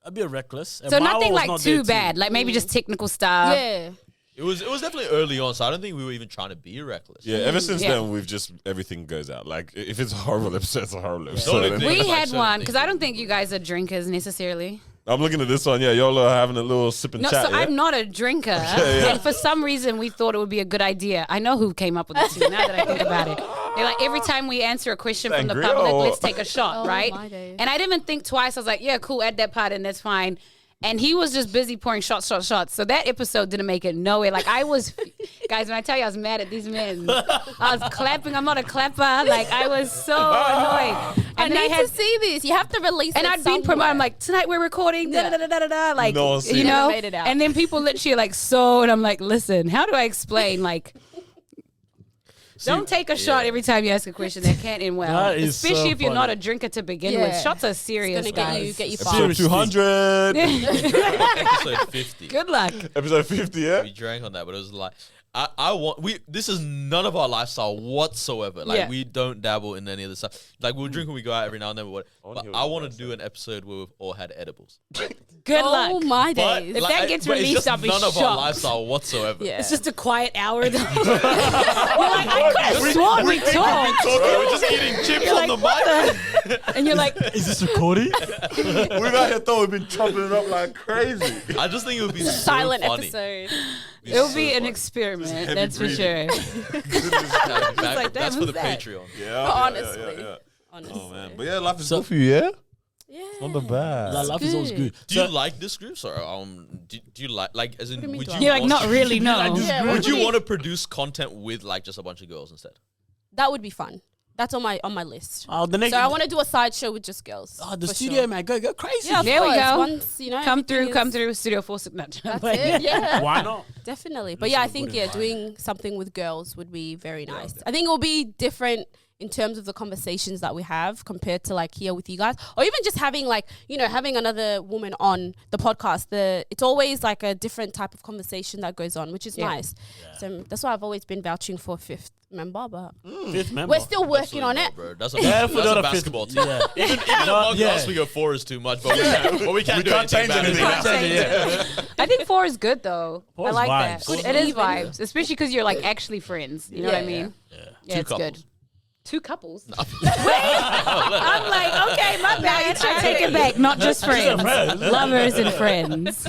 a bit reckless. And So Marwa nothing was like not there too bad. Like maybe just technical stuff. Yeah. It was definitely early on, so I don't think we were even trying to be reckless. Yeah, ever since Yeah. then, we've just, everything goes out. Like, if it's a horrible episode, it's a horrible The episode. only And thing- We Like had certain one things because I we don't do. think you guys are drinkers necessarily. I'm looking at this one. Yeah, y'all are having a little sip and No, chat. so yeah? I'm not a drinker, yeah. and for some reason we thought it would be a good idea. I know who came up with it too. Now that I think about it, they're like every time we answer a question from the Sangria public, or- let's take a shot, Oh, right? my days. And I didn't even think twice. I was like, yeah, cool, add that part in, that's fine. And he was just busy pouring shots. So that episode didn't make it nowhere. Like I was, guys, when I tell you I was mad at these men, I was clapping. I'm not a clapper. Like I was so annoyed. I And then need had, to see this. You have to release and it I'd been promoted. somewhere. I'm like, tonight we're recording. Da, da, da, da, da, da, like, No one's seen you it. know. Made it out. And then people literally are like, so, and I'm like, listen, how do I explain? Like, don't take a shot every time you ask a question. That can't end well, That is especially so if you're not funny. a drinker to begin Yeah. with. Shots are serious, It's gonna guys. get you Episode fired. 200. Episode 50. Good luck. Episode 50, yeah? We drank on that, but it was like this is none of our lifestyle whatsoever. Like Yeah. we don't dabble in any of the stuff. Like we'll drink when we go out every now and then, but I want to do an episode where we've all had edibles. Good Oh luck. my But, days. If that gets but it's released, just I'll be none of our shocked. lifestyle whatsoever. Yeah. It's just a quiet hour. Though. You're like, I could have sworn we talked. We're just eating chips You're on like, the mic. And you're like, Is this recording? We've out here thought we've been chopping it up like crazy. I just think it would be Silent so funny. episode. it'll be an experiment. That's for sure. like, That's damn, for the who's that? Patreon. Yeah. Honestly. Oh, man. But yeah, life is good for you, yeah? Yeah. Not that bad. That life is always good. Do you like this group? Or do you like as in do you mean would do you I You're like, want not to- really, no. Yeah, Would what do you you- want to produce content with like just a bunch of girls instead? That would be fun. That's on my list. Oh, the next. So I want to do a side show with just girls. Oh, the for studio, sure. man, go crazy. Yeah, of There we course. go. Once, Come everything through is- Studio 4. No, That's but it. Yeah. Why not? Definitely. But yeah, I think doing something with girls would be very nice. I think it will be different in terms of the conversations that we have compared to like here with you guys, or even just having like, you know, having another woman on the podcast. It's always like a different type of conversation that goes on, which is nice. Yeah. So that's why I've always been vouching for fifth member, but Fifth member. we're still working on it. Bro. That's a basketball team. Yeah. Even among us, we go 4 is too much, but we can't do anything about it. I think 4 is good though. Four I is like vibes. that. It is vibes, especially because you're like actually friends. You know what I mean? Yeah, Two it's couples. good. 2 couples. Wait, I'm like, okay, my bad. I take it back. Not just friends, lovers and friends.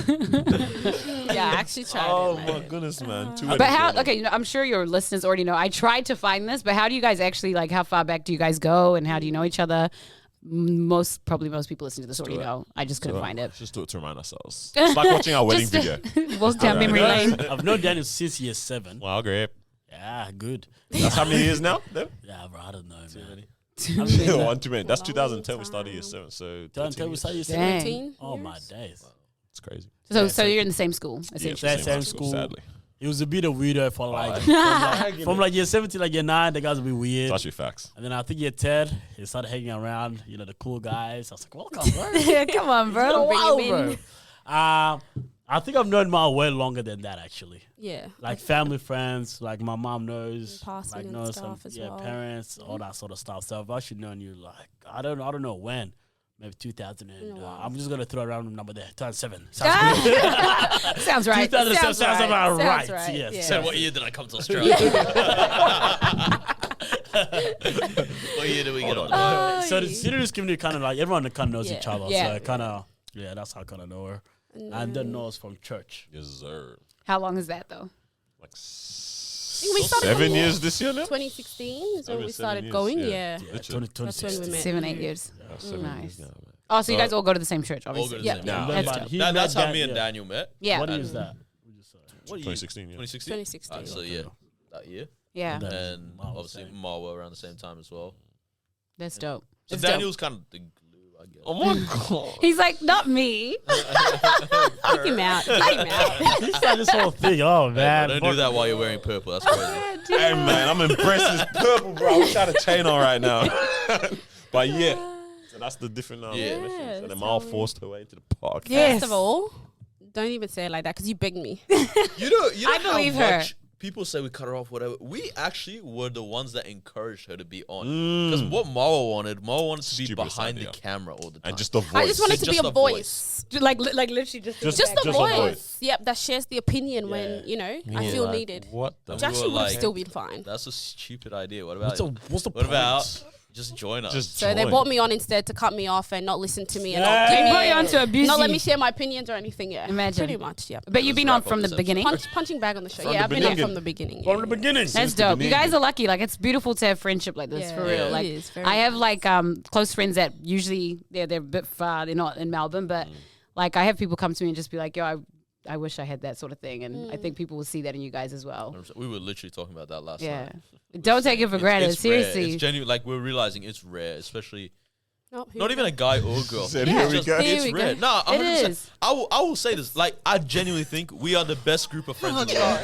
Yeah, I actually tried. Oh it, my goodness, man. But how? Okay, you know, I'm sure your listeners already know. I tried to find this, but how do you guys actually like? How far back do you guys go, and how do you know each other? Most people listening to this already know. I just couldn't find it. Just do it to remind ourselves. It's like watching our wedding video. Walk down memory lane. I've known Daniel since year 7. Wow, great. Yeah, good. That's how many years now? Then? Yeah, bro, I don't know, man. One too many. That's 2010. We started year 7. So 2010 we started year 7. Dang. 17 Oh years? my days. it's crazy. So you're in the same school, essentially. Same school. Sadly, It was a bit of weirdo for like from like year 7 to like year 9. The guys would be weird. it's actually facts. And then I think year 10, he started hanging around, you know, the cool guys. I was like, welcome, bro. Come on, bro. Oh, wow, Bring him in. bro. I think I've known Ma way longer than that, actually. Yeah. Like family, friends, like my mom knows, Passing like and knows stuff some, as well. parents, all that sort of stuff. So I've actually known you like I don't know when, maybe 2000. And I'm just gonna throw a random number there, 2007. Sounds good. Sounds right. 2007 sounds about right. Sounds right, Yes. yeah. Said, what year did I come to Australia? What year did we get on? So the serious community kind of like everyone kind of knows each other. Yeah. So kind of that's how I kind of know her. And then knows from church. Yes, sir. How long is that though? Like We started 7 going years this year now? 2016 is when Maybe we 7 started years, going. yeah. Yeah. Literally. That's when we met. 7-8 years. Yeah, 7 Nice. years now, man. Oh, so you guys all go to the same church, All go obviously. to the Yeah. same Yeah. church. That's But dope. he That's met how me and yeah. Daniel met. Yeah. What year is that? What year? 2016, yeah. 2016? 2016. So yeah, that year. Yeah. Then And Marwa obviously same. Marwa around the same time as well. That's dope. So That's dope. Daniel's kind of the glue, I guess. Oh my god. He's like, not me. Kick him out. Kick him out. He started this whole thing. Oh man, Don't do that while you're wearing purple. That's crazy. Hey man, I'm impressed. This purple, bro. I wish I had a chain on right now. But yeah, so that's the different Yeah. missions. And then Mal forced her way into the park. Yes. First of all, don't even say it like that because you begged me. You know I believe how her. much people say we cut her off, whatever. We actually were the ones that encouraged her to be on. Because what Marwa wanted to be Stupidest behind idea. the camera all the time. And just the voice. I just wanted to be Just a a voice. Like literally just Just Just a a voice. voice. Yep, that shares the opinion when, you know, I feel needed. What the Which we actually were would have like- still been fine. That's a stupid idea. What about what's the What point? about just join us? Just So they join. bought me on instead to cut me off and not listen to me and Yeah. not give They me brought you on to abuse not let you. me share my opinions or anything. Yeah, Imagine. pretty much. Yeah, But you've been Let's on wrap from up the this beginning. punching bag on the show. From Yeah, the I've been on beginning. from the beginning. From yeah. the beginning. That's dope. You guys are lucky. Like it's beautiful to have friendship like this for Yeah, real. it Like is very I have nice. like close friends that usually they're a bit far. They're not in Melbourne, but like I have people come to me and just be like, "Yo, I wish I had that sort of thing," and I think people will see that in you guys as well. We were literally talking about that last Yeah, night. don't take it for granted. It's rare. Seriously, It's genuine. Like we're realizing it's rare, especially No, not even a guy or girl. Said, It's here we just- go. It's Here we rare. go. No, 100%. is. I will say this. Like I genuinely think we are the best group of friends in the world.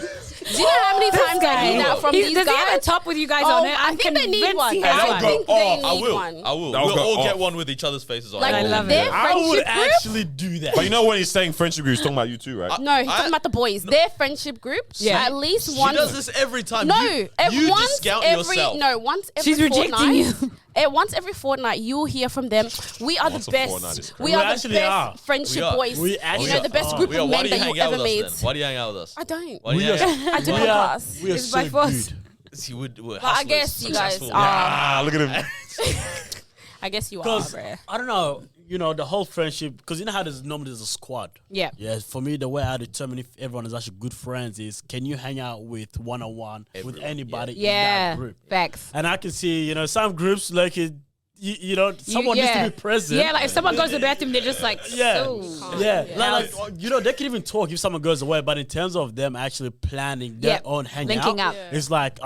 Do you know how many times I hear that from these does he have a guys? top with you guys Oh, on it? I I'm think they need convinced one. he I has that'll one. go think they off. I need will. one. I will. That'll We'll go all get off. one with each other's faces on. Like I love their it. I would friendship group. actually do that. But you know when he's saying friendship group, he's talking about you too, right? No, he's talking about the boys. Their friendship group. Yeah. At least She once. does this every time. No, you once discount every yourself. once every She's rejecting fortnight. you. Once every fortnight, you'll hear from them. We are Once the a fortnight is best. crazy. We We are the actually best are. friendship We are. boys. We You actually know, the best are. group We are. of Why men do you that hang you'll out ever with meet. us then? Why do you hang out with us? I don't. Why do you hang out? I do we in are, class. we are It's so by force. good. See, we're But I hustlers, guess you guys successful. are. Ah, look at him. I guess you are, Because bro. I don't know, you know, the whole friendship. Because you know how there's normally a squad. Yeah. Yeah, for me, the way I determine if everyone is actually good friends is can you hang out with one-on-one with Everyone, anybody in Yeah, that group? facts. And I can see, you know, some groups like it, you know, someone needs to be present. Yeah, like if someone goes to the bathroom, they're just like, Yeah. so. Yeah, Yeah. like, you know, they can even talk if someone goes away, but in terms of them actually planning their Yeah, own hangout, linking up. it's like,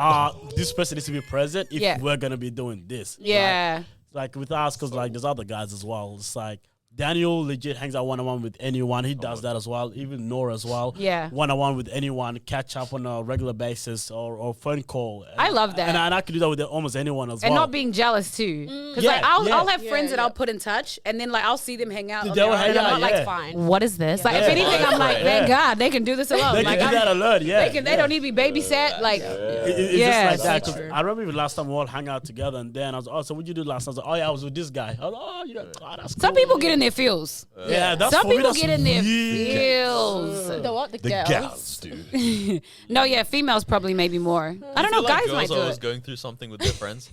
this person needs to be present if Yeah. we're gonna be doing this. Yeah. Like with us, because like there's other guys as well. It's like Daniel legit hangs out one-on-one with anyone. He does that as well. Even Nora as well. Yeah. One-on-one with anyone, catch up on a regular basis or phone call. I love that. And I could do that with almost anyone as and well. not being jealous too, because Yeah, like I'll have Yeah, friends that yeah. I'll put in touch, and then like I'll see them hang out. Dude, on they'll their hang own, and out, I'm like, yeah. Fine. what is this? Like, if Yeah. anything, I'm like, thank God they can do this alone. They like, can do that alone, yeah. they don't need to be babysat. Like, It's Yeah, just like that. so 'Cause true. I remember even last time we all hung out together, and then I was, oh, so what'd you do last night? I was like, oh yeah, I was with this guy. I was like, oh, that's cool. some people get in their feels. Yeah, that's Some for me, people that's get in their weird. feels. The what? The The girls. gals, dude. No, yeah, females probably maybe more. I don't know. feel like Guys might girls are do always it. going through something with their friends.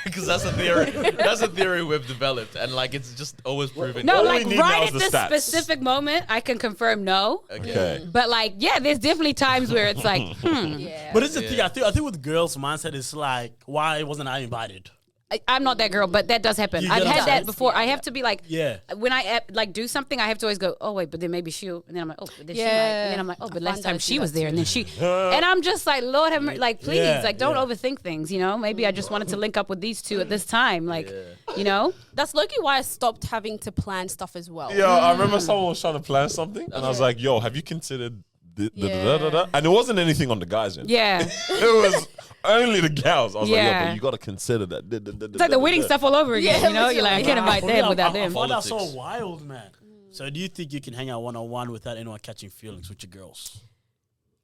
Because that's a theory. That's a theory we've developed, and like it's just always proven. No, All we like need now right is at the this stats. specific moment, I can confirm no. Okay. But like, yeah, there's definitely times where it's like, Yeah. But it's the thing. I think with girls' mindset, it's like, why wasn't I invited? I'm not that girl, but that does happen. You I've get what had I'm that saying? before. I have to be like, Yeah. when I like do something, I have to always go, oh wait, but then maybe she'll, and then I'm like, oh, but then she might, Yeah. and then I'm like, oh, but I last find time I do she that was there, and too. then she, and I'm just like, Lord have mercy, like please, Yeah, like don't yeah. overthink things, you know? Maybe I just wanted to link up with these two at this time, like, you know? That's low-key why I stopped having to plan stuff as well. Yo, I remember someone was trying to plan something, and I was like, yo, have you considered the. And it wasn't anything on the guys' end. Yeah, It was only the gals. I was like, yo, Yeah. but you got to consider that. it's like the wedding stuff all over again. Yeah, You know, you're like, I can't invite them without I them. find that so Politics. wild, man. So do you think you can hang out one-on-one without anyone catching feelings with your girls?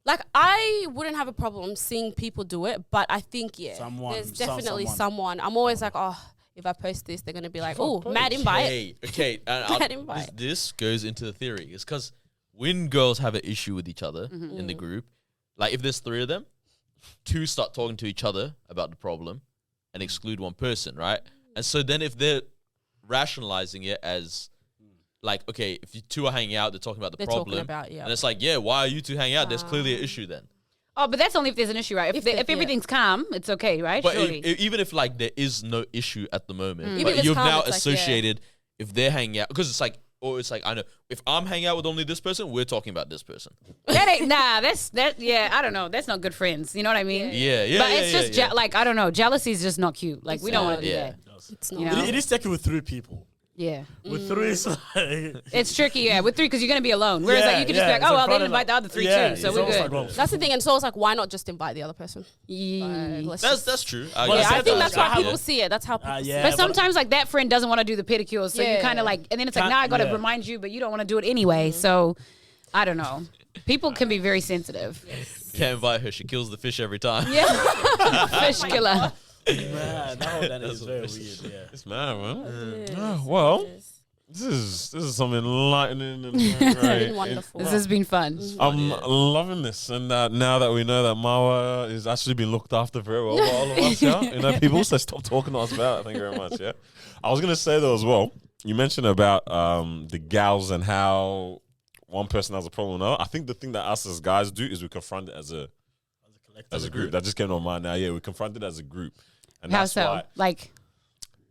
Like, I wouldn't have a problem seeing people do it, but I think, there's definitely someone. I'm always like, oh, if I post this, they're going to be like, oh, mad invite. Okay. Mad invite. This goes into the theory. It's because when girls have an issue with each other in the group, like if there's 3 of them, 2 start talking to each other about the problem and exclude one person, right? And so then if they're rationalizing it as like, okay, if you 2 are hanging out, they're talking about the They're problem. talking about, yeah. And it's like, yeah, why are you 2 hanging out? There's clearly an issue then. Oh, but that's only if there's an issue, right? If If everything's calm, it's okay, right? But Surely. even if like there is no issue at the moment, Even if but it's you've calm, now it's like, associated if they're hanging out, because it's like, or it's like, I know if I'm hanging out with only this person, we're talking about this person. That ain't yeah, I don't know. That's not good friends. You know what I mean? Yeah. But it's just like I don't know. Jealousy is just not cute. Like we don't want to do Yeah. that. It's You not. know? It is taken with 3 people. Yeah, With 3, it's like... it's tricky. Yeah, with 3 because you're gonna be alone. Whereas Yeah, like you could just yeah, be like, oh so well, they probably didn't invite the other 3 yeah, too, so it's we're almost good. like, well, That's the thing. And so it's like, why not just invite the other person? Let's just- That's true. Well, yeah, I that's- think that's why yeah. people see it. That's how people see yeah. it. But sometimes like that friend doesn't want to do the pedicures, so you Yeah. kind of like, and then it's like, Can't- now I got to yeah. remind you, but you don't want to do it anyway. So I don't know. People can be very sensitive. Can't invite her. She kills the fish every time. Yeah, fish killer. Man, that whole that is very weird, yeah. It's mad, man. Well, this is some enlightening and very Wonderful. This has been fun. I'm loving this, and now that we know that Marwa is actually being looked after very well by all of us, yeah. You know, people say stop talking to us about it. Thank you very much, yeah. I was gonna say though as well. You mentioned about the gals and how one person has a problem. No, I think the thing that us as guys do is we confront it as a group. That just came to my mind now. Yeah, we confront it as a group, and How that's so? why. Like,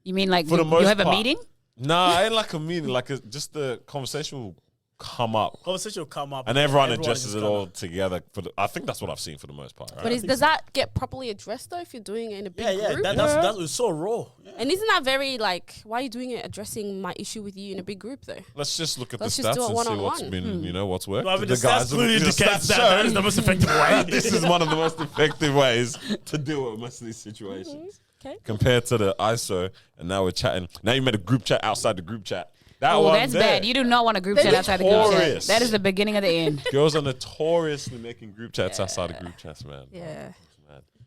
you mean like For the you most have a part. meeting? Nah, ain't like a meeting. Like just the conversation will come up. Conversation will come up. And everyone just addresses it kinda- all together. I think that's what I've seen for the most part. Right? But does that get properly addressed though if you're doing it in a big Yeah, group? that's it's so raw. Yeah. And isn't that very like, why are you doing it addressing my issue with you in a big group though? Let's just look at Let's the just stats do it and see what's one-on-one. been, you know, what's worked. Well, I mean, the guys stats clearly the indicates stats that is show the most effective way. this is one of the most effective ways to deal with most of these situations. Okay. Compared to the ISO, and now we're chatting. Now you made a group chat outside the group chat. That Oh, one that's there. bad. You do not want a group chat They're outside the group chat. notorious. That is the beginning of the end. Girls are notoriously making group chats outside of group chats, man. Yeah.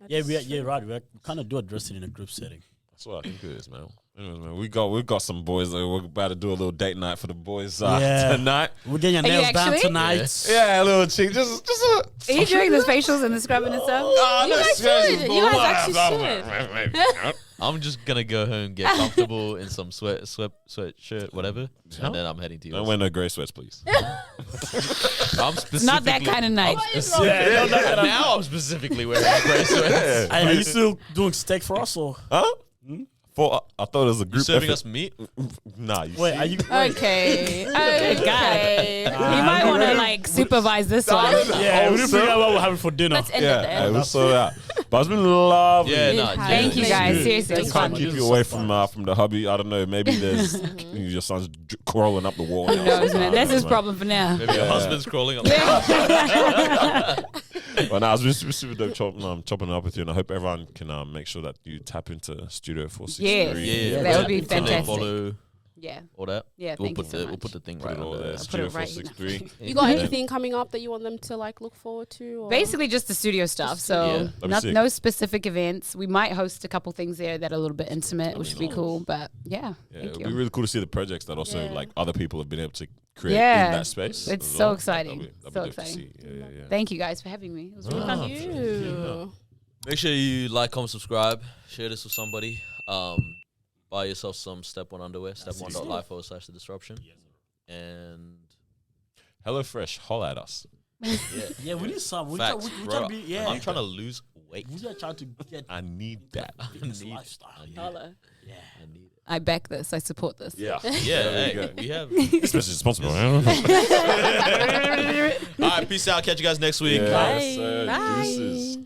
Yeah, right. We kind of do address it in a group setting. That's what I think it is, man. Anyways, man, we got some boys that we're about to do a little date night for the boys Yeah. tonight. We're getting your Are you nails done actually? tonight. Yeah, a little cheek, just a. Are you doing the facials and the scrubbing and stuff? Oh, no, guys seriously, should. You guys bro. actually I'm just gonna go home, get comfortable in some sweatshirt, whatever, and then I'm heading to Don't yours. wear no grey sweats, please. I'm It's not that kind of night. Now I'm specifically wearing grey sweats. Are you still doing steak for us or? Huh? I thought it was a You group serving effort. us meat? Nah, you Wait, see? are you? Okay. Okay. You Ah, might you want to ready? like supervise this one. Yeah, we didn't figure out what we're having for dinner. Let's end Yeah, it there. we'll sort it out. But it's been lovely. Yeah, no, Thank you guys. Good. Seriously, it I was can't fun. keep you away from the hubby. I don't know. Maybe there's your son's crawling up the wall. Who now. knows, man? That's his problem for now. Maybe your husband's crawling up. Well, no, it's been super dope chopping it up with you, and I hope everyone can make sure that you tap into Studio 463. Yeah, That would be Follow- fantastic. Follow Yeah. all that. Yeah, We'll thank you put so the much. we'll put the thing Put right it all on there. there. Studio it right here. 463. You got anything coming up that you want them to like look forward to? Or? Basically, just the studio stuff. So Yeah. That'd be not, sick. no specific events. We might host a couple things there that are a little bit intimate, which would be cool. But yeah, Yeah, thank it'd you. be really cool to see the projects that also Yeah. like other people have been able to create Yeah. in that space. It's as so well. exciting. That'd be So dope to exciting. see. Yeah. Thank you guys for having me. It was really fun. Thank you. Make sure you like, comment, subscribe, share this with somebody. Buy yourself some Step One underwear. Step1.life/the disruption. And HelloFresh, holla at us. Yeah, we need some. We facts, try bro. to be, yeah. I'm trying to lose weight. We are trying to get I need that. this need it. lifestyle. Holla. Yeah. I need it. I back this. I support this. Yeah. Yeah, There we hey, go. we have. This message is responsible. All right, peace out. Catch you guys next week. Yeah, Bye. so Bye. deuces.